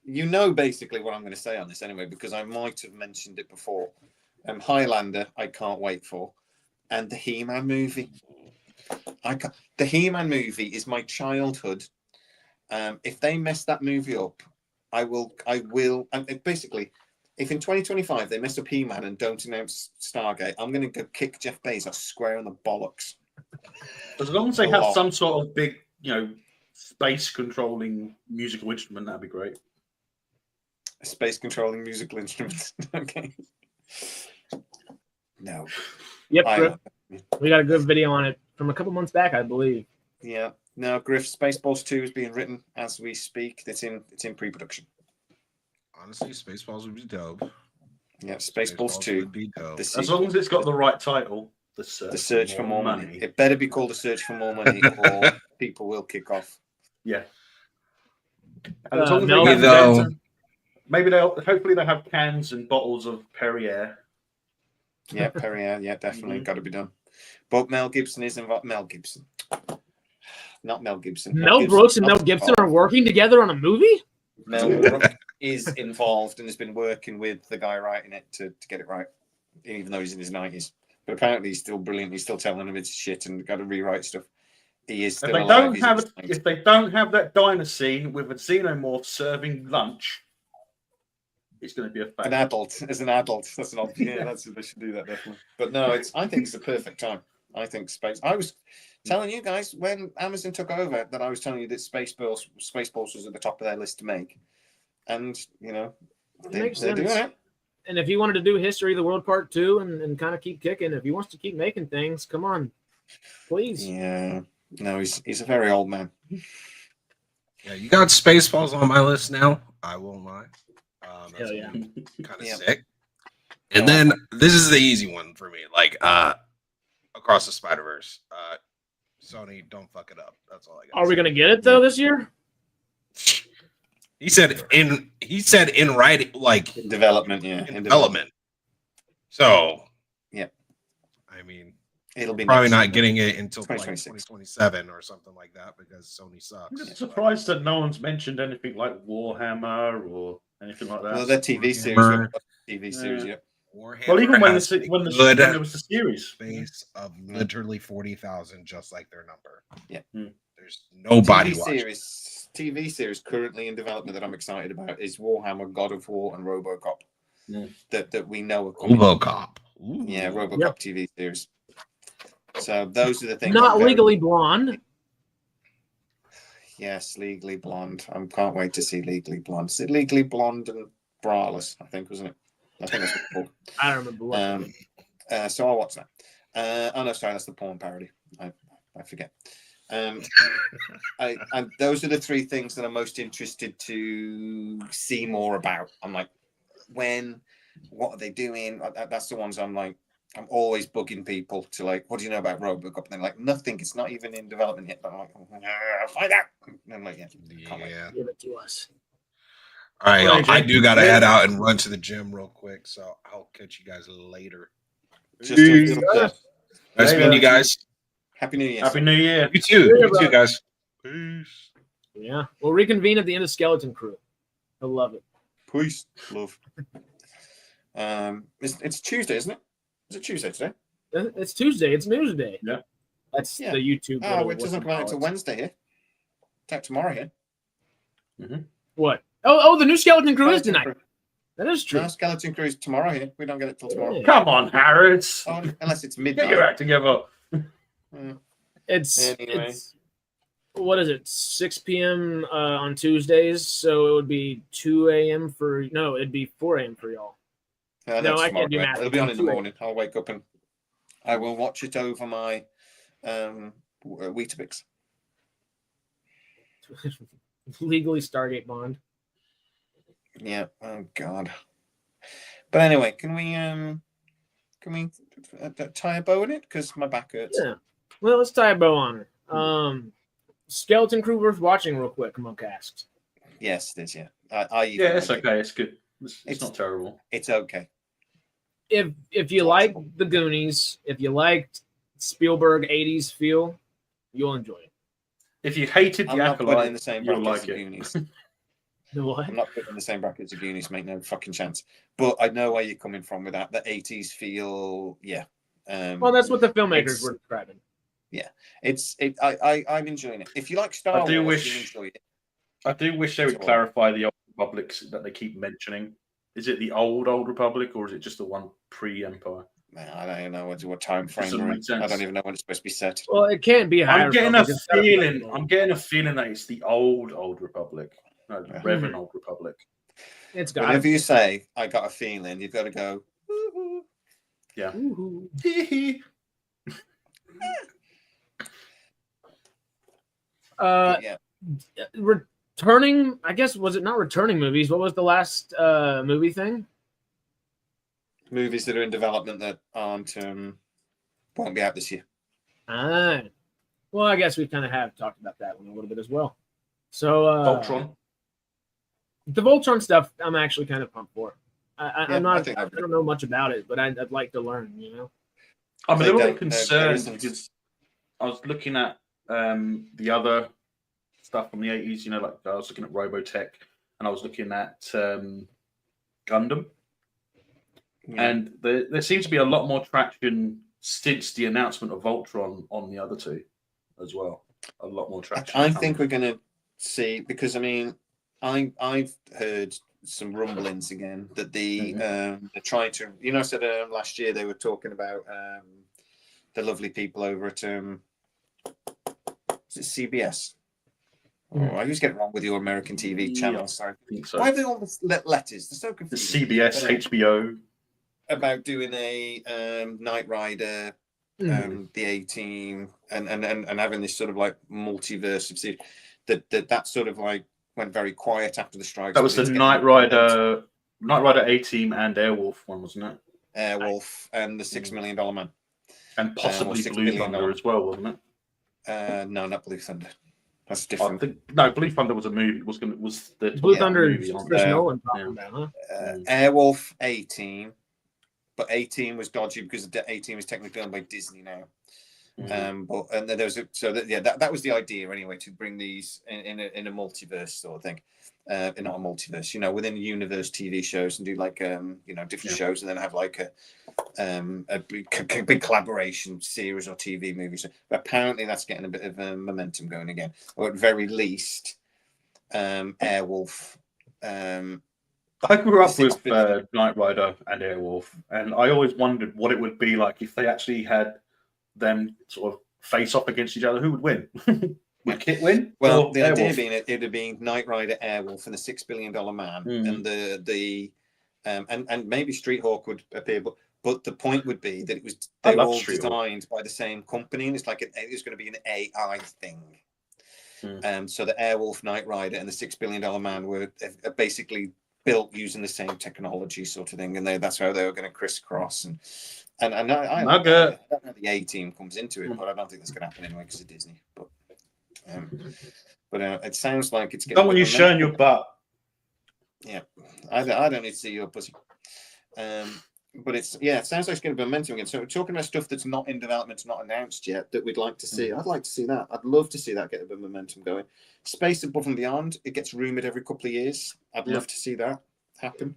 You know basically what I'm going to say on this anyway, because I might have mentioned it before. Highlander, I can't wait for. And the He-Man movie. The He-Man movie is my childhood. If they mess that movie up, I will. And basically, if in 2025 they mess up He-Man and don't announce Stargate, I'm going to go kick Jeff Bezos square on the bollocks.
As long as they have some sort of big, space controlling musical instrument, that'd be great.
A space controlling musical instrument. Okay. No.
Yep, Griff. We got a good video on it from a couple months back, I believe.
Yeah. No, Griff, Spaceballs 2 is being written as we speak. It's in pre-production.
Honestly, Spaceballs would be dope.
Yeah, Spaceballs 2
would be dope.
As long as it's got the right title. The
Search for More Money. It better be called The Search for More Money or people will kick off.
Yeah. And as long as they have cans, hopefully they have cans and bottles of Perrier.
Yeah, Perrier. Yeah, definitely got to be done. But Mel Gibson is involved. Mel Gibson. Not Mel Gibson.
Mel Brooks and Mel Gibson are working together on a movie?
Mel Brooks is involved and has been working with the guy writing it to get it right, even though he's in his 90s. But apparently he's still brilliant. He's still telling them it's shit and got to rewrite stuff. He is still alive.
If they don't have that diner scene with a xenomorph serving lunch, it's going to be a fact.
An adult, as an adult. That's an option. Yeah, they should do that definitely. But no, I think it's the perfect time. I think space. I was telling you guys when Amazon took over that I was telling you that Spaceballs was at the top of their list to make, and they're doing it.
And if he wanted to do History of the World Part 2 and kind of keep kicking, if he wants to keep making things, come on, please.
Yeah, no, he's a very old man.
Yeah, you got Spaceballs on my list now. I won't lie.
Hell yeah.
Kind of sick. And then this is the easy one for me. Like Across the Spider-Verse. Sony, don't fuck it up. That's all I got.
Are we gonna get it though this year?
He said in writing, like
in development, yeah.
In development. So
yeah.
I mean,
it'll be
probably not getting it until
2027
or something like that because Sony sucks.
I'm just surprised that no one's mentioned anything like Warhammer or anything like that.
Well, that TV series. Yeah.
Warhammer
well, even when
has
when there was the series,
space of literally 40,000, just like their number.
Yeah,
there's nobody watching.
TV series currently in development that I'm excited about is Warhammer, God of War, and RoboCop.
Yeah.
That we know are coming.
RoboCop.
Ooh. Yeah, RoboCop TV series. So those are the things.
Not Legally Blonde.
Yes, Legally Blonde. I can't wait to see Legally Blonde. Is it Legally Blonde and Braless? I think, wasn't it? I think that's what it's called.
I don't remember what.
So I'll watch that. Oh no, sorry, that's the porn parody. I forget. And those are the three things that I'm most interested to see more about. I'm like, what are they doing? That's the ones I'm always bugging people to like, what do you know about RoboCop? And they're like, nothing. It's not even in development yet. But I'm like, find out. And I'm like, yeah.
Give it to us.
All right, y'all, I do gotta head out and run to the gym real quick, so I'll catch you guys later.
Nice
meeting you guys.
Happy New Year.
Happy New Year.
You too. You too, guys.
Peace.
Yeah, we'll reconvene at the end of Skeleton Crew. I love it.
Peace, love. It's Tuesday, isn't it? Is it Tuesday today?
It's Tuesday. It's Newsday.
Yeah,
that's the YouTube.
Oh, it doesn't come out until Wednesday here. It's tomorrow here.
Mm-hmm.
What? Oh, the new Skeleton Crew is tonight. That is true.
No, Skeleton Crew is tomorrow here. We don't get it till tomorrow.
Come on, Harrods.
Oh, unless it's midnight.
Get your act together.
It's what is it? 6 p.m. On Tuesdays, so it would be 2 a.m. it'd be 4 a.m. for y'all.
No, I can't do math. It'll be on in the morning. I'll wake up and I will watch it over my Weetabix.
Legally Stargate Bond.
Yeah. Oh God. But anyway, can we tie a bow in it? Because my back hurts.
Yeah. Well, let's tie a bow on her. Skeleton Crew worth watching real quick. Monk asks.
Yes, it is. Yeah.
It's okay. It's good. It's not terrible.
It's okay.
If you like the Goonies, if you liked Spielberg 80s feel, you'll enjoy it.
If you hated the Acolyte,
in the same
you'll
bracket
like
as
it.
Goonies.
What?
I'm not putting in the same bracket as Goonies, make no fucking chance. But I know where you're coming from with that. The 80s feel, yeah.
Well, that's what the filmmakers were describing.
Yeah, I'm enjoying it. If you like Star Wars, you enjoy it.
I do wish they would clarify the Old Republic that they keep mentioning. Is it the Old Republic or is it just the one pre-Empire?
Man, I don't even know what time frame we're in. I don't even know when it's supposed to be set.
Well, it can't be higher.
I'm getting a feeling that it's the Old Republic. No, the Reverend Old Republic.
It's got.
Whenever you say "I got a feeling," you've got to go. Woo-hoo.
Yeah.
Returning, I guess, was it not returning movies? What was the last movie thing?
Movies that are in development that aren't won't be out this year.
Well, I guess we kind of have talked about that one a little bit as well. So
Voltron.
The Voltron stuff, I'm actually kind of pumped for. I don't know much about it, but I'd like to learn.
I'm a little bit concerned because I was looking at the other stuff from the 80s. Like I was looking at Robotech, and I was looking at Gundam, and there seems to be a lot more traction since the announcement of Voltron on the other two as well. A lot more traction.
I think we're going to see, because I mean, I've heard some rumblings again that they're trying to. I said last year they were talking about the lovely people over at is it CBS? Oh, I always get it wrong with your American TV channels. Sorry.
I think so.
Why have they all the letters? They're so
The
confusing.
CBS, HBO.
About doing a Knight Rider, the A-Team, and having this sort of like multiverse of series. That sort of like went very quiet after the strikes.
That was the Knight Rider A-Team and Airwolf one, wasn't it?
Airwolf and the $6 Million Man.
And possibly Blue Thunder as well, wasn't it?
No, not Blue Thunder. That's different.
Blue Thunder was a movie. Was the
Blue Thunder
movie on
Chris
there.
Nolan talking about, huh?
Airwolf, A-Team, but A-Team was dodgy because A-Team is technically owned by Disney now. But and then there was that was the idea anyway, to bring these in a multiverse sort of thing, not a multiverse, within the universe TV shows, and do like different shows, and then have like a big collaboration series or TV movies. But apparently that's getting a bit of momentum going again, or at very least, Airwolf.
I grew up with Knight Rider and Airwolf, and I always wondered what it would be like if they actually had them sort of face off against each other. Who would win? Would Kit win?
Well, the idea being it'd have been Knight Rider, Airwolf, and the $6 Billion Man, and maybe Street Hawk would appear, but the point would be that they were all designed by the same company, and it's like it was going to be an AI thing. So the Airwolf, Knight Rider, and the $6 Billion Man were basically built using the same technology, sort of thing, and that's how they were going to crisscross. And I don't know the A-Team comes into it, but I don't think that's going to happen anyway because of Disney. But it sounds like it's getting.
Not when you're showing your butt.
Yeah, I don't need to see your pussy. But it sounds like it's getting momentum again. So we're talking about stuff that's not in development, not announced yet, that we'd like to see. I'd like to see that. I'd love to see that get a bit of momentum going. Space Above and Beyond, it gets rumored every couple of years. I'd love to see that happen.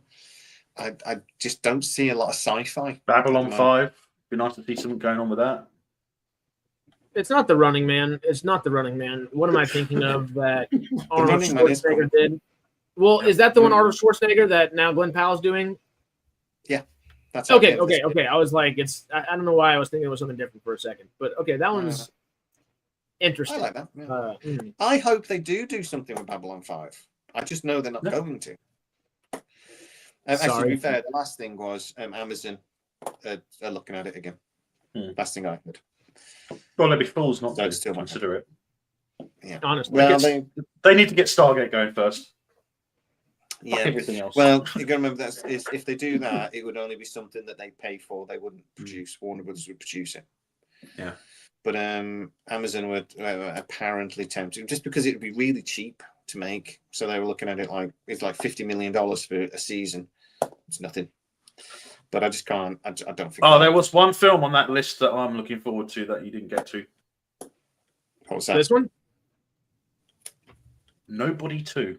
I just don't see a lot of sci-fi.
Babylon 5. Be nice to see something going on with that.
It's not The Running Man. What am I thinking of that Arnold Schwarzenegger did? Well, is that the one Arnold Schwarzenegger that now Glenn Powell's doing?
Yeah. That's
okay. I was like, I don't know why I was thinking it was something different for a second. But okay, that one's interesting.
I like that. Yeah. I hope they do something with Babylon 5. I just know they're not going to. Actually, to be fair, the last thing was Amazon are looking at it again. Last thing I heard.
Well, they'd be fools not to still consider it.
Yeah,
honestly,
well,
they need to get Stargate going first.
Yeah,
everything else.
Well, you got to remember that if they do that, it would only be something that they pay for. They wouldn't produce. Warner Brothers would produce it.
Yeah.
But Amazon would apparently tempted just because it would be really cheap to make. So they were looking at it like it's like $50 million for a season. It's nothing. But I just can't. I don't think.
Oh, there was one film on that list that I'm looking forward to that you didn't get to.
What was that?
This one?
Nobody 2.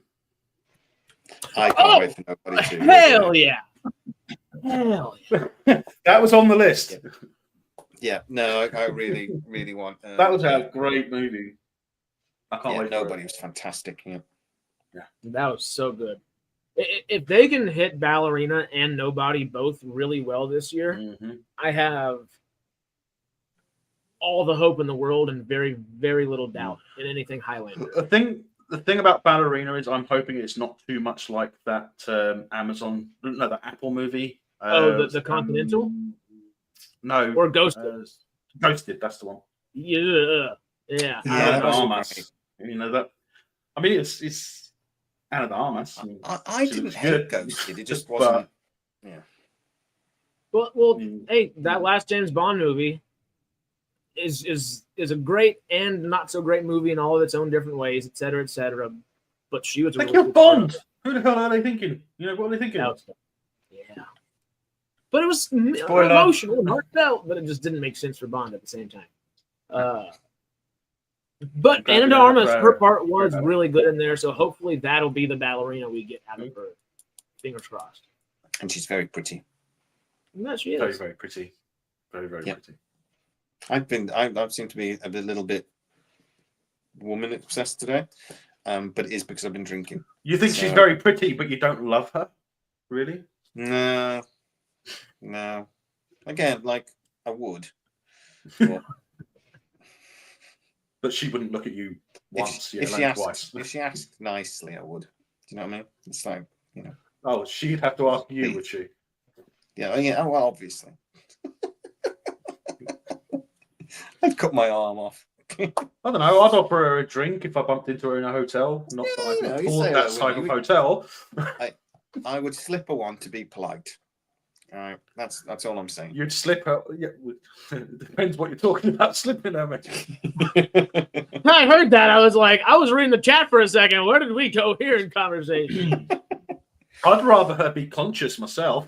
I can't wait for Nobody 2.
Hell yeah! Hell yeah!
That was on the list.
Yeah. No, I really, really want.
That was a great movie. I can't wait.
Nobody was fantastic. Yeah.
That was so good. If they can hit Ballerina and Nobody both really well this year, I have all the hope in the world and very, very little doubt in anything Highlander.
The thing about Ballerina is I'm hoping it's not too much like that the Apple movie.
The Continental?
No.
Or Ghosted.
Ghosted, that's the one.
Yeah.
Armas. You know that. I mean, it's Anna de Armas.
I didn't hate Ghosted. It just wasn't. Yeah.
Well, hey, that last James Bond movie is a great and not so great movie in all of its own different ways, et cetera, et cetera. But she was.
They killed Bond. Who the hell are they thinking? You know what are they thinking?
Yeah. But it was emotional and heartfelt, but it just didn't make sense for Bond at the same time. But Anna de Armas, her part was really good in there, so hopefully that'll be the Ballerina we get out of her. Fingers crossed.
And she's very pretty.
No, she is.
Very, very pretty. Very, very pretty.
I seem to be a little bit woman obsessed today, but it is because I've been drinking.
You think she's very pretty, but you don't love her? Really?
No. Again, like I would. But,
but she wouldn't look at you once. If
she asked nicely, I would. Do you know what I mean? It's like, you know.
Oh, she'd have to ask you, would she?
Yeah. Well, obviously. I'd cut my arm off.
I don't know. I'd offer her a drink if I bumped into her in a hotel. Not that I can afford that type of hotel.
I would slip her one to be polite. All right, that's all I'm saying.
You'd slip her. Yeah, it depends what you're talking about. Slipping her, mate.
I heard that. I was reading the chat for a second. Where did we go here in conversation?
I'd rather her be conscious myself.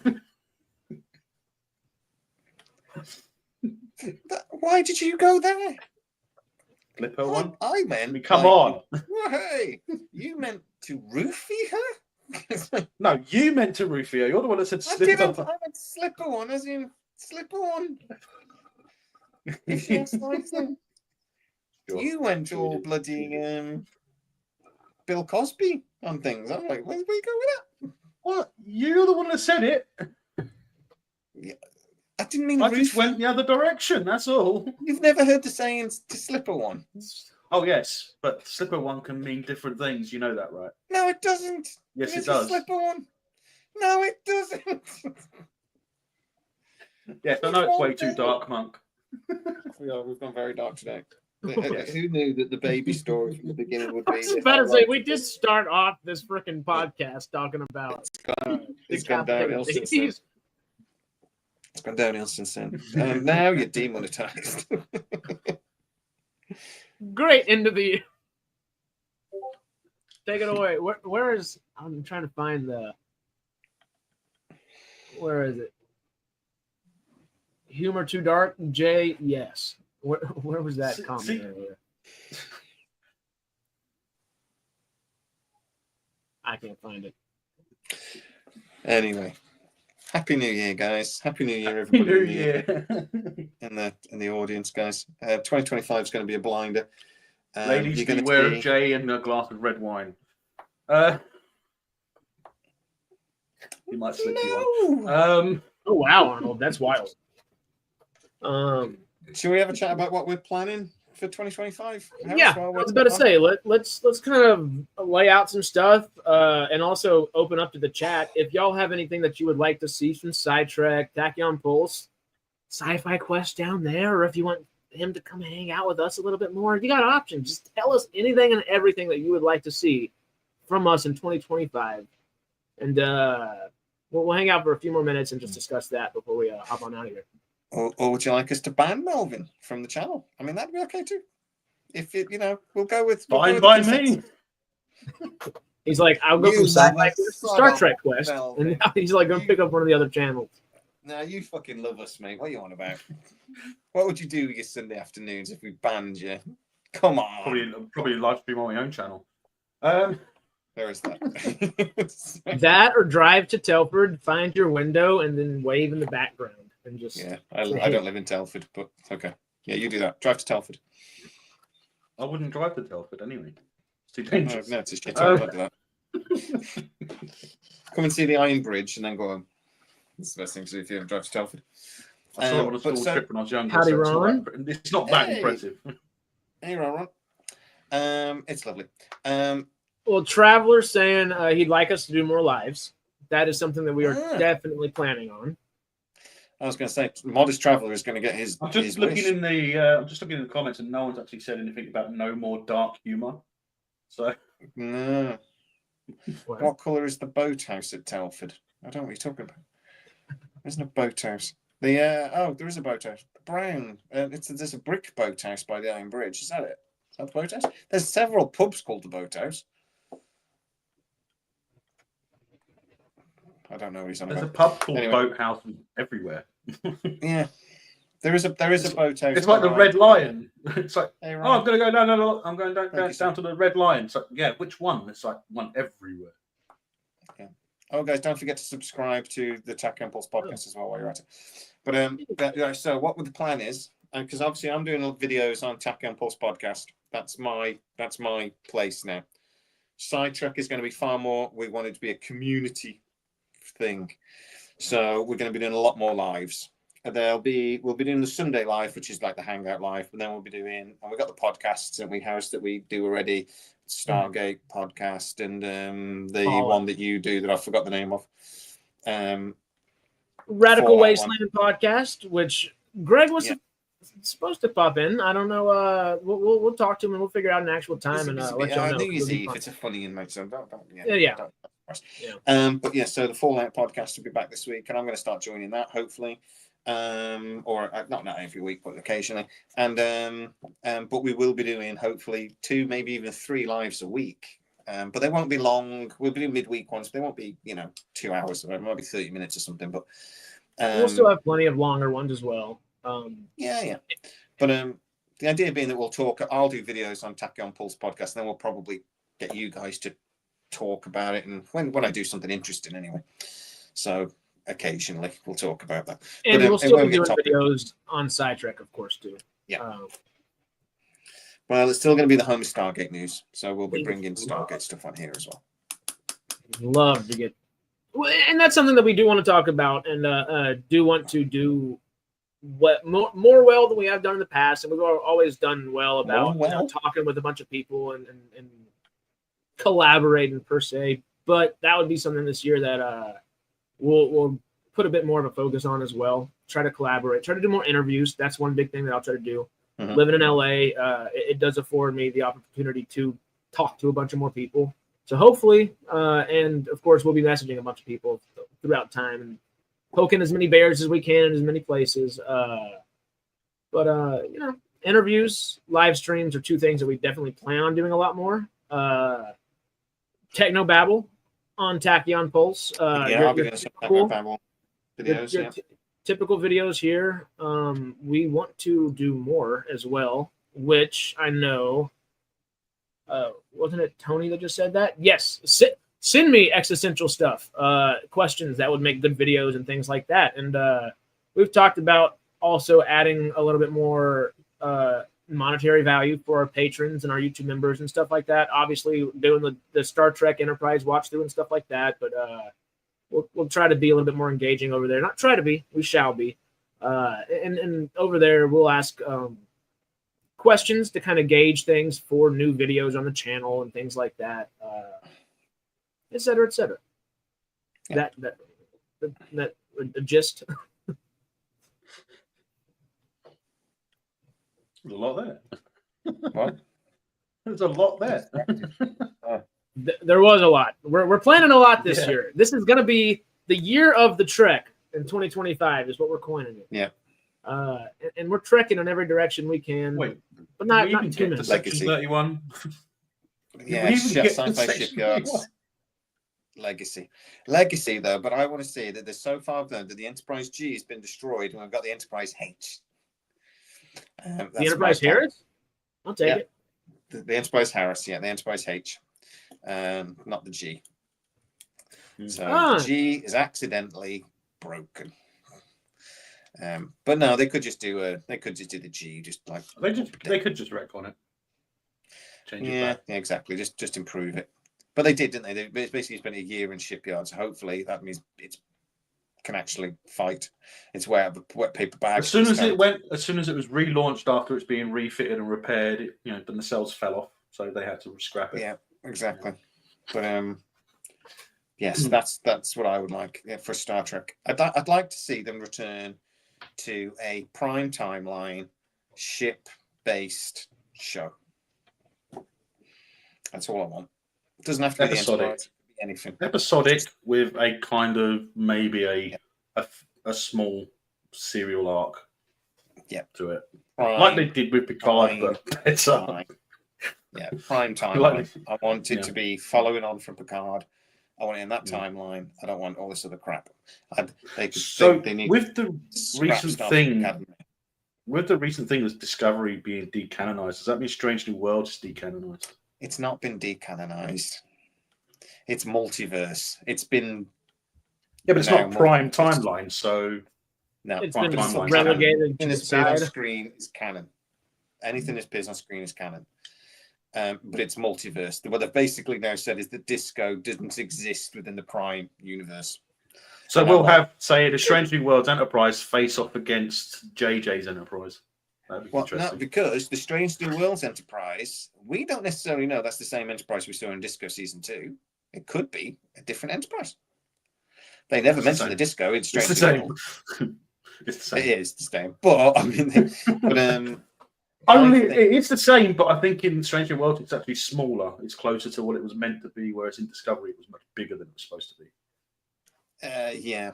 Why did you go there?
Flip her one.
I meant.
Come on.
Hey, you meant to roofie her?
No, you meant to roofie her. You're the one that said slip her.
I meant slip her one, as in slip her one. You went all bloody Bill Cosby on things. I'm like, where did we go with that?
What? You're the one that said it.
Yeah, I didn't mean.
I just went the other direction. That's all.
You've never heard the saying to slip her one.
Oh yes, but slipper one can mean different things. You know that, right?
No, it doesn't.
Yes, it does.
Slipper one. No, it doesn't.
Yes, I know it's way too dark, Monk.
We've gone very dark today. Who knew that the baby story from the beginning would be?
I was about to say, we did start off this freaking podcast talking about.
It's gone downhill since then. It's gone downhill since then. And now you're demonetized.
Great into the. Take it away. Where is? I'm trying to find the. Where is it? Humor too dark? Jay, yes. Where was that comment earlier? I can't find it.
Anyway, Happy New Year, guys! Happy New Year, everybody!
New Year.
in the audience, guys. 2025 is going to be a blinder.
Ladies, beware of Jay and a glass of red wine. You might slip you on.
Oh wow, Arnold, that's wild.
Should we have a chat about what we're planning for 2025?
Yeah, I was about to say let's kind of lay out some stuff and also open up to the chat. If y'all have anything that you would like to see from SciTrek, Tachyon Pulse, Sci-Fi Quest down there, or if you want him to come hang out with us a little bit more, you got options. Just tell us anything and everything that you would like to see from us in 2025, and we'll hang out for a few more minutes and just discuss that before we hop on out of here.
Or would you like us to ban Melvin from the channel? I mean, that'd be okay too. If it, we'll go with
fine by me.
He's like, I'll go from Sci-Fi Quest to Star Trek Quest, and now he's like going to pick up one of the other channels.
Now you fucking love us, mate. What are you on about? What would you do with your Sunday afternoons if we banned you? Come on.
Probably live stream on my own channel.
There is that.
That or drive to Telford, find your window, and then wave in the background. And just
I don't live in Telford, but okay. Yeah, you do that. Drive to Telford.
I wouldn't drive to Telford anyway. It's too dangerous.
No, it's a shit. I don't do that. Come and see the Iron Bridge and then go home. That's the best thing to do if you ever drive to Telford.
I saw it on a school trip when I was younger.
Howdy,
so
Ron.
it's not that impressive.
Hey, Ron. It's lovely.
Well, Traveler's saying he'd like us to do more lives. That is something that we are definitely planning on.
I was going to say, Modest Traveler is going to get his.
I'm just looking in the comments, and no one's actually said anything about no more dark humor. So
no. What colour is the boathouse at Telford? I don't know what you're talking about. There's no boathouse. There is a boathouse. Brown. There's a brick boathouse by the Iron Bridge. Is that it? Is that the boathouse? There's several pubs called the Boathouse. I don't know what he's on about.
There's a pub called Boathouse everywhere.
Yeah. There is a boathouse.
It's like the Red Lion. It's like,
hey,
oh, I'm going to go down. No, I'm going down to the Red Lion. So yeah, which one? It's like one everywhere.
Okay. Oh, guys, don't forget to subscribe to the Tachyon Pulse podcast as well while you're at it. But so what the plan is, because obviously I'm doing videos on Tachyon Pulse podcast. That's my place now. SciTrek is going to be far more. We want it to be a community thing, so we're going to be doing a lot more lives. And we'll be doing the Sunday live, which is like the Hangout live, but then we'll be doing, and we've got the podcasts that we host that we do already, Stargate podcast, and the one that you do that I forgot the name of.
Radical Wasteland podcast, which Greg was supposed to pop in. I don't know. We'll talk to him and we'll figure out an actual time and let y'all know.
New Year's Eve. It's a funny invite, so don't. But yeah, so the Fallout podcast will be back this week, and I'm going to start joining that hopefully. Or not every week, but occasionally. And but we will be doing hopefully 2, maybe even 3 lives a week. But they won't be long. We'll be doing midweek ones. They won't be 2 hours. It might be 30 minutes or something. But
we'll still have plenty of longer ones as well.
Yeah. But the idea being that we'll talk. I'll do videos on Tachyon Pulse podcast, and then we'll probably get you guys to talk about it. And when I do something interesting, anyway. So. Occasionally, we'll talk about that.
And we'll still be doing videos on SciTrek, of course, too.
Yeah. Well, it's still going to be the home Stargate news, so we'll be bringing Stargate stuff on here as well.
Love to get, and that's something that we do want to talk about, and do want to do what more well than we have done in the past, and we've always done well about talking with a bunch of people and collaborating per se. But that would be something this year that we'll put a bit more of a focus on as well. Try to collaborate. Try to do more interviews. That's one big thing that I'll try to do. Mm-hmm. Living in LA, it does afford me the opportunity to talk to a bunch of more people. So hopefully, and of course, we'll be messaging a bunch of people throughout time and poking as many bears as we can in as many places. But interviews, live streams are 2 things that we definitely plan on doing a lot more. Techno Babble on Tachyon Pulse.
I'll be doing some Techno Babble videos.
Typical videos here. We want to do more as well, which I know. Wasn't it Tony that just said that? Yes. Send me existential stuff, questions that would make good videos and things like that. And we've talked about also adding a little bit more monetary value for our patrons and our YouTube members and stuff like that. Obviously, doing the Star Trek Enterprise watch through and stuff like that. But we'll try to be a little bit more engaging over there. Not try to be, we shall be. And over there, we'll ask questions to kind of gauge things for new videos on the channel and things like that, et cetera, et cetera. Yeah. That the gist.
There's a lot there. What? There's a lot there.
There was a lot. We're planning a lot this year. This is going to be the year of the Trek in 2025 is what we're coining it.
Yeah.
And we're trekking in every direction we can.
Wait,
but not
too much. Section 31.
Yeah, sci-fi shipyards. Legacy though, but I want to say that there's so far that the Enterprise G has been destroyed, and we've got the Enterprise H.
The Enterprise Harris? I'll take it.
The Enterprise Harris, the Enterprise H, not the G. So the G is broken. But no, they could just do the G, just like
they could just wreck on it. Change it back.
Yeah, exactly. Just improve it. But they did, didn't they? They basically spent a year in shipyards. Hopefully, that means it can actually fight its way out of a wet paper bag.
As soon as it was relaunched after it's being refitted and repaired, then the cells fell off, so they had to scrap it.
Yeah, exactly. But yes, that's what I would like for Star Trek. I'd like to see them return to a prime timeline ship-based show. That's all I want. It doesn't have to be the Enterprise. Anything
episodic with a kind of maybe a small serial arc to it, like they did with Picard, but better.
Prime timeline. I want it to be following on from Picard. I want it in that timeline. I don't want all this other crap. They need
with the recent thing as Discovery being decanonized, does that mean Strange New Worlds is decanonized?
It's not been decanonized. It's multiverse. It's been
but it's not prime timeline. So
no,
it's been relegated to
anything
the
that's appeared on
side.
screen is canon. Anything that appears on screen is canon. but it's multiverse. What they've basically now said is that Disco doesn't exist within the Prime universe.
So we'll have, say, the Strange New Worlds Enterprise face off against JJ's Enterprise. That'd be
Well,
interesting.
no, because the Strange New Worlds Enterprise, we don't necessarily know that's the same Enterprise we saw in Disco Season 2. It could be a different Enterprise. They never mentioned the Disco in Strange New Worlds.
It's the same.
It is the same, but I mean,
it's the same, but I think in Strange New Worlds it's actually smaller. It's closer to what it was meant to be, whereas in Discovery it was much bigger than it was supposed to be.
The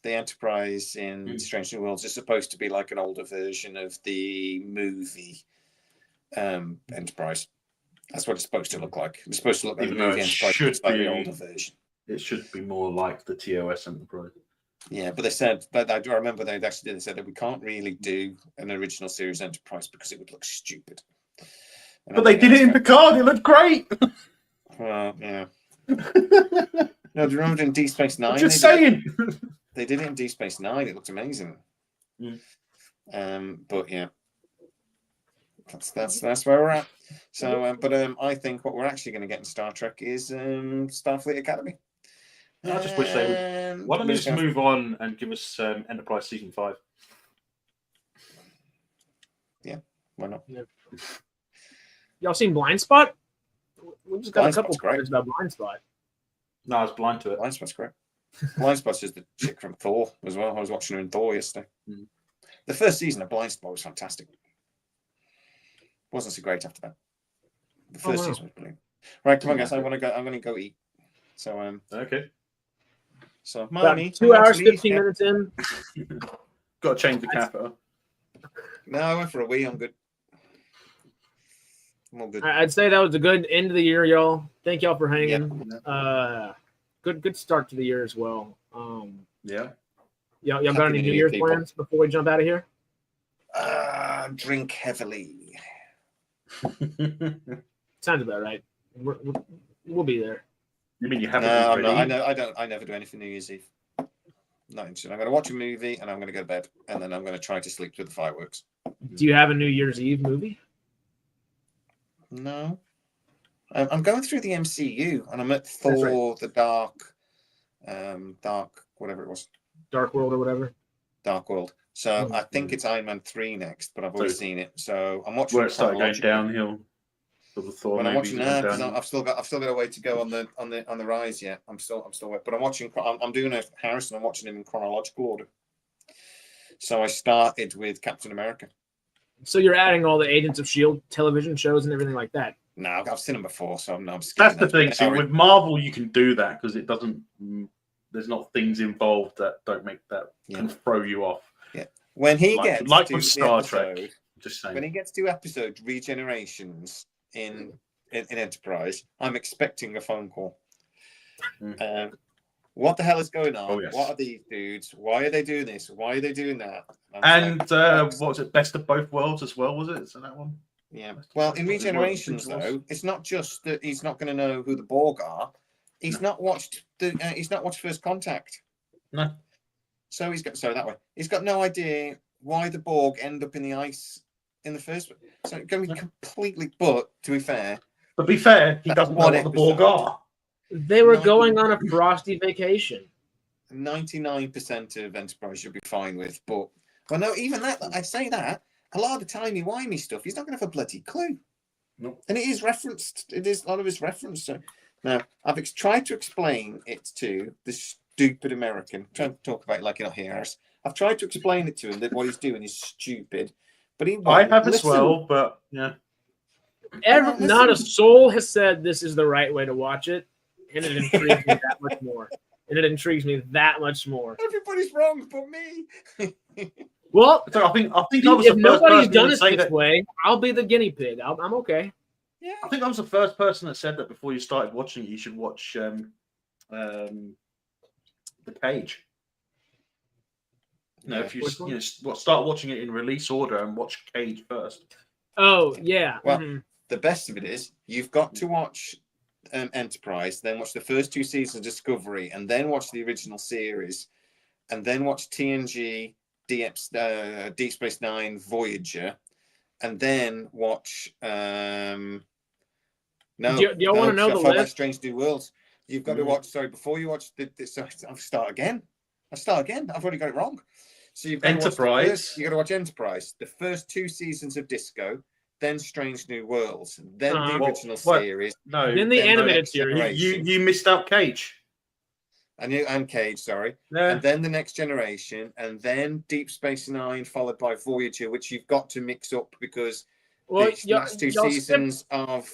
Enterprise in Strange New Worlds is supposed to be like an older version of the movie Enterprise. That's what it's supposed to look like. It's supposed to look like the movie Enterprise, but it's like the older version.
It should be more like the TOS Enterprise.
Yeah, but they said that I remember they said that we can't really do an original series Enterprise because it would look stupid.
But they did it in Picard. It looked great.
Well, yeah. No, do you remember in Deep Space Nine?
Just saying.
They did it in Deep Space Nine. It looked amazing. But yeah, that's where we're at. So, I think what we're actually going to get in Star Trek is Starfleet Academy.
I just wish they would. Why don't they just move on and give us Enterprise Season 5?
Yeah, why not?
Yeah. Y'all seen Blind Spot? We just got
Blind
a couple
Spot's great.
questions about Blind Spot.
No, I was blind to it.
Blind Spot's great. Blind Spot's just the chick from Thor as well. I was watching her in Thor yesterday. The first season of Blind Spot was fantastic. Wasn't so great after that. The first season was brilliant. Right, come on, guys. I'm gonna go eat. So
okay.
So
about 2 hours, 15 minutes in.
Got to change the catheter.
No, I went for a wee. I'm good. I'm all good.
I'd say that was a good end of the year, y'all. Thank y'all for hanging.
Yeah.
Good start to the year as well.
Yeah.
Y'all got any New Year's plans before we jump out of here?
Drink heavily.
Sounds about right. We'll be there.
You mean you haven't?
No, I'm not. I never do anything New Year's Eve. Not interested. I'm going to watch a movie and I'm going to go to bed, and then I'm going to try to sleep through the fireworks.
Do you have a New Year's Eve movie?
No. I'm going through the MCU, and I'm at Thor: The Dark, whatever it was,
Dark World or whatever.
Dark World. So I think it's Iron Man 3 next, but I've already seen it. So I'm watching.
Where it started going downhill.
When I'm watching that, because I've still got a way to go on the rise yet. I'm still, but I'm watching. I'm doing a Harrison. I'm watching him in chronological order. So I started with Captain America.
So you're adding all the Agents of S.H.I.E.L.D. television shows and everything like that.
No, I've seen them before, so I'm
That's the thing. See, with Marvel, you can do that because it doesn't. There's not things involved that don't make that can throw you off.
Yeah, when he gets
like
to
with Star Trek,
episode,
just saying.
When he gets to episode regenerations in Enterprise, I'm expecting a phone call. What the hell is going on?
Oh, yes.
What are these dudes? Why are they doing this? Why are they doing that?
And what was it? Best of Both Worlds as well, was it? Is that one?
Yeah. Well, in Regenerations, though, it's not just that he's not going to know who the Borg are. He's not watched First Contact.
No.
So he's got no idea why the Borg end up in the ice in the first place. So it's going to be completely. But to be fair,
he doesn't know what the Borg are.
They were going on a frosty vacation.
99% of Enterprise you'll be fine with, but no, even that. I say that a lot of the timey-wimey stuff, he's not going to have a bloody clue.
No.
And it is referenced. It is a lot of his reference. So now I've tried to explain it to the stupid American. Trying to talk about it like you're not here. I've tried to explain it to him that what he's doing is stupid, but
I have as well. But yeah,
not a soul has said this is the right way to watch it. And it intrigues me that much more.
Everybody's wrong but me.
Well,
so I think
if nobody's done it this way, I'll be the guinea pig. I'm okay.
Yeah. I think I was the first person that said that before you started watching it, you should watch The Cage. No, if you start watching it in release order and watch Cage first.
Oh yeah.
Well, the best of it is you've got to watch Enterprise, then watch the first 2 seasons of Discovery, and then watch the original series, and then watch TNG, Deep Space Nine, Voyager, and then watch. No,
Do y'all want to know the list?
Strange New Worlds. You've got to watch. Sorry, before you watch this, I'll start again. I've already got it wrong. So you've got
Enterprise.
You got to watch Enterprise. The first 2 seasons of Disco, then Strange New Worlds, then the original series.
No,
then the animated series.
You missed out Cage.
And Cage, sorry.
Yeah.
And then the Next Generation, and then Deep Space Nine, followed by Voyager, which you've got to mix up because the last 2 seasons of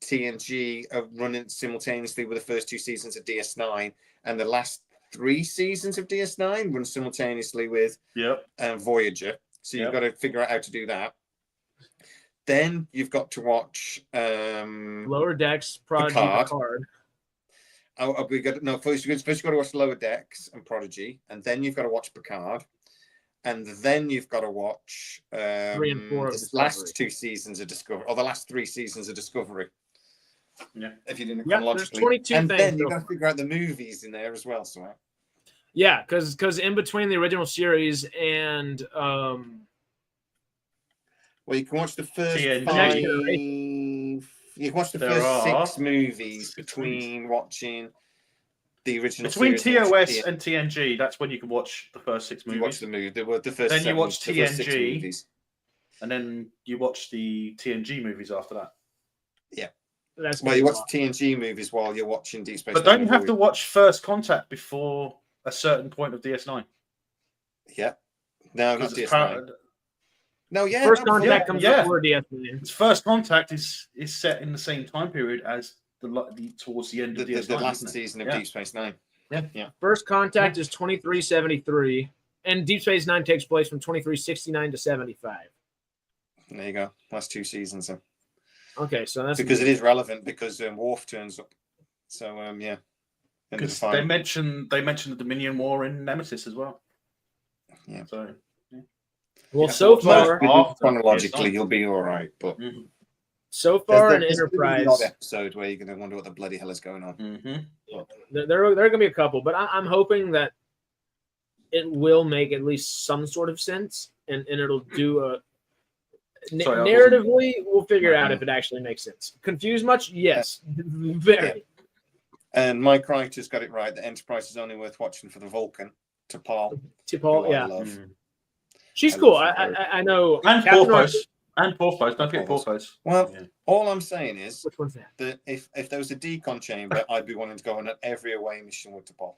TNG are running simultaneously with the first 2 seasons of DS9, and the last 3 seasons of DS9 run simultaneously with Voyager. So you've got to figure out how to do that. Then you've got to watch
Lower Decks, Prodigy, Picard.
First you've got to watch Lower Decks and Prodigy, and then you've got to watch Picard, and then you've got to watch
3 and 4 of
the
Discovery.
last 2 seasons of Discovery, or the last 3 seasons of Discovery.
Yeah,
if you didn't
there's
chronologically.
22
and
things.
then you've got to figure out the movies in there as well. So
yeah, because in between the original series and
well, you can watch the first
TNG.
5. You can watch the first 6 movies between watching the original
between
series
TOS and TNG. That's when you can watch the first 6 movies.
You watch the movie. The first.
Then
7,
you watch
the first 6
TNG,
movies.
and then you watch the TNG movies after that.
Yeah.
That's
Well, you watch the TNG movies while you're watching Deep Space
But
Nine.
don't you have to watch First Contact before a certain point of DS9?
Yeah. No, not
Because
DS9. No, yeah.
First
no,
Contact comes
yeah.
before DS9.
Its First Contact is set in the same time period as the towards the end of DS9.
the last
isn't it?
season of
Yeah.
Deep Space Nine.
Yeah.
First Contact is 2373, and Deep Space Nine takes place from 2369 to 75.
There you go. Last 2 seasons.
Okay, so that's
because it is relevant because Worf turns up. So yeah.
Because they mentioned the Dominion War in Nemesis as well.
Yeah.
So
well, so far
chronologically you'll be all right, but
so far in
there's
Enterprise
an episode where you're going to wonder what the bloody hell is going on.
there are going to be a couple, but I'm hoping that it will make at least some sort of sense, and it'll do a narratively. We'll figure out if it actually makes sense. Confused much? Yes, very.
And Mike Reiter's got it right. The Enterprise is only worth watching for the Vulcan, T'Pol.
Yeah.
I love.
She's cool. I know.
And Porthos. And Porthos. Don't forget Porthos.
Well, all I'm saying is
which one's
that if there was a decon chamber, I'd be wanting to go on every away mission with T'Pol.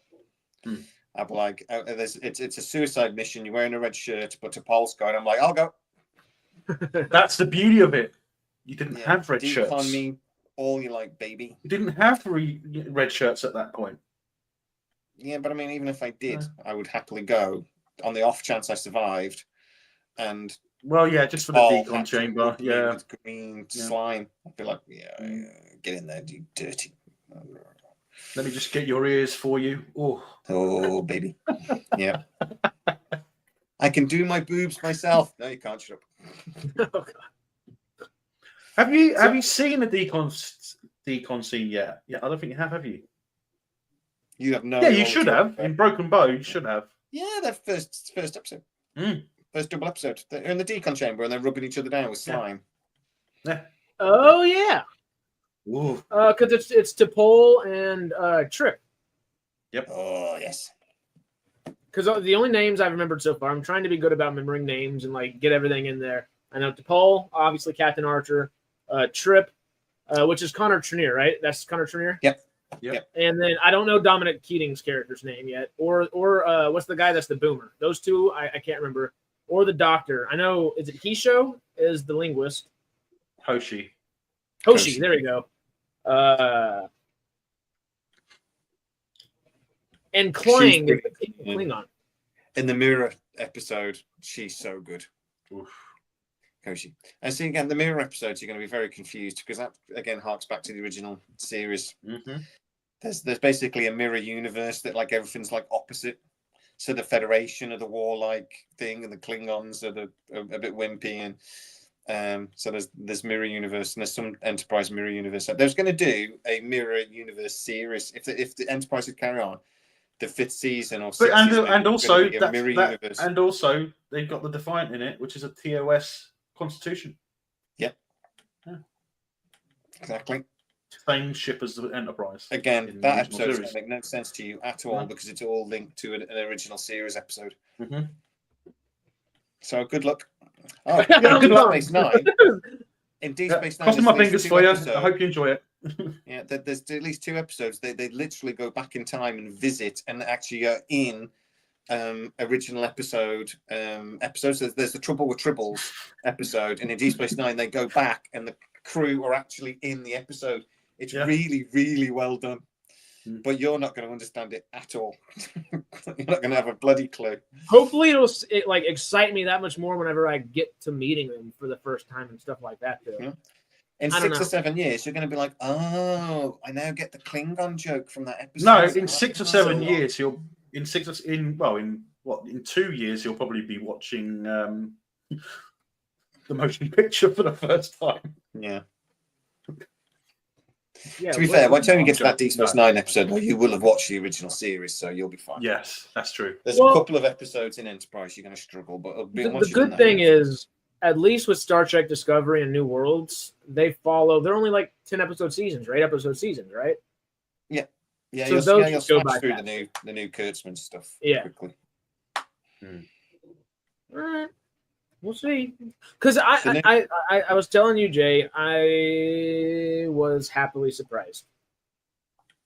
I'd be like, it's a suicide mission. You're wearing a red shirt, but T'Pol's going. I'm like, I'll go.
That's the beauty of it. You didn't have red
decon
shirts.
Decon me all you like, baby.
You didn't have red shirts at that point.
Yeah, but I mean, even if I did, I would happily go on the off chance I survived. And
well, yeah, just for the decon chamber, yeah,
with green slime. I'd be like, get in there, you dirty.
Let me just get your ears for you.
Oh, baby. Yeah. I can do my boobs myself. No, you can't. Shut up.
Oh, God.
Have you seen the decon scene yet? Yeah, I don't think you have you?
You have no.
Yeah, you should have. In Broken Bow, you should have.
Yeah, that first episode. First double episode. They're in the decon chamber and they're rubbing each other down with slime.
Yeah.
Oh yeah. Because it's T'Pol and Trip.
Yep.
Oh yes.
Because the only names I've remembered so far, I'm trying to be good about remembering names and like get everything in there. I know T'Pol, obviously Captain Archer, Trip, which is Connor Trenier, right? That's Connor Trenier.
Yep.
And then I don't know Dominic Keating's character's name yet, or what's the guy that's the boomer? Those two I can't remember. Or the doctor. I know. Is it Hisho? Is the linguist?
Hoshi.
There we go. And Kling is the Klingon.
In the Mirror episode, she's so good. Koshi. And see, again, the Mirror episodes, you're going to be very confused because that, again, harks back to the original series. There's basically a mirror universe that, like, everything's, like, opposite. So the Federation are the warlike thing, and the Klingons are a bit wimpy. And so there's Mirror Universe, and there's some Enterprise Mirror Universe. There's going to do a Mirror Universe series if the Enterprise would carry on. The 5th season or 6th season,
and also
Mirror Universe.
And also they've got the Defiant in it, which is a TOS Constitution.
Exactly.
Same ship as the Enterprise.
Again,
in the
that
original
episode is
series.
going to make no sense to you at all because it's all linked to an original series episode.
Mm-hmm.
So good luck. Oh,
Yeah,
Deep
I'm done.
Space Nine. In Deep Space Nine,
Crossing
there's
my
at least
fingers
2
for you.
episodes.
I hope you enjoy it.
Yeah, there's at least 2 episodes. They literally go back in time and visit and actually are in original episodes. There's the Trouble with Tribbles episode, and in Deep Space Nine they go back and the crew are actually in the episode. It's really, really well done. But you're not going to understand it at all. You're not going to have a bloody clue.
Hopefully it'll like excite me that much more whenever I get to meeting them for the first time and stuff like that too.
Yeah. In 6 or 7 years, you're going to be like, oh, I now get the Klingon joke from that episode.
No, in 6 or 7 years, in 2 years, you'll probably be watching the motion picture for the first time.
Yeah.
Yeah,
To be fair, by the time you get to that Deep Space Nine episode, you will have watched the original series, so you'll be fine.
Yes, that's true.
There's a couple of episodes in Enterprise you're going to struggle, but
the good thing is, at least with Star Trek Discovery and New Worlds, they're only like 10-episode seasons, right? Episode seasons, right?
Yeah. Yeah,
So
you'll
those go
smash
by
through
fast.
the new Kurtzman stuff quickly.
All right. We'll see. Because I was telling you, Jay, I was happily surprised.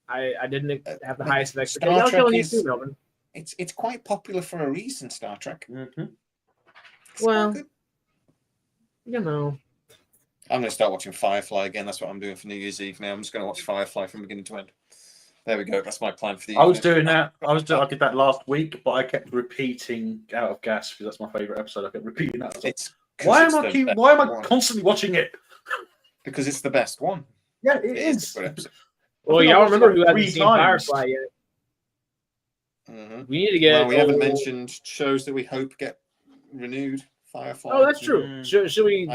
I didn't have the highest of expectations. I was telling you too, Melvin.
It's quite popular for a reason, Star Trek.
Mm-hmm.
Well, you know.
I'm going to start watching Firefly again. That's what I'm doing for New Year's Eve now. I'm just going to watch Firefly from beginning to end. There we go. That's my plan for the evening.
I was doing that. I did that last week, but I kept repeating Out of Gas because that's my favorite episode. I kept repeating that. Why am I constantly watching it?
Because it's the best one.
Yeah, it is.
Well, y'all remember who hasn't seen Firefly yet?
Mm-hmm.
We need to get.
Well, we haven't mentioned shows that we hope get renewed. Firefly.
Oh, that's true. Should we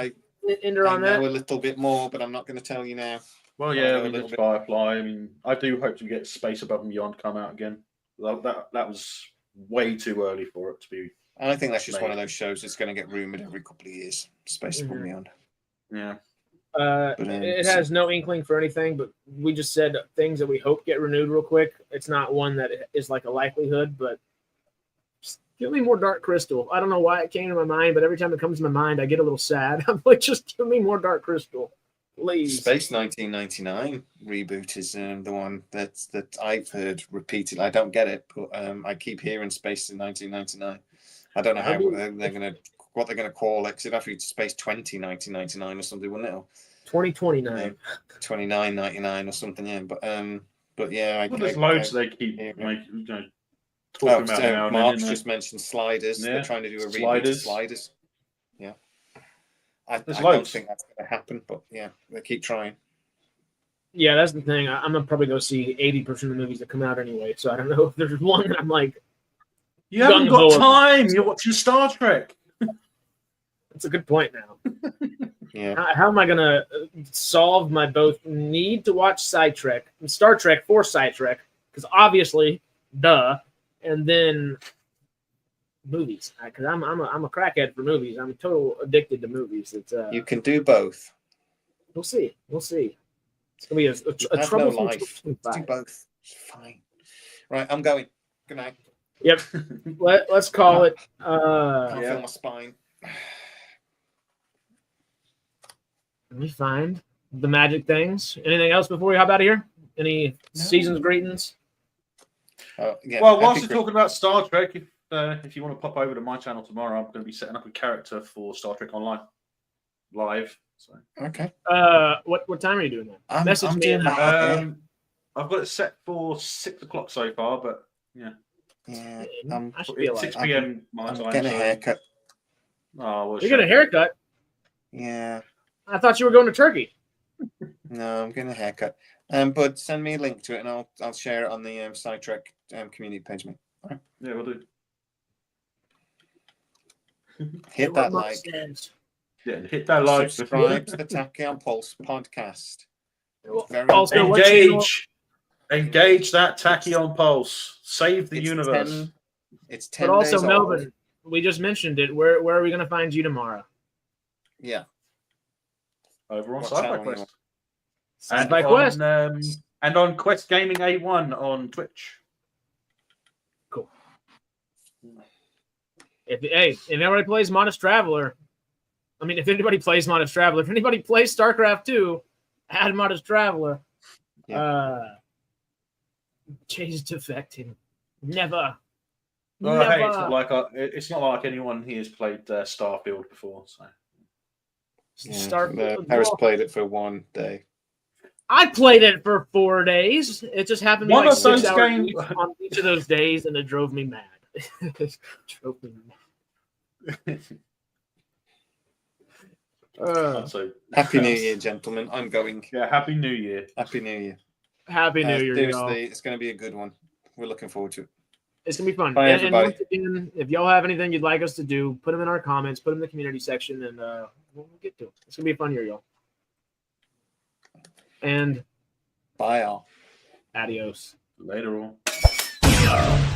end her on that?
I know a little bit more, but I'm not going to tell you now.
Well, yeah, we did Firefly. I mean, I do hope to get Space Above and Beyond come out again. That was way too early for it to be.
I think that's just one of those shows that's going to get rumored every couple of years. Space Above and Beyond.
Yeah.
It has no inkling for anything, but we just said things that we hope get renewed real quick. It's not one that is like a likelihood, but just give me more Dark Crystal. I don't know why it came to my mind, but every time it comes to my mind, I get a little sad. I'm like, just give me more Dark Crystal, please.
Space 1999 reboot is the one that I've heard repeated. I don't get it, but I keep hearing Space in 1999. I don't know how what they're going to call it, because it'd have to be Space 1999 or something, wouldn't it?
2029.
29.99 or something, yeah. But yeah,
there's loads they keep making. Talking about now.
Mark's just mentioned Sliders. Yeah. They're trying to do a reboot of Sliders. Yeah. I don't think that's going to happen, but yeah, they keep trying.
Yeah, that's the thing. I'm gonna probably go see 80% of the movies that come out anyway, so I don't know if there's one that I'm like.
You haven't got time. You're watching Star Trek.
That's a good point now.
Yeah.
How am I going to solve my both need to watch SciTrek and Star Trek for SciTrek? Because obviously, duh. And then movies. Because I'm a crackhead for movies. I'm total addicted to movies. It's
you can do both.
We'll see. It's going to be a troublesome
life. Do both. It's fine. Right, I'm going. Good night.
Yep. Let's call it.
I feel my spine.
Let me find the magic things. Anything else before we hop out of here? Any season's greetings?
Yeah,
well, whilst you're talking about Star Trek, if you want to pop over to my channel tomorrow, I'm going to be setting up a character for Star Trek Online live. So.
Okay.
What time are you doing that?
I'm doing that.
I've got it set for 6 o'clock so far, but yeah.
Yeah.
It's 6 p.m. my time.
I'm getting a haircut.
Oh, well,
you're getting a haircut?
Yeah.
I thought you were going to Turkey.
No, I'm getting a haircut. But send me a link to it, and I'll share it on the SciTrek community page, mate. All right.
Yeah, we'll do.
Hit that like.
Yeah, hit that like.
Subscribe to the Tachyon Pulse podcast.
Engage that Tachyon Pulse. Save the universe.
It's 10
But also,
days
Melvin,
old.
we just mentioned it. Where are we going to find you tomorrow?
Yeah.
Over on
What
SciFi
channel
Quest. And
SciFi Quest.
and on Quest Gaming A1 on Twitch.
Cool. If anybody plays Modest Traveler, if anybody plays Modest Traveler, if anybody plays StarCraft 2, add Modest Traveler. Jay's defecting. Never.
Well,
Never.
hey, it's not like anyone here has played Starfield before. So
Paris played it for one day.
I played it for 4 days. It just happened to be
One
like
of
6
those
hours
games-
on each of those days, and it drove me mad.
so
Happy New Year, gentlemen. I'm going.
yeah, Happy New Year.
Happy New Year.
Happy New Year,
Seriously,
y'all.
it's going to be a good one. We're looking forward to it.
It's going to be fun.
Bye,
And
everybody.
once again, if y'all have anything you'd like us to do, put them in our comments, put them in the community section, and we'll get to it. It's going to be a fun year, y'all. And
Bye, all.
adios.
Later on.